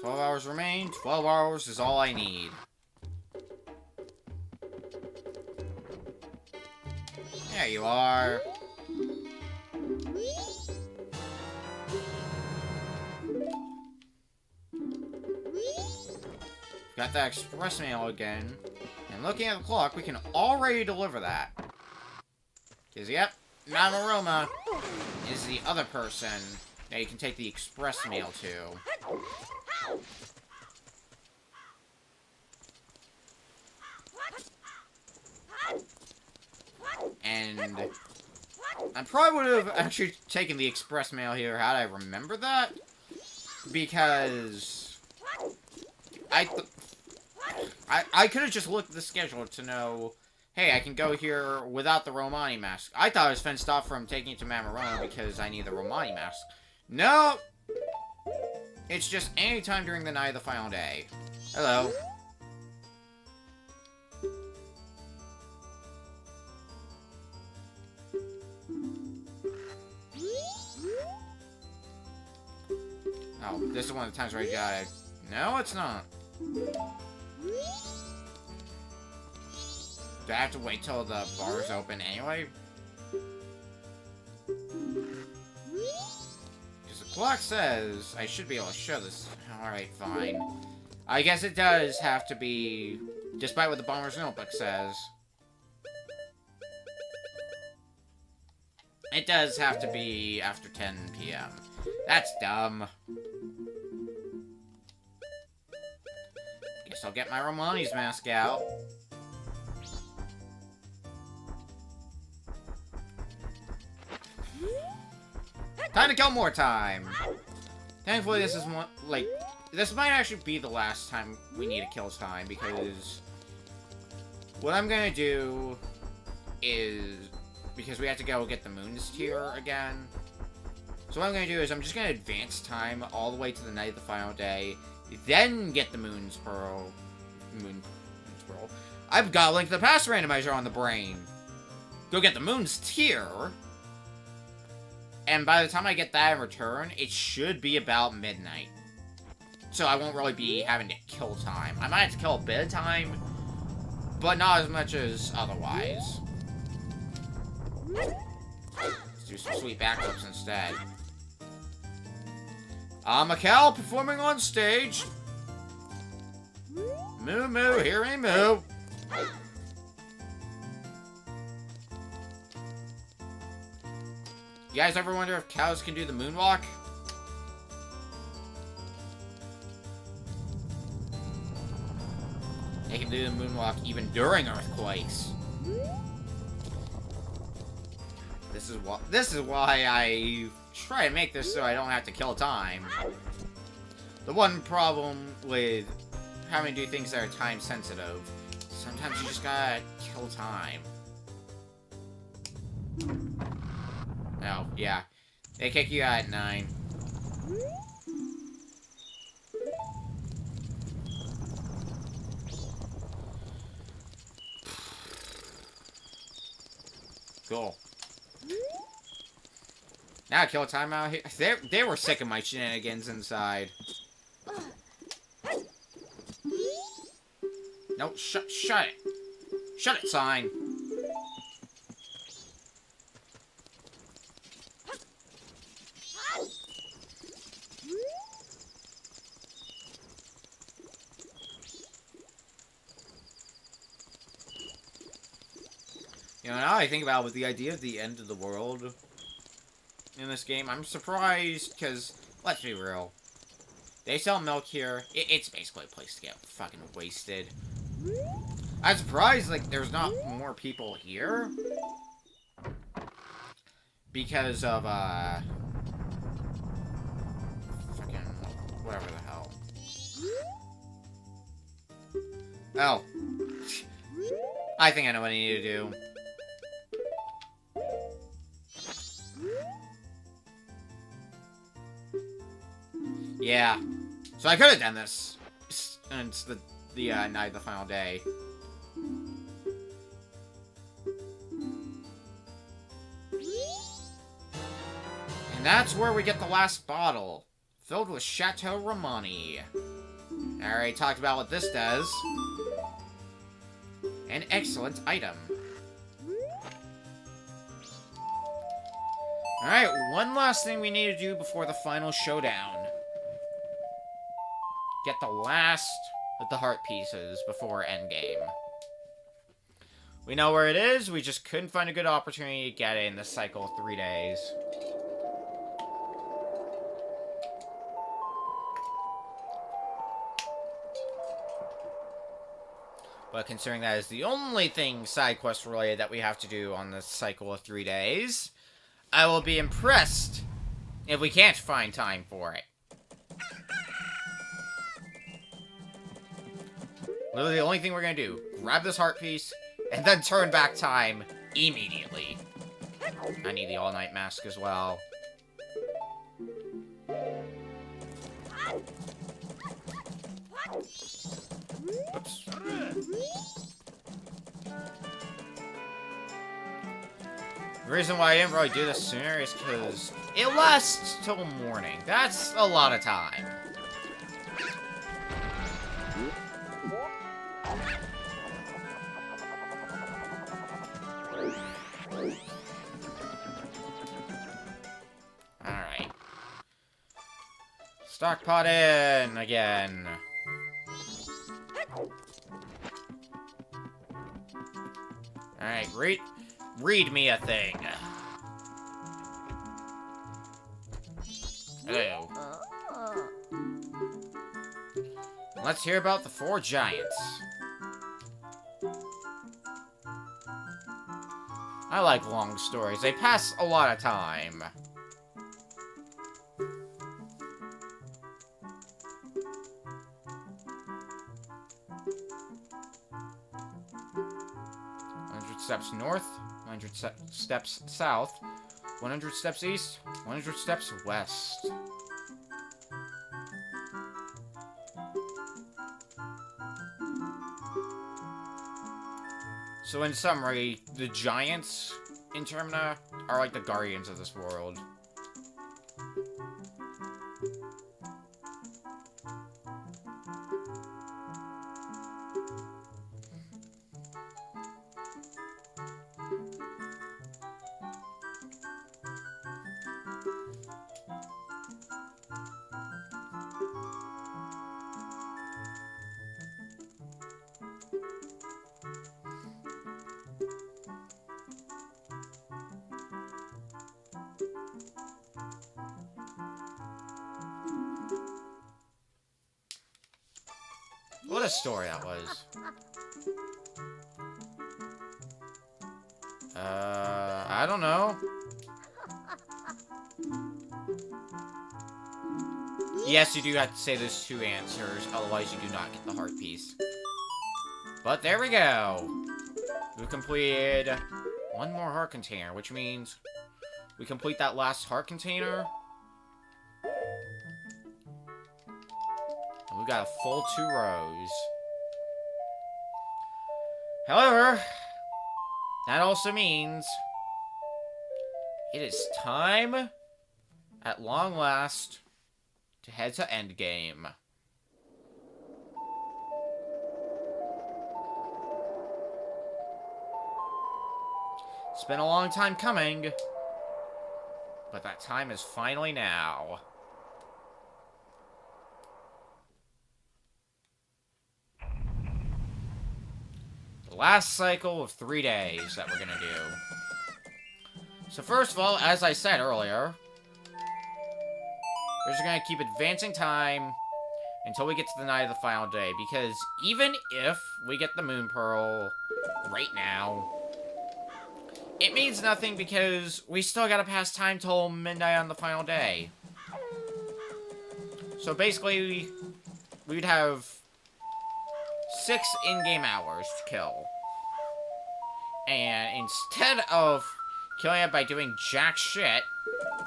Hours remain. 12 hours is all I need. There you are. Got that express mail again. And looking at the clock, we can already deliver that. Because, yep, Majora is the other person that you can take the express mail to. And I probably would have actually taken the express mail here had I remembered that. Because I could have just looked at the schedule to know, hey, I can go here without the Romani mask. I thought I was fenced off from taking it to Majora because I need the Romani mask. No! It's just any time during the night of the final day. Hello. Oh, this is one of the times where you gotta... No, it's not. Do I have to wait till the bar's open anyway? Because the clock says I should be able to show this. Alright, fine. I guess it does have to be... Despite what the Bomber's Notebook says. It does have to be after 10 p.m. That's dumb. Guess I'll get my Romani's mask out. Time to kill more time! Thankfully, this is one, like, this might actually be the last time we need a kill time, because what I'm gonna do is, because we have to go get the Moon's Tear again, so what I'm gonna do is I'm just gonna advance time all the way to the night of the final day, then get the Moon's Pearl. Moon's Pearl. I've got a Link to the Past randomizer on the brain. Go get the Moon's Tear. And by the time I get that in return, it should be about midnight. So I won't really be having to kill time. I might have to kill a bit of time, but not as much as otherwise. Let's do some sweet backups instead. Mikkel performing on stage. Moo moo, hear me moo. You guys ever wonder if cows can do the moonwalk? They can do the moonwalk even during earthquakes. This is why I try to make this so I don't have to kill time. The one problem with having to do things that are time sensitive, sometimes you just gotta kill time. Oh, yeah. They kick you out at 9. Cool. Now kill time out here. They were sick of my shenanigans inside. No, shut it. Shut it, sign. You know, now I think about it, with the idea of the end of the world in this game, I'm surprised, because, let's be real, they sell milk here. It's basically a place to get fucking wasted. I'm surprised, like, there's not more people here. Because of, fucking, whatever the hell. Oh. I think I know what I need to do. Yeah. So I could have done this. And it's the night of the final day. And that's where we get the last bottle. Filled with Chateau Romani. I already talked about what this does. An excellent item. Alright, one last thing we need to do before the final showdown. Get the last of the heart pieces before endgame. We know where it is, we just couldn't find a good opportunity to get it in this cycle of 3 days. But considering that is the only thing side quest related that we have to do on this cycle of 3 days, I will be impressed if we can't find time for it. Literally the only thing we're gonna do, grab this heart piece, and then turn back time immediately. I need the all-night mask as well. Oops. The reason why I didn't really do this sooner is because it lasts till morning. That's a lot of time. Alright. Stockpot in again. Alright, read me a thing. Hello. Let's hear about the 4 giants. I like long stories. They pass a lot of time. Steps north, 100 steps south, 100 steps east, 100 steps west. So in summary, the giants in Termina are like the guardians of this world. What a story that was. I don't know. Yes, you do have to say those 2 answers, otherwise you do not get the heart piece. But there we go. We've completed 1 more heart container, which means we complete that last heart container. And we've got a full 2 rows. However, that also means it is time, at long last, to head to endgame. It's been a long time coming, but that time is finally now. The last cycle of 3 days that we're gonna do. So first of all, as I said earlier, we're just gonna keep advancing time until we get to the night of the final day, because even if we get the Moon Pearl right now, it means nothing because we still gotta pass time till midnight on the final day. So basically, we'd have 6 in-game hours to kill. And instead of killing it by doing jack shit,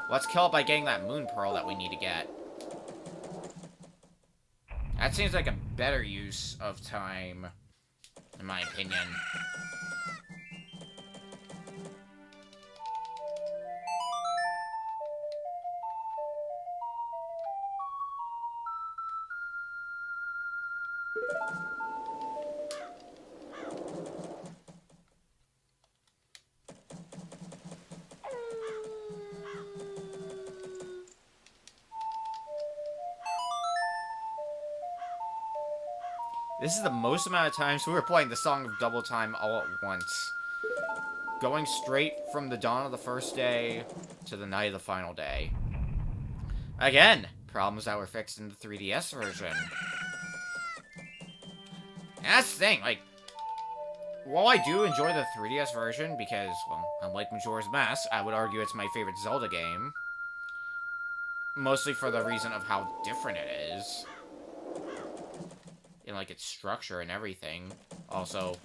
let's kill it by getting that Moon Pearl that we need to get. That seems like a better use of time, in my opinion. This is the most amount of times we were playing the Song of Double Time all at once. Going straight from the dawn of the first day to the night of the final day. Again, problems that were fixed in the 3DS version. And that's the thing, like, while I do enjoy the 3DS version, because, well, unlike Majora's Mask, I would argue it's my favorite Zelda game. Mostly for the reason of how different it is. In, like, its structure and everything. Also,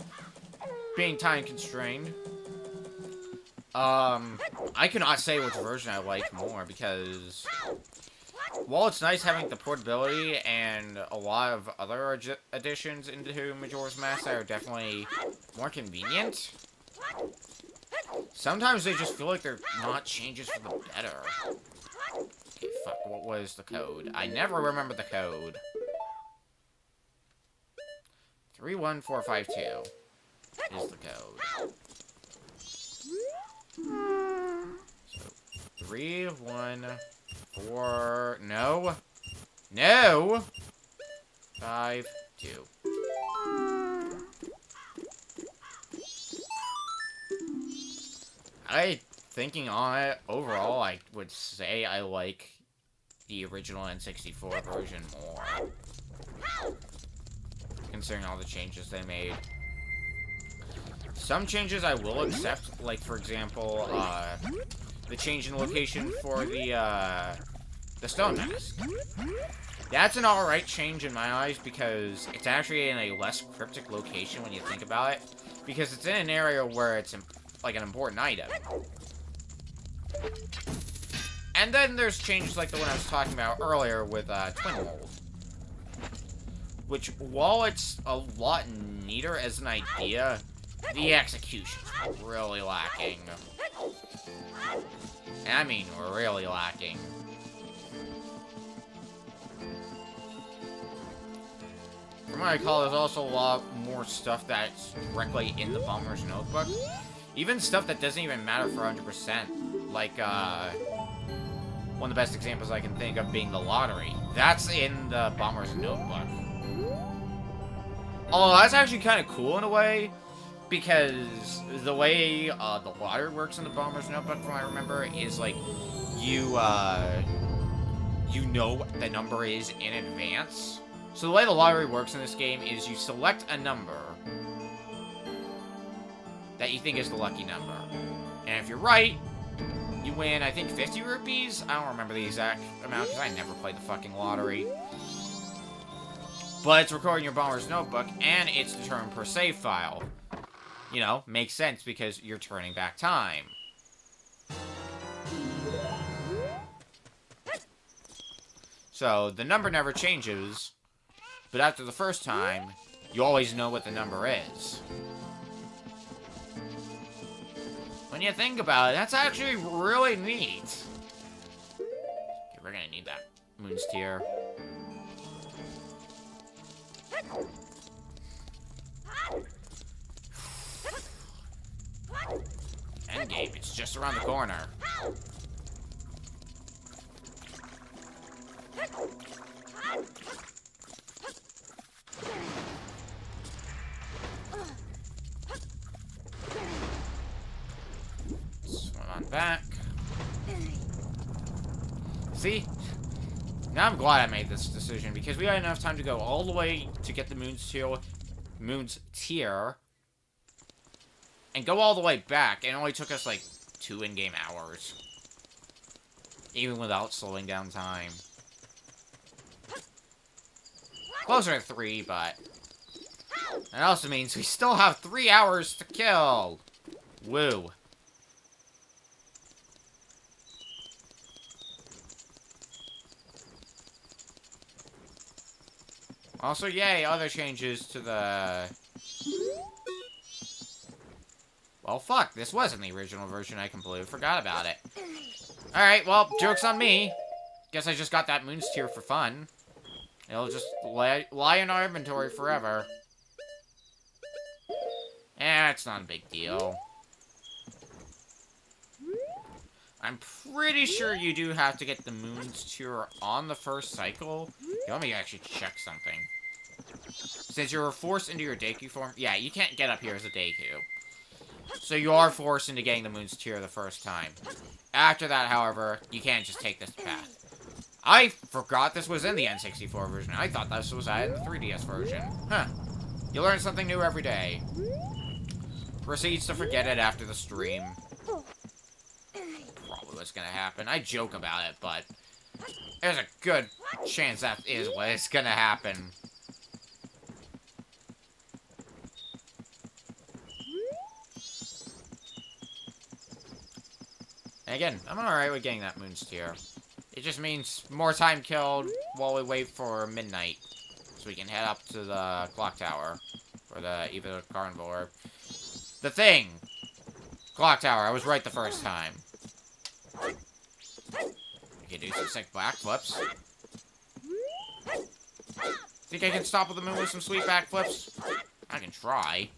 being time constrained. I cannot say which version I like more, because while it's nice having the portability and a lot of other additions into Majora's Mask that are definitely more convenient, sometimes they just feel like they're not changes for the better. Okay, fuck, what was the code? I never remember the code. 31452 is the code. So, 314... No! No! 52. Thinking on it, overall, I would say I like the original N64 version more. Considering all the changes they made. Some changes I will accept, like, for example, the change in location for the stone mask. That's an alright change in my eyes, because it's actually in a less cryptic location when you think about it. Because it's in an area where it's, like, an important item. And then there's changes like the one I was talking about earlier with Twin Mold. Which, while it's a lot neater as an idea, the execution's really lacking. And I mean, really lacking. From what I recall, there's also a lot more stuff that's directly in the Bomber's Notebook. Even stuff that doesn't even matter for 100%. Like, one of the best examples I can think of being the lottery. That's in the Bomber's Notebook. Oh, that's actually kind of cool in a way, because the way the lottery works in the Bomber's Notebook, from what I remember, is like you know what the number is in advance, So the way the lottery works in this game is you select a number that you think is the lucky number. And if you're right, you win, I think, 50 rupees? I don't remember the exact amount, because I never played the fucking lottery. But it's recording your bomber's notebook, and it's determined per save file. You know, makes sense, because you're turning back time. So, the number never changes, but after the first time, you always know what the number is. When you think about it, that's actually really neat. Okay, we're gonna need that Moon's Tear. Endgame, it's just around the corner. Swim on back. See? Now I'm glad I made this decision, because we had enough time to go all the way to get the Moon's Tear, and go all the way back. It only took us, like, 2 in-game hours. Even without slowing down time. Closer to 3, but... that also means we still have 3 hours to kill! Woo. Also, yay, other changes to the... well, fuck, this wasn't the original version. I completely forgot about it. Alright, well, joke's on me. Guess I just got that Moon's Tear for fun. It'll just lie in our inventory forever. It's not a big deal. I'm pretty sure you do have to get the Moon's Tear on the first cycle. Let me actually check something. Since you were forced into your Deku form... yeah, you can't get up here as a Deku. So you are forced into getting the Moon's Tear the first time. After that, however, you can't just take this path. I forgot this was in the N64 version. I thought this was added in the 3DS version. Huh. You learn something new every day. Proceeds to forget it after the stream. Probably what's gonna happen. I joke about it, but... there's a good chance that is what's gonna happen. And again, I'm alright with getting that Moon's Tear. It just means more time killed while we wait for midnight. So we can head up to the clock tower. Or either the carnival or... the thing! Clock tower, I was right the first time. We can do some sick backflips. Think I can stop with the moon with some sweet backflips? I can try.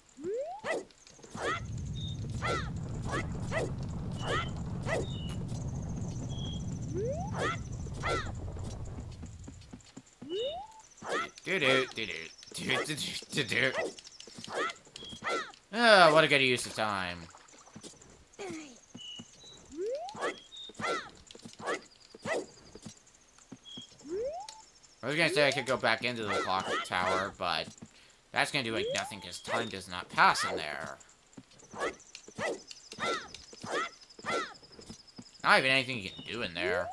What a good use of time. I was gonna say I could go back into the clock tower, but that's gonna do like nothing because time does not pass in there. Not even anything you can do in there.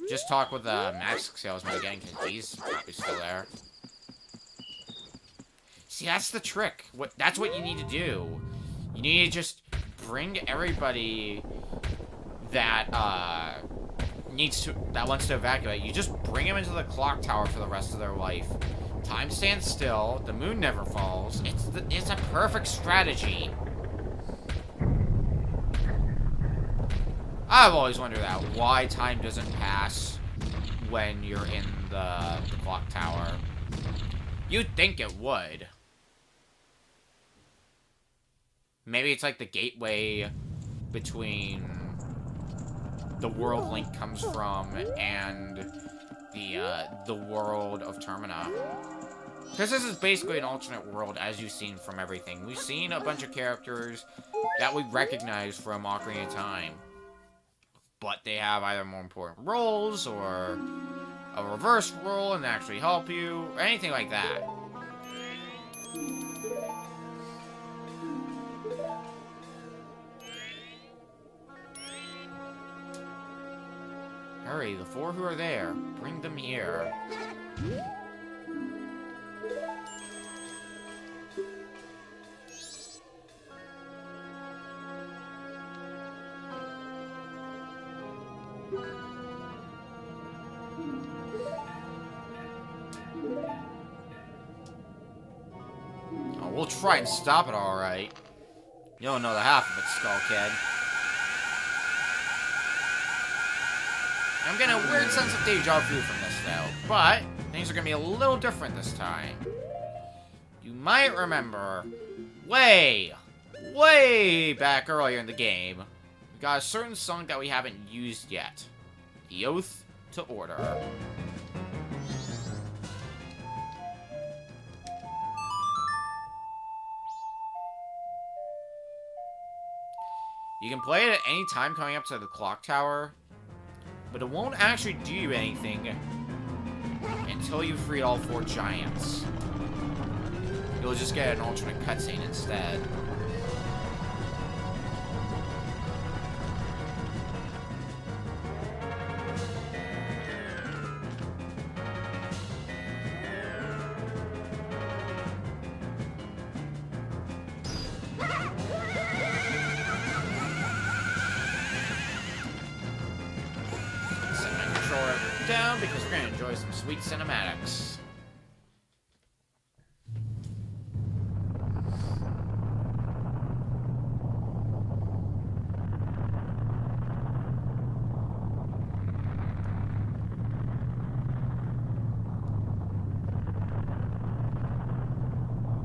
Just talk with the mask salesman again, because he's probably still there. See, that's the trick. That's what you need to do. You need to just bring everybody that wants to evacuate. You just bring them into the clock tower for the rest of their life. Time stands still. The moon never falls. It's a perfect strategy. I've always wondered that, why time doesn't pass when you're in the clock tower. You'd think it would. Maybe it's like the gateway between the world Link comes from and the world of Termina. Because this is basically an alternate world, as you've seen from everything. We've seen a bunch of characters that we recognize from Ocarina of Time. But they have either more important roles, or a reverse roll and actually help you, or anything like that. Hurry, the 4 who are there. Bring them here. Oh, we'll try and stop it, alright. You don't know the half of it, Skullkid. I'm getting a weird sense of deja vu from this, though. But, things are gonna be a little different this time. You might remember, way back earlier in the game, we got a certain song that we haven't used yet. The Oath to Order. You can play it at any time coming up to the clock tower, but it won't actually do you anything until you freed all 4 giants. You'll just get an alternate cutscene instead. Down because we're gonna enjoy some sweet cinematics.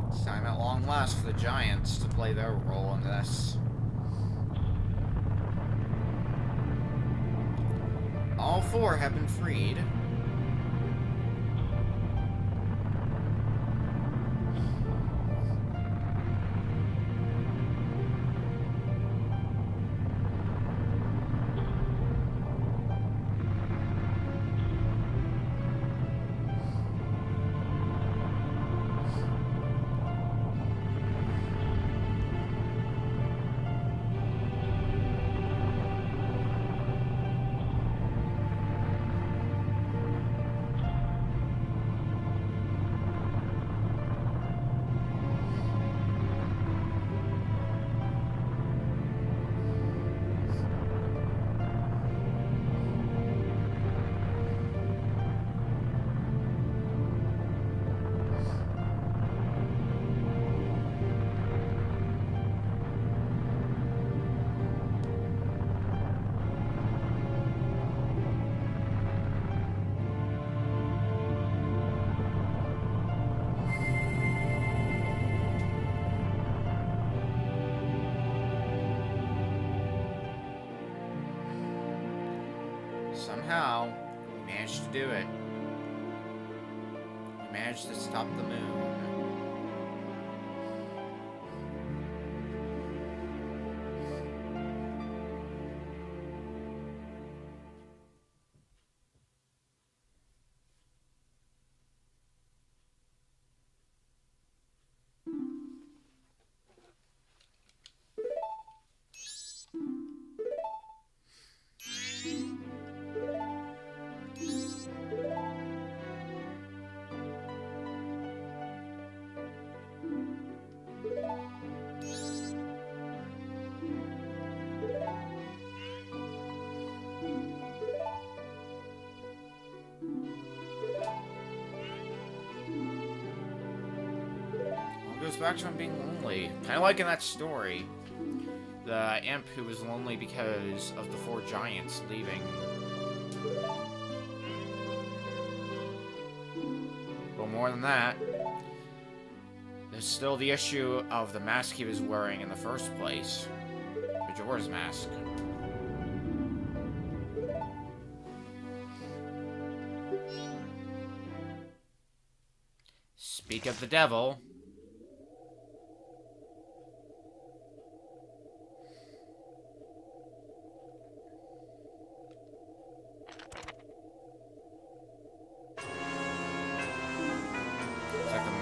It's time at long last for the giants to play their role in this. All 4 have been freed. Somehow, we managed to do it. We managed to stop the moon. Goes back to him being lonely. Kind of like in that story. The imp who was lonely because of the 4 giants leaving. But more than that, there's still the issue of the mask he was wearing in the first place. Majora's mask. Speak of the devil.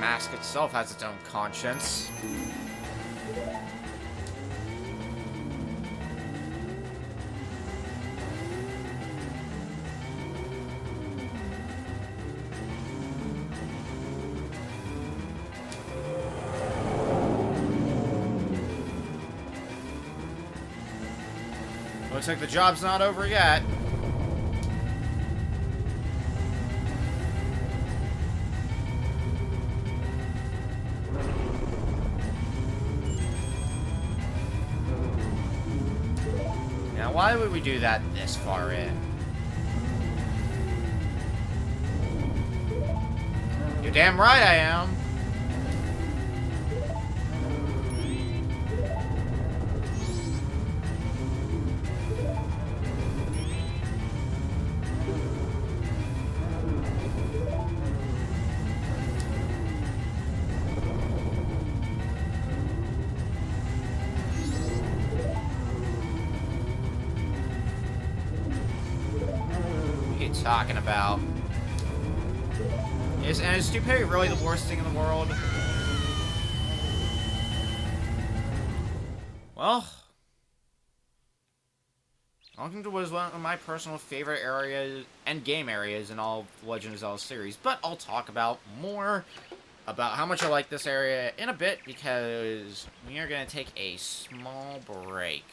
mask itself has its own conscience. Looks like the job's not over yet. Now, why would we do that this far in? You're damn right I am. Talking about. Is stupidity really the worst thing in the world? Well, welcome to what is one of my personal favorite areas and game areas in all Legend of Zelda series, but I'll talk about more about how much I like this area in a bit because we are going to take a small break.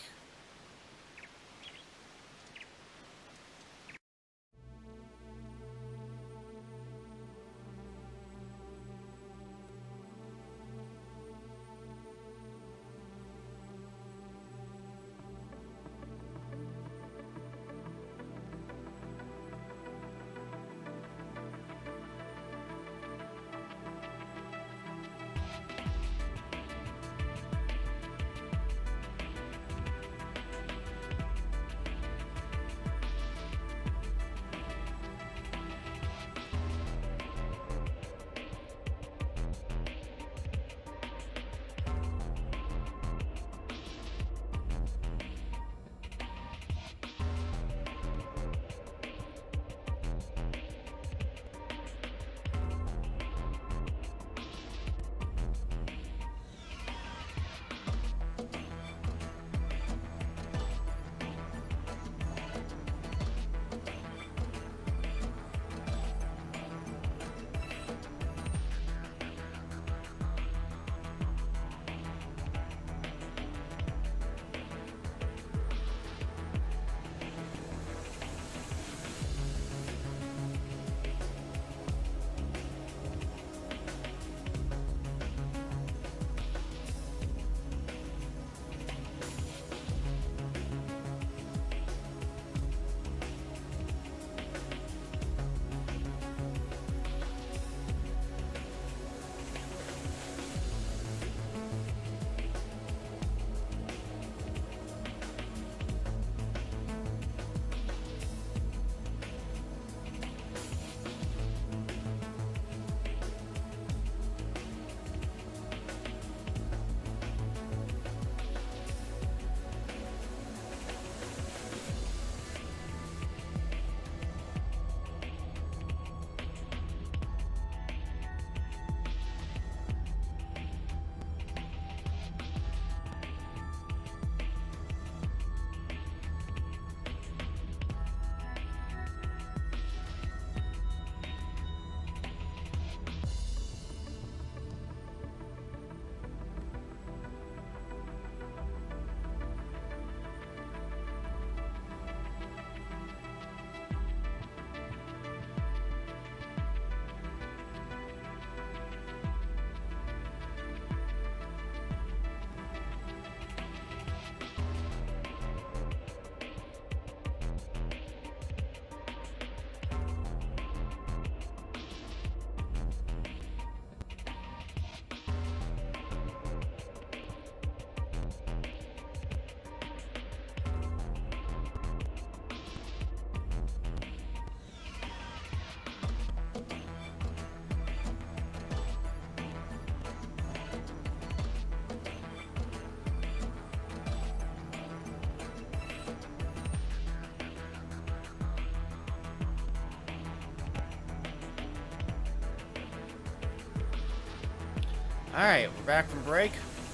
Alright, we're back from break.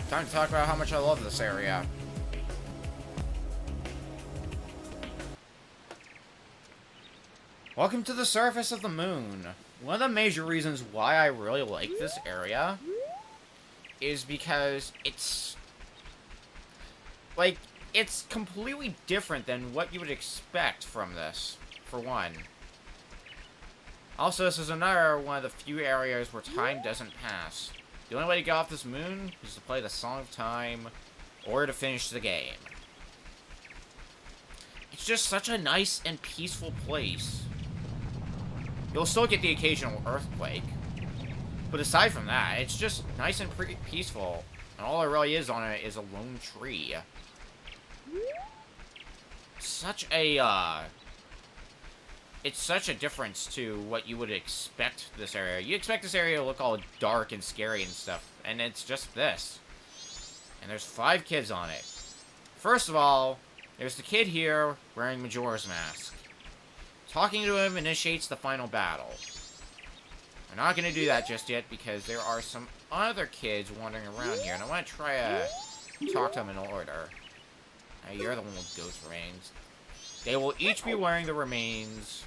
Time to talk about how much I love this area. Welcome to the surface of the moon. One of the major reasons why I really like this area is because it's... like, it's completely different than what you would expect from this, for one. Also, this is another one of the few areas where time doesn't pass. The only way to get off this moon is to play the Song of Time, or to finish the game. It's just such a nice and peaceful place. You'll still get the occasional earthquake, but aside from that, it's just nice and peaceful, and all there really is on it is a lone tree. Such a, it's such a difference to what you would expect this area. You expect this area to look all dark and scary and stuff, and it's just this. And there's 5 kids on it. First of all, there's the kid here wearing Majora's mask. Talking to him initiates the final battle. We're not going to do that just yet because there are some other kids wandering around here, and I want to try to talk to them in order. Now, you're the one with ghost remains. They will each be wearing the remains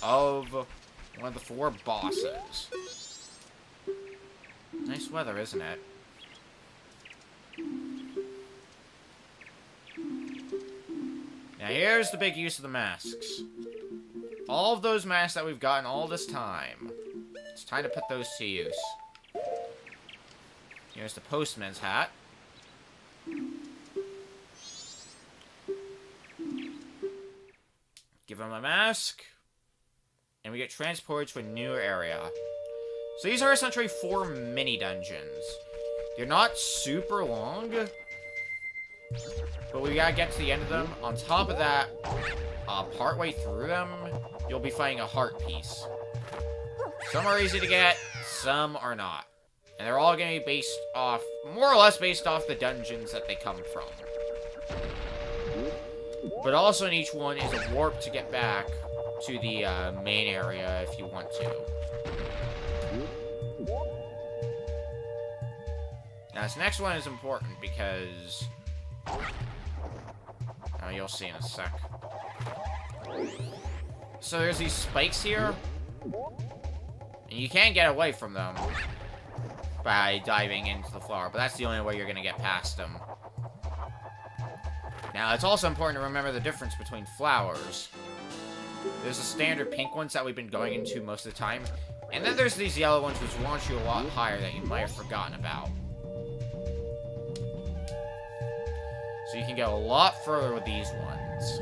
of one of the 4 bosses. Nice weather, isn't it? Now here's the big use of the masks. All of those masks that we've gotten all this time, it's time to put those to use. Here's the postman's hat. Give him a mask, and we get transported to a new area. So these are essentially 4 mini dungeons. They're not super long, but we gotta get to the end of them. On top of that, partway through them, you'll be fighting a heart piece. Some are easy to get, some are not. And they're all gonna be based off, more or less based off the dungeons that they come from. But also in each one is a warp to get back to the main area if you want to. Now this next one is important because... oh, you'll see in a sec. So there's these spikes here, and you can't get away from them by diving into the flower, but that's the only way you're gonna get past them. Now, it's also important to remember the difference between flowers. There's the standard pink ones that we've been going into most of the time, and then there's these yellow ones which launch you a lot higher that you might have forgotten about. So you can go a lot further with these ones.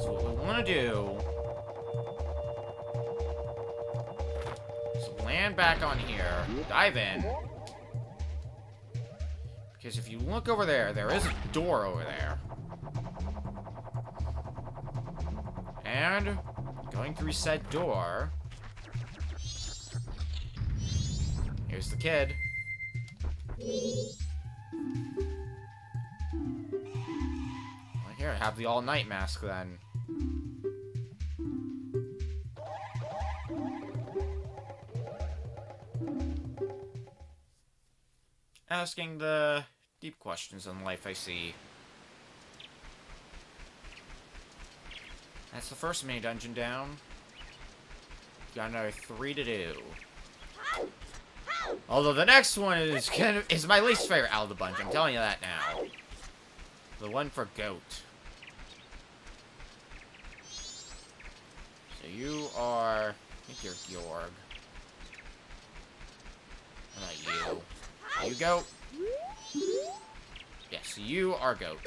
So what we want to do is land back on here, dive in, because if you look over there, there is a door over there. And going through said door, here's the kid. Well, here, I have the all-night mask then. Asking the deep questions in life, I see. That's the first mini dungeon down. Got another 3 to do. Although the next one is my least favorite out of the bunch, I'm telling you that now. The one for Goat. So you are... I think you're Georg. How about you? You Goat? Yes, you are Goat.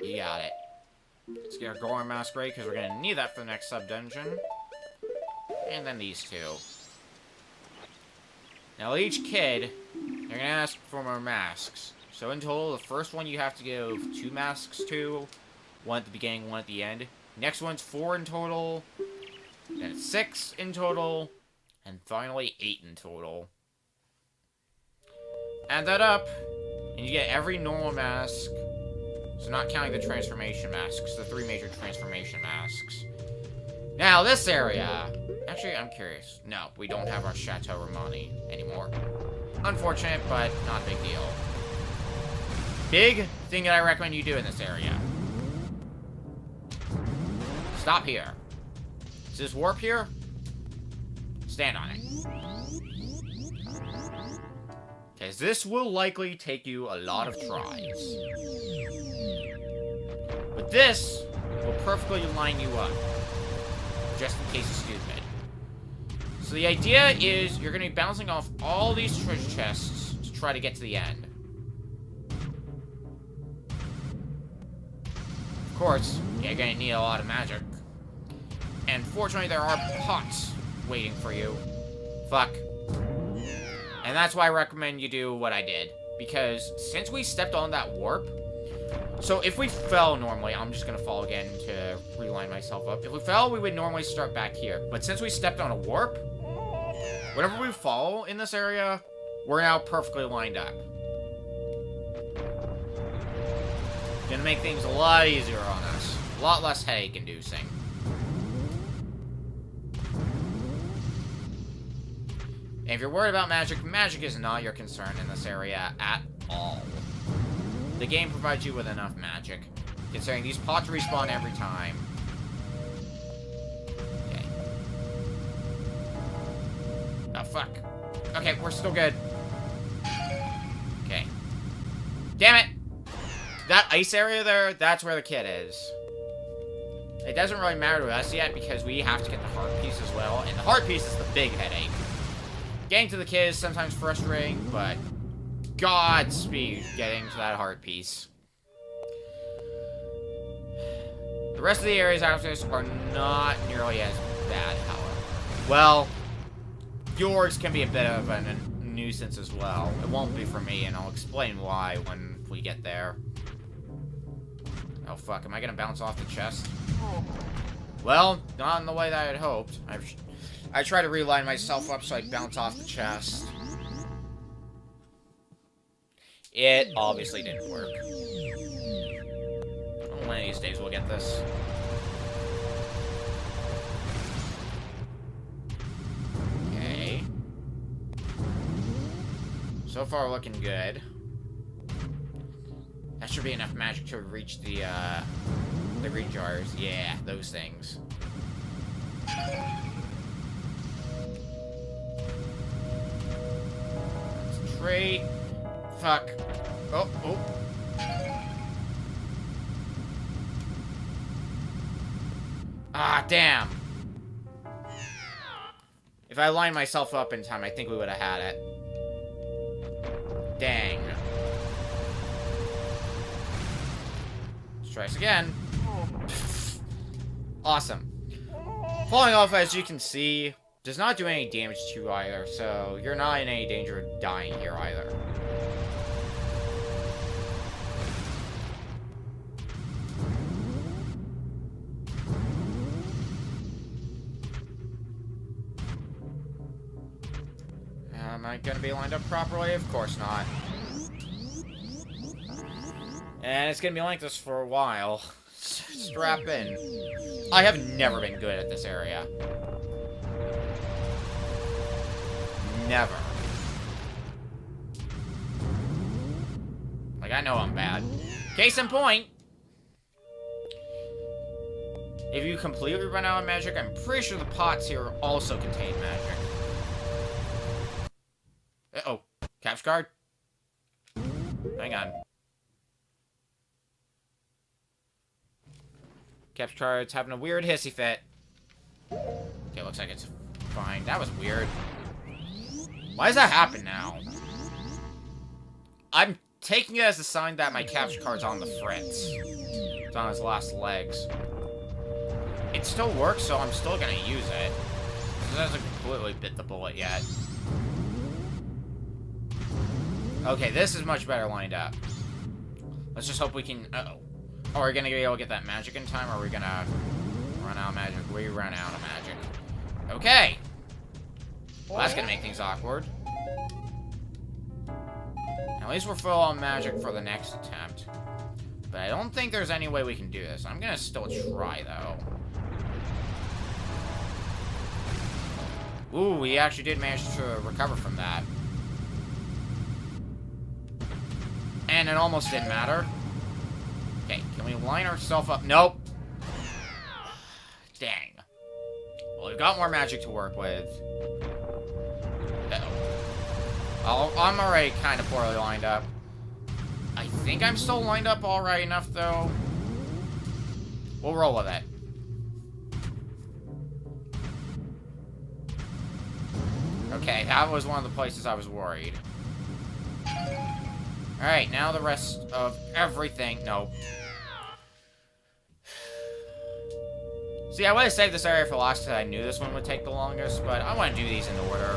You got it. Let's get our Goron Mask ready, because we're going to need that for the next sub-dungeon. And then these 2. Now, each kid, they're going to ask for more masks. So in total, the first one you have to give 2 masks to. One at the beginning, one at the end. Next one's 4 in total. Then it's 6 in total. And finally, 8 in total. Add that up, And you get every normal mask. So not counting the transformation masks, the 3 major transformation masks. Now, this area. Actually, I'm curious. No, we don't have our Chateau Romani anymore. Unfortunate, but not a big deal. Big thing that I recommend you do in this area. Stop here. Is this warp here? Stand on it. Because this will likely take you a lot of tries. But this will perfectly line you up. Just in case it's stupid. So the idea is you're going to be bouncing off all these treasure chests to try to get to the end. Of course, you're going to need a lot of magic. And fortunately, there are pots waiting for you. Fuck. And that's why I recommend you do what I did. Because since we stepped on that warp... So if we fell normally, I'm just going to fall again to reline myself up. If we fell, we would normally start back here. But since we stepped on a warp, whenever we fall in this area, we're now perfectly lined up. Gonna make things a lot easier on us. A lot less headache-inducing. And if you're worried about magic, magic is not your concern in this area at all. The game provides you with enough magic, considering these pots respawn every time. Okay. Oh, fuck. Okay, we're still good. Okay. Damn it! That ice area there, that's where the kid is. It doesn't really matter to us yet, because we have to get the heart piece as well, and the heart piece is the big headache. Getting to the kid is sometimes frustrating, but Godspeed getting to that heart piece. The rest of the areas after this are not nearly as bad, however. Well, yours can be a bit of a nuisance as well. It won't be for me, and I'll explain why when we get there. Oh, fuck. Am I gonna bounce off the chest? Well, not in the way that I had hoped. I try to reline myself up so I bounce off the chest. It obviously didn't work. Well, one of these days we'll get this. Okay. So far, looking good. That should be enough magic to reach the green jars. Yeah, those things. Concentrate. Fuck. Oh, oh. Ah, damn. If I lined myself up in time, I think we would have had it. Dang. Let's try this again. Awesome. Falling off, as you can see, does not do any damage to you either, so you're not in any danger of dying here either. Am I gonna be lined up properly? Of course not. And it's gonna be like this for a while. Strap in. I have never been good at this area. Never. Like, I know I'm bad. Case in point. If you completely run out of magic, I'm pretty sure the pots here also contain magic. Uh-oh. Capture card? Hang on. Capture card's having a weird hissy fit. Okay, looks like it's fine. That was weird. Why does that happen now? I'm taking it as a sign that my capture card's on the fritz. It's on its last legs. It still works, so I'm still gonna use it. It hasn't completely bit the bullet yet. Okay, this is much better lined up. Let's just hope we can... Uh-oh. Oh, are we gonna be able to get that magic in time, or are we gonna run out of magic? We run out of magic. Okay! Well, that's gonna make things awkward. At least we're full on magic for the next attempt. But I don't think there's any way we can do this. I'm gonna still try, though. Ooh, we actually did manage to recover from that. And it almost didn't matter. Okay, can we line ourselves up? Nope. Dang. Well, we've got more magic to work with. Uh-oh. I'm already kind of poorly lined up. I think I'm still lined up all right enough, though. We'll roll with it. Okay, that was one of the places I was worried. Alright, now the rest of everything. Nope. See, I would have saved this area for last because I knew this one would take the longest, but I want to do these in order.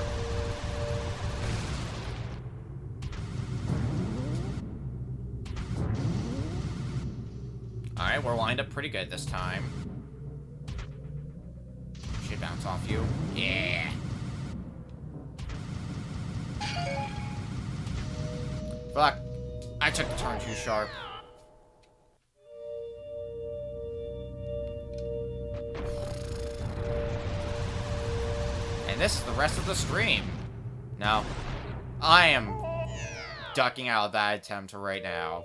Alright, we're lined up pretty good this time. Should bounce off you. Yeah. Fuck. I took the turn too sharp. And this is the rest of the stream. No. I am ducking out of that attempt right now.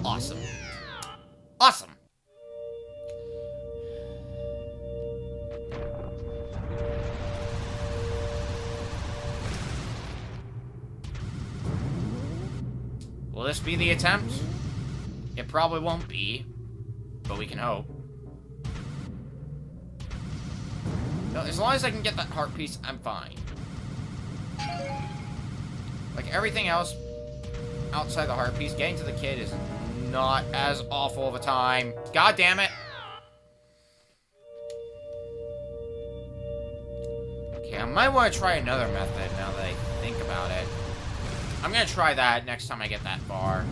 Awesome. Awesome. Will this be the attempt? It probably won't be, but we can hope. No, as long as I can get that heart piece, I'm fine. Like everything else outside the heart piece, getting to the kid is not as awful of a time. God damn it. Okay, I might want to try another method now that I think about it. I'm gonna try that next time I get that far.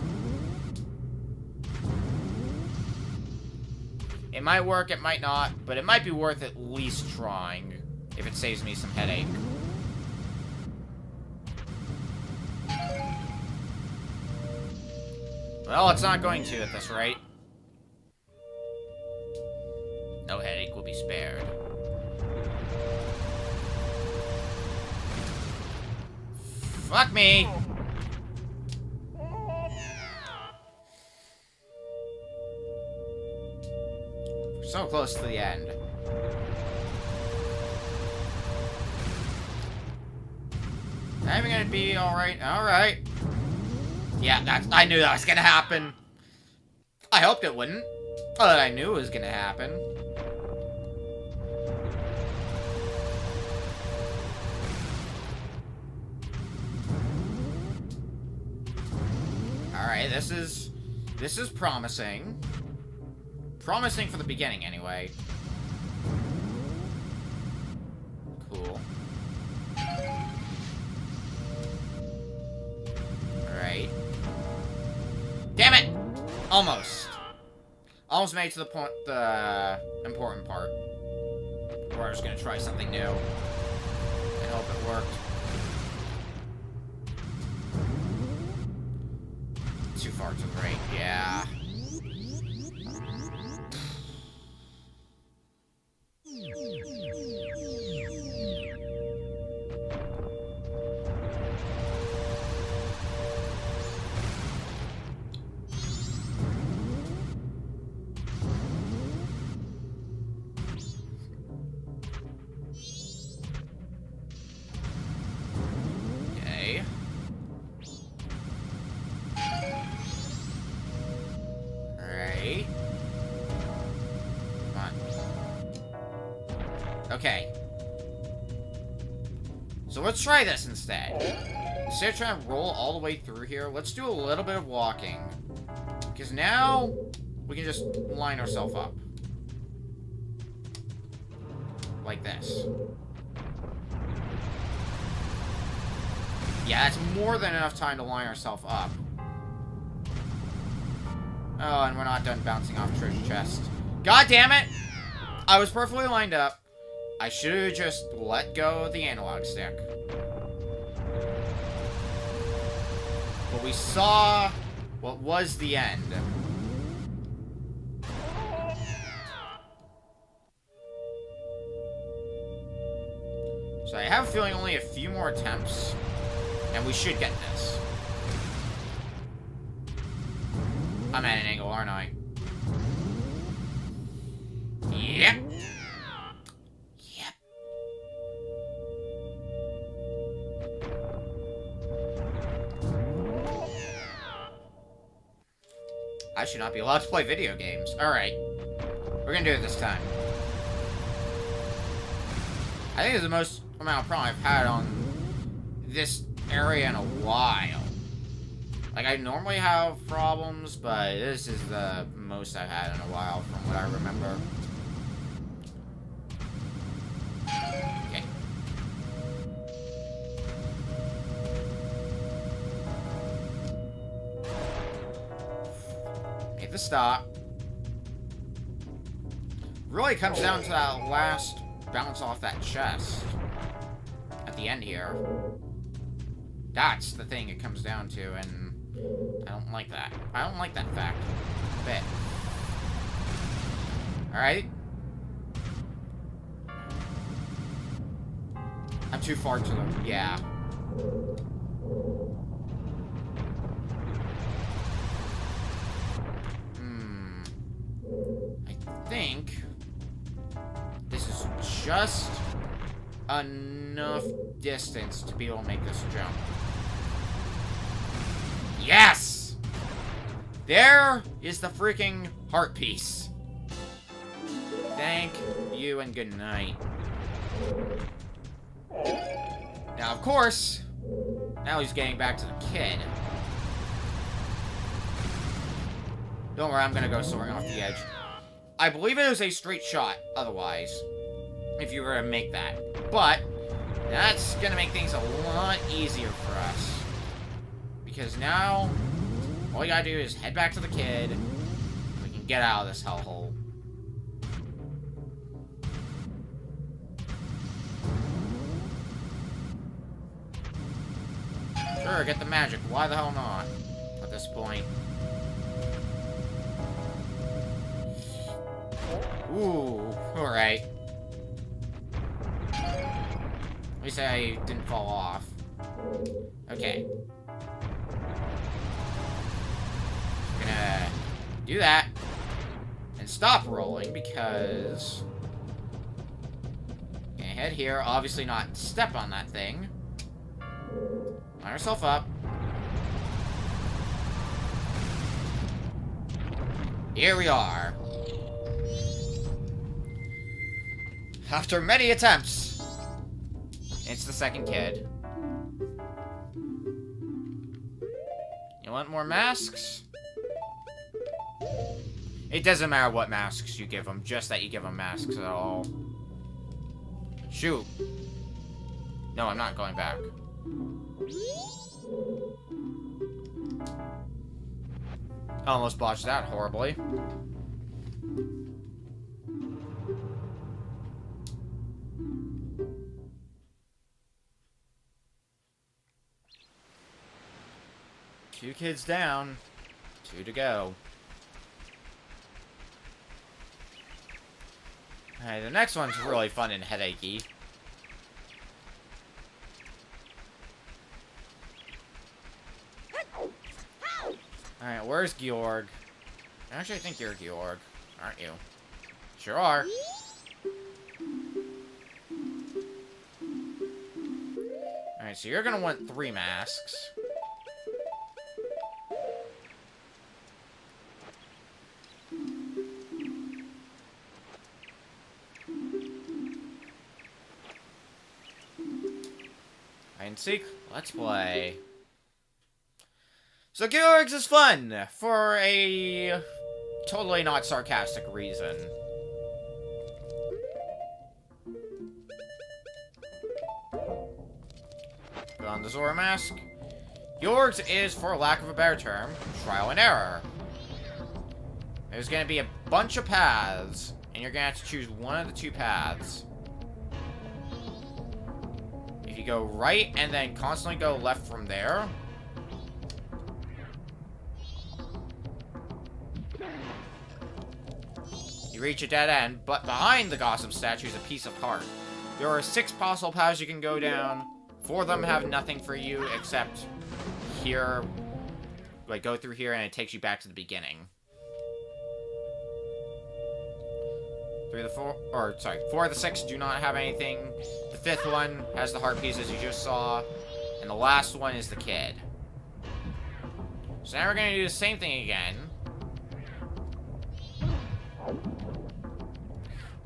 It might work, it might not, but it might be worth at least trying if it saves me some headache. Well, it's not going to at this rate. No headache will be spared. Fuck me! We're so close to the end. I'm gonna be alright. Alright. Yeah, I knew that was gonna happen. I hoped it wouldn't, but I knew it was gonna happen. Alright, this is promising. Promising for the beginning, anyway. Cool. Alright. Damn it! Almost. Almost made it to the point, the important part. Where I was gonna try something new. I hope it worked. Too far to the right, yeah. Okay. So let's try this instead. Instead of trying to roll all the way through here, let's do a little bit of walking. Because now, we can just line ourselves up. Like this. Yeah, that's more than enough time to line ourselves up. Oh, and we're not done bouncing off treasure chest. God damn it! I was perfectly lined up. I should have just let go of the analog stick. But we saw what was the end. So I have a feeling only a few more attempts, and we should get this. I'm at an angle, aren't I? Yep. Yep. I should not be allowed to play video games. Alright. We're gonna do it this time. I think it's the most amount of problem I've had on this area in a while. Like, I normally have problems, but this is the most I've had in a while, from what I remember. Okay. Make the stop. Really comes down to that last bounce off that chest. At the end here. That's the thing it comes down to, and I don't like that. I don't like that fact. A bit. Alright. I'm too far to the... Yeah. I think... this is just enough distance to be able to make this jump. Yes! There is the freaking heart piece. Thank you and good night. Now, of course, now he's getting back to the kid. Don't worry, I'm gonna go soaring off the edge. I believe it was a straight shot, otherwise, if you were to make that. But, that's gonna make things a lot easier for us. Because now, all we gotta do is head back to the kid. We can get out of this hellhole. Sure, get the magic. Why the hell not? At this point. Ooh, alright. At least I didn't fall off. Okay. Gonna do that and stop rolling because gonna head here, obviously not step on that thing. Line herself up. Here we are. After many attempts, it's the second kid. You want more masks? It doesn't matter what masks you give them, just that you give them masks at all. Shoot. No, I'm not going back. Almost botched that horribly. Two kids down. 2 to go. Alright, the next one's really fun and headachy. Alright, where's Georg? Actually, I think you're Georg, aren't you? Sure are. Alright, so you're gonna want 3 masks. Hide and seek, let's play. So Georg's is fun, for a totally not sarcastic reason. Put on the Zora mask. Georg's is, for lack of a better term, trial and error. There's gonna be a bunch of paths, and you're gonna have to choose one of the two paths. If you go right and then constantly go left from there, you reach a dead end, but behind the Gossip statue is a piece of heart. There are 6 possible paths you can go down. 4 of them have nothing for you except here. Like, go through here and it takes you back to the beginning. 4 of the 6 do not have anything. The 5th one has the heart pieces you just saw. And the last one is the kid. So now we're going to do the same thing again.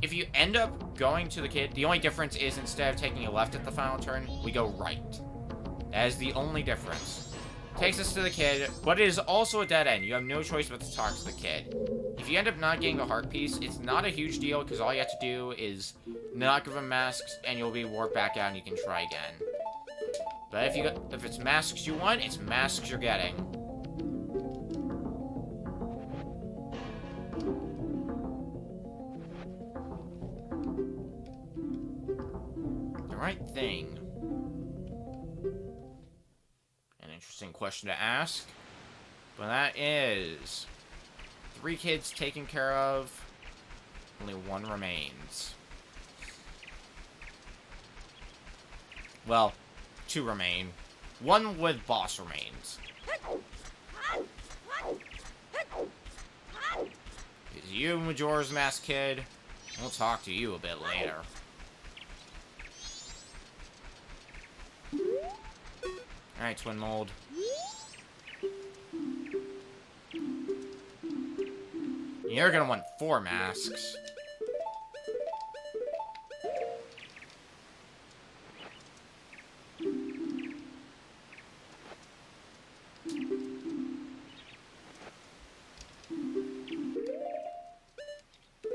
If you end up going to the kid, the only difference is instead of taking a left at the final turn, we go right. That is the only difference. Takes us to the kid, but it is also a dead end. You have no choice but to talk to the kid. If you end up not getting a heart piece, it's not a huge deal because all you have to do is not give him masks and you'll be warped back out and you can try again. But if it's masks you want, it's masks you're getting. Right thing. An interesting question to ask. But that is 3 kids taken care of. Only 1 remains. Well, 2 remain. 1 with boss remains. Is you Majora's Mask kid? We'll talk to you a bit later. Alright, Twin Mold. You're gonna want 4 masks.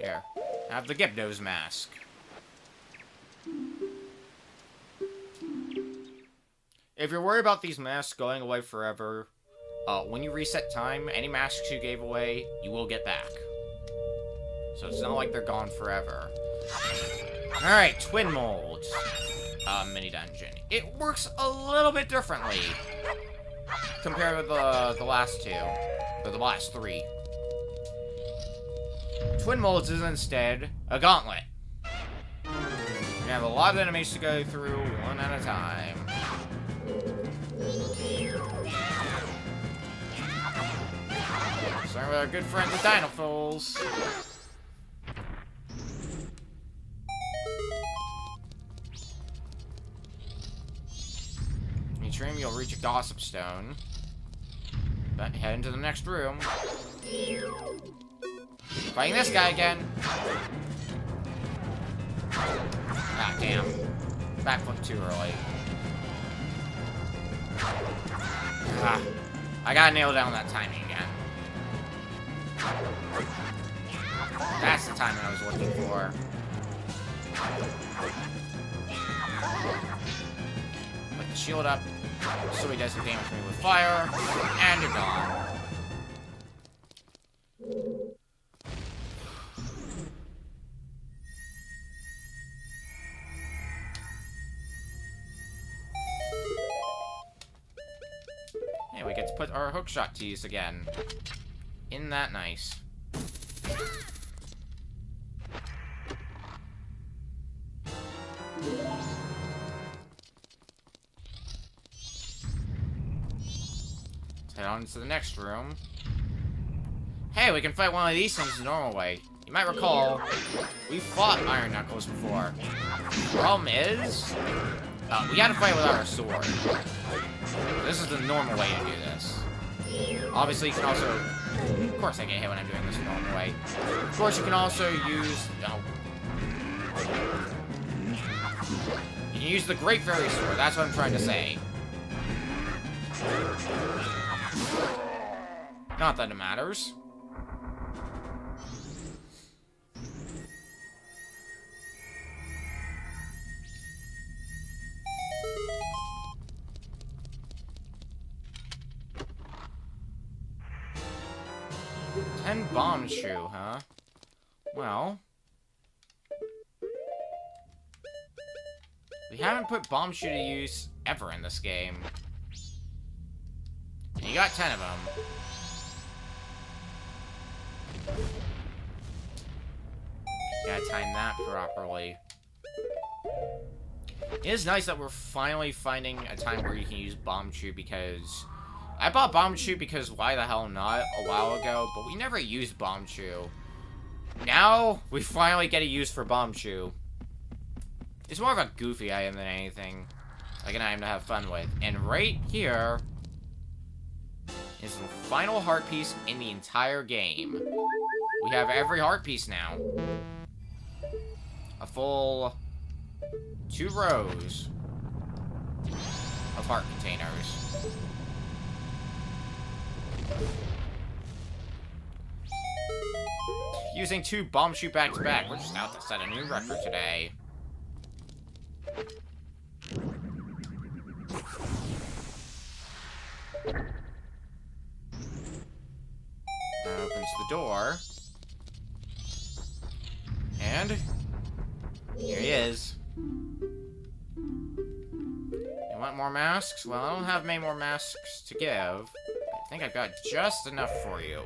Here, have the Gypno's mask. If you're worried about these masks going away forever, when you reset time, any masks you gave away, you will get back. So it's not like they're gone forever. Alright, Twin Mold. Mini dungeon. It works a little bit differently compared with the last 2. Or the last 3. Twin Molds is instead a gauntlet. You have a lot of enemies to go through, one at a time. Starting with our good friend the Dinofools. In Dream, you'll reach a Gossip Stone. But head into the next room. Fighting this guy again. Ah, damn. Backflip too early. Ah, I gotta nail down that timing again. That's the timing I was looking for. Put the shield up so he doesn't damage me with fire, and you're gone. Hey, we get to put our hookshot to use again. Isn't that nice? Let's head on to the next room. Hey, we can fight one of these things the normal way. You might recall, we fought Iron Knuckles before. The problem is, we gotta fight with our sword. This is the normal way to do this. Obviously, you can also... Of course I get hit when I'm doing this the normal way. Of course, you can also use... You can use the Great Fairy Sword. That's what I'm trying to say. Not that it matters. $10. Bombchu, huh? Well... we haven't put Bombchu to use ever in this game. And you got 10 of them. Gotta time that properly. It is nice that we're finally finding a time where you can use Bombchu, because... I bought Bombchu because why the hell not a while ago, but we never used Bombchu. Now, we finally get a use for Bombchu. It's more of a goofy item than anything. Like an item to have fun with. And right here is the final heart piece in the entire game. We have every heart piece now. A full 2 rows of heart containers. Using 2 Bombchu back-to-back. We're just out to set a new record today. That opens the door. And here he is. You want more masks? Well, I don't have many more masks to give. I think I've got just enough for you.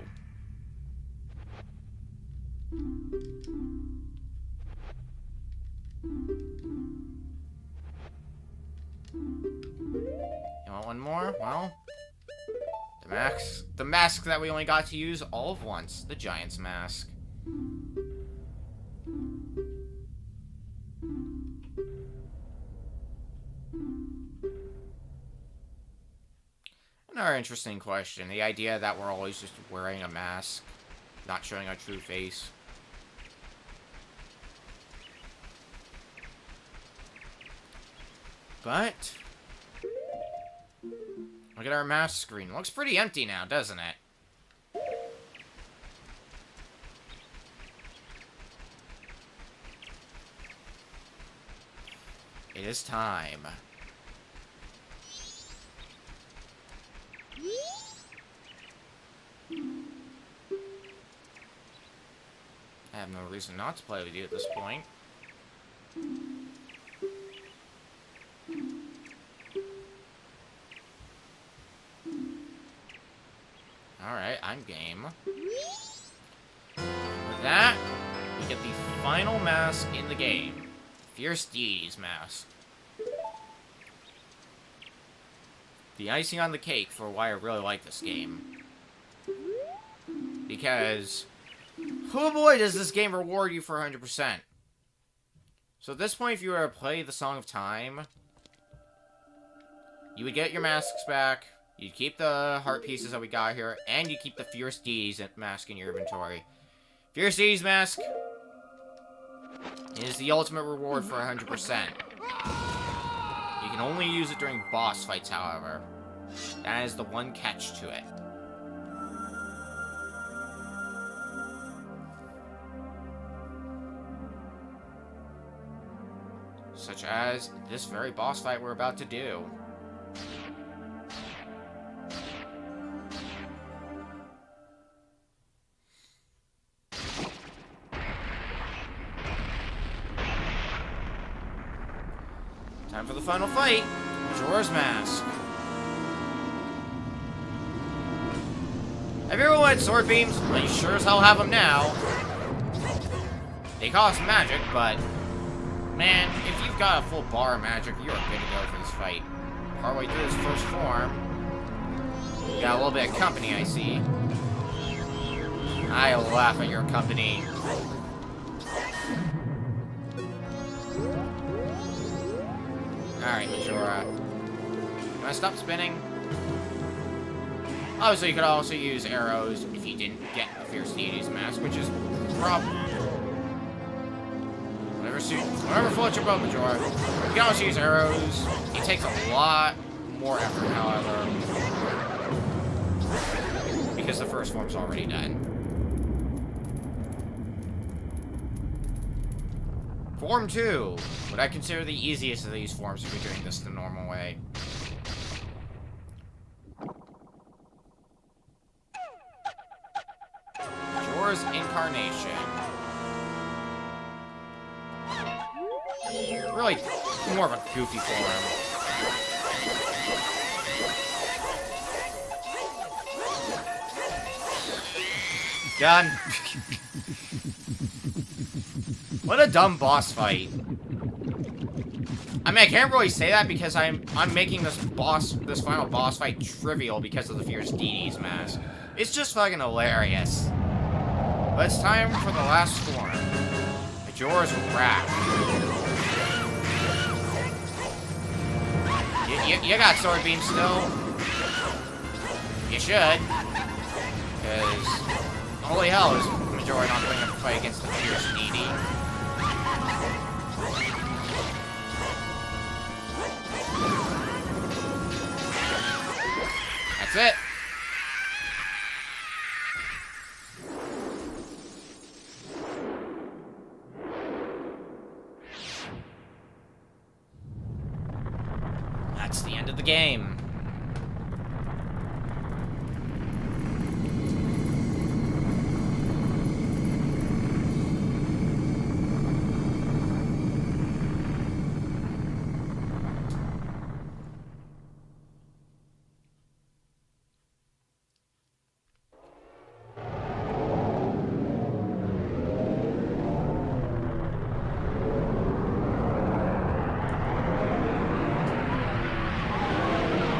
You want one more? Well, the mask that we only got to use all of once, the Giant's mask. Another interesting question, the idea that we're always just wearing a mask, not showing our true face. But look at our mask screen. It looks pretty empty now, doesn't it? It is time. I have no reason not to play with you at this point. Alright, I'm game. With that, we get the final mask in the game. Fierce Deity's mask. The icing on the cake for why I really like this game. Because, oh boy, does this game reward you for 100%. So at this point, if you were to play the Song of Time, you would get your masks back, you'd keep the heart pieces that we got here, and you keep the Fierce Deity's mask in your inventory. Fierce Deity's mask is the ultimate reward for 100%. You can only use it during boss fights, however. That is the one catch to it. Such as this very boss fight we're about to do. Time for the final fight. Majora's Mask. Have you ever wanted sword beams? Well, you sure as hell have them now. They cost magic, but man, if you've got a full bar of magic, you're good to go for this fight. Partway through this first form, you got a little bit of company, I see. I laugh at your company. Alright, Majora. You wanna stop spinning? Obviously, you could also use arrows if you didn't get the Fierce Deity's mask, which is probably whatever floats your boat, Majora. You can also use arrows. It takes a lot more effort, however, because the first form's already done. Form 2. What I consider the easiest of these forms if you're doing this the normal way. Really, more of a goofy form. Done. What a dumb boss fight. I mean, I can't really say that because I'm making this final boss fight trivial because of the Fierce Deity's mask. It's just fucking hilarious. But it's time for the last form. Majora's Wrath. You got Sword Beam still? You should. Because, holy hell, is Majora not going to fight against the Fierce Deity? That's it. That's the end of the game.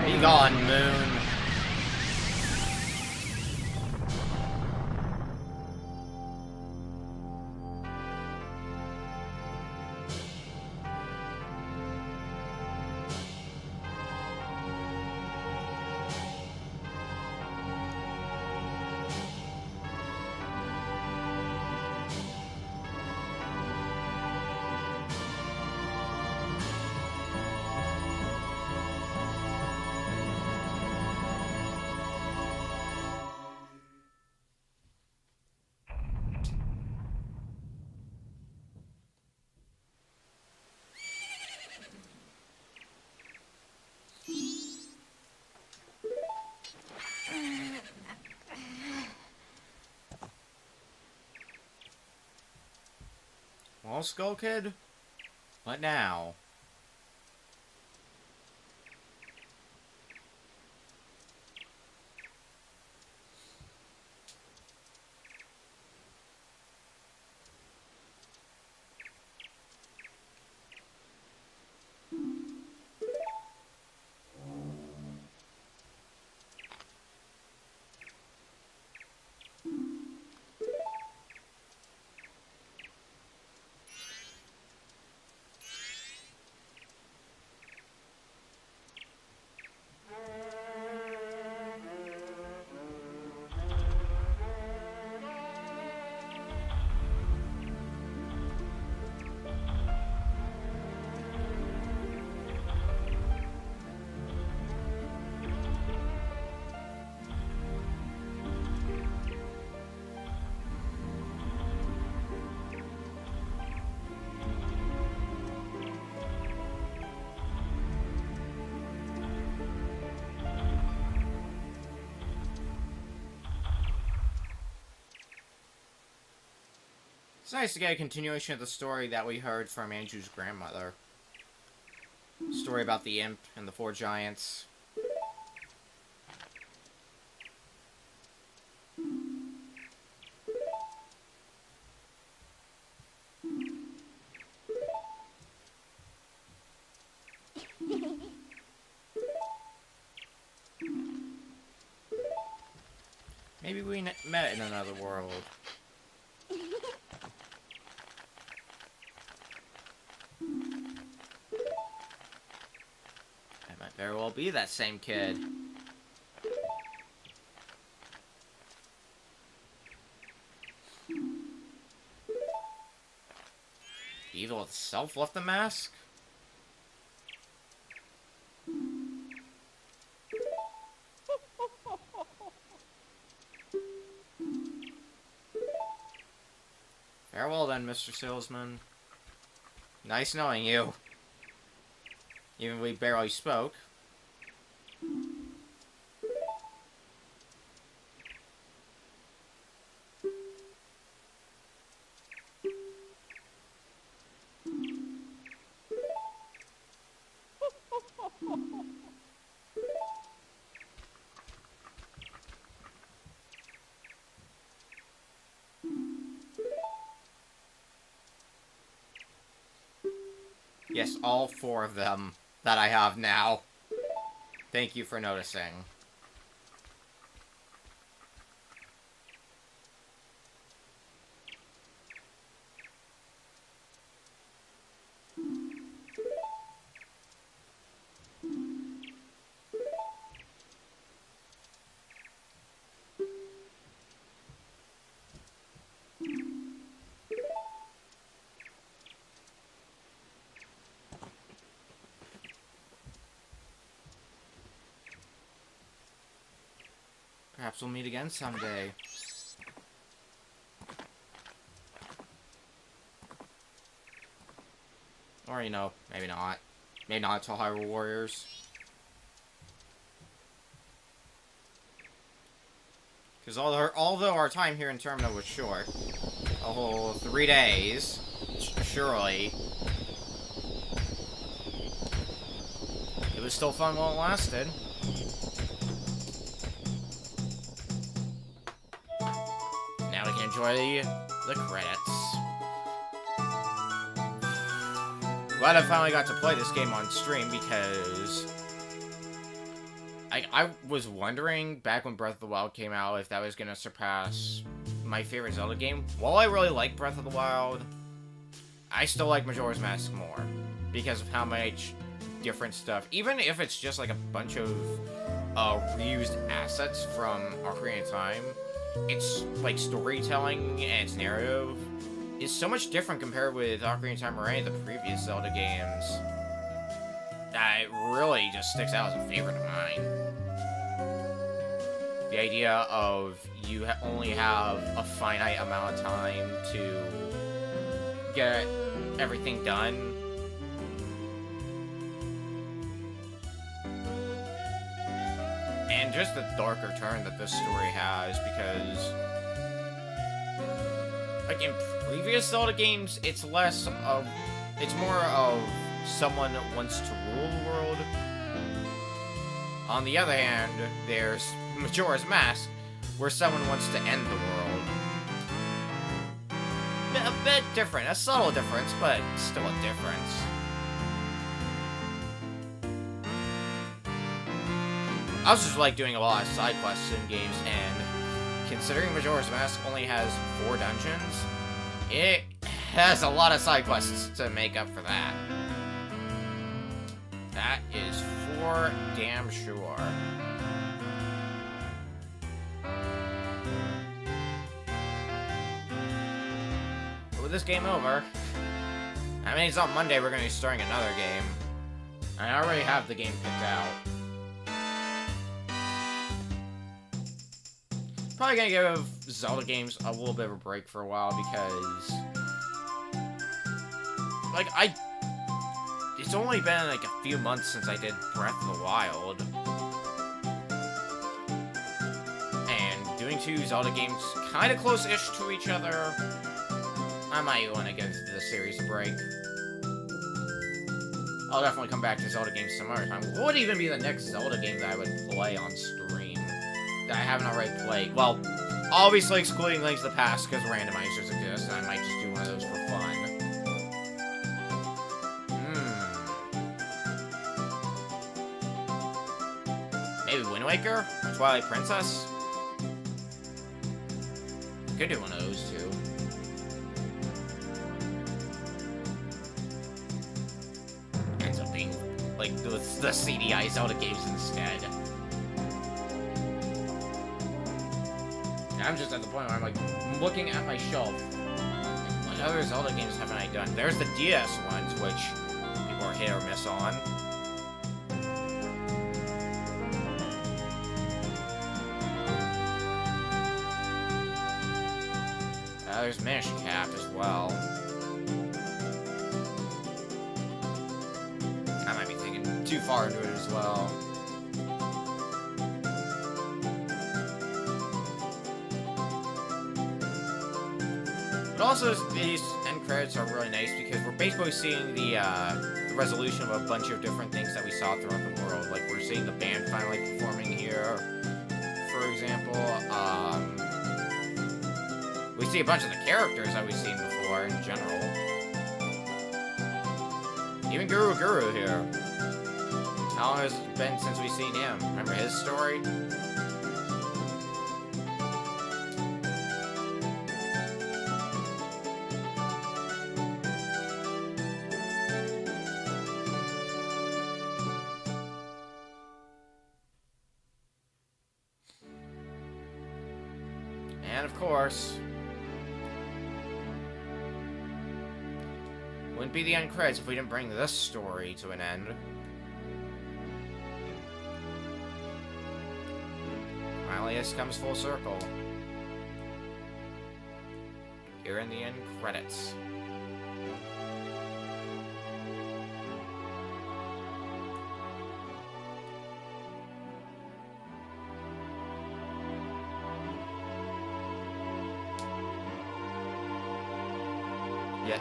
Be gone, Moon. Well, Skull Kid, what now? It's nice to get a continuation of the story that we heard from Andrew's grandmother. Story about the imp and the 4 giants. Maybe we met in another world. That might very well be that same kid. Evil itself left the mask? Farewell then, Mr. Salesman. Nice knowing you. Even if we barely spoke. Yes, all 4 of them that I have now. Thank you for noticing. Perhaps we'll meet again someday. Or, you know, maybe not. Maybe not until Hyrule Warriors. Because although our time here in Termina was short, a whole 3 days, surely, it was still fun while it lasted. Now we can enjoy the credits. Glad I finally got to play this game on stream because I was wondering back when Breath of the Wild came out if that was going to surpass my favorite Zelda game. While I really like Breath of the Wild, I still like Majora's Mask more because of how much different stuff, even if it's just like a bunch of reused assets from Ocarina of Time, its like storytelling and its narrative is so much different compared with Ocarina of Time or any of the previous Zelda games that it really just sticks out as a favorite of mine. The idea of you only have a finite amount of time to get everything done. And just the darker turn that this story has, because like in previous Zelda games, it's more of someone that wants to rule the world. On the other hand, there's Majora's Mask, where someone wants to end the world. A bit different, a subtle difference, but still a difference. I also just like doing a lot of side quests in games, and considering Majora's Mask only has 4 dungeons, it has a lot of side quests to make up for that. That is for damn sure. But with this game over, I mean, it's on Monday, we're going to be starting another game. I already have the game picked out. Probably gonna give Zelda games a little bit of a break for a while because, like, it's only been like a few months since I did Breath of the Wild, and doing 2 Zelda games kind of close-ish to each other, I might want to give the series a break. I'll definitely come back to Zelda games some other time. What would even be the next Zelda game that I would play on stream that I haven't already played? Well, obviously excluding Links to the Past, because randomizers exist, and I might just do one of those for fun. Maybe Wind Waker? Or Twilight Princess? Could do one of those, too. Ends up being, like, the CDI Zelda games instead. I'm just at the point where I'm like looking at my shelf. What other Zelda games haven't I done? There's the DS ones, which people are hit or miss on. There's Minish Cap as well. I might be thinking too far into it as well. But also, these end credits are really nice because we're basically seeing the resolution of a bunch of different things that we saw throughout the world. Like, we're seeing the band finally performing here, for example. We see a bunch of the characters that we've seen before in general. Even Guru here. How long has it been since we've seen him? Remember his story? And of course, wouldn't be the end credits if we didn't bring this story to an end. Finally, this comes full circle. Here in the end credits.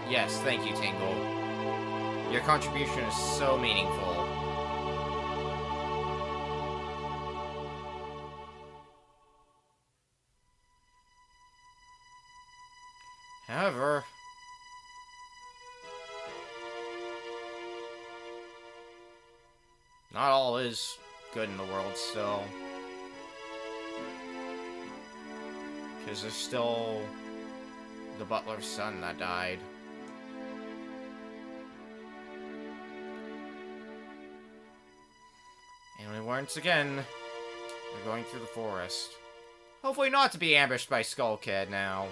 Yes, thank you, Tingle. Your contribution is so meaningful. However, not all is good in the world still. Because there's still the butler's son that died. And once again, we're going through the forest. Hopefully not to be ambushed by Skull Kid now.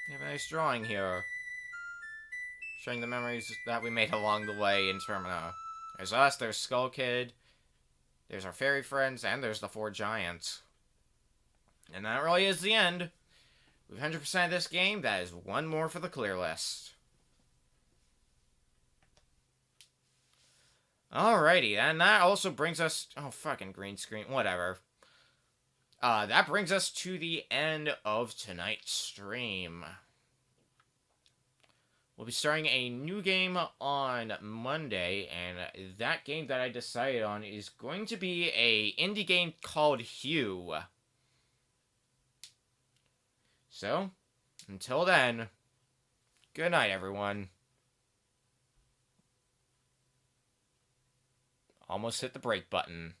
We have a nice drawing here, showing the memories that we made along the way in Termina. There's us, there's Skull Kid, there's our fairy friends, and there's the 4 giants. And that really is the end. We've 100% this game. That is one more for the clear list. Alrighty, and that also brings us... Oh, fucking green screen. Whatever. That brings us to the end of tonight's stream. We'll be starting a new game on Monday, and that game that I decided on is going to be a indie game called Hue. So, until then, good night, everyone. Almost hit the break button.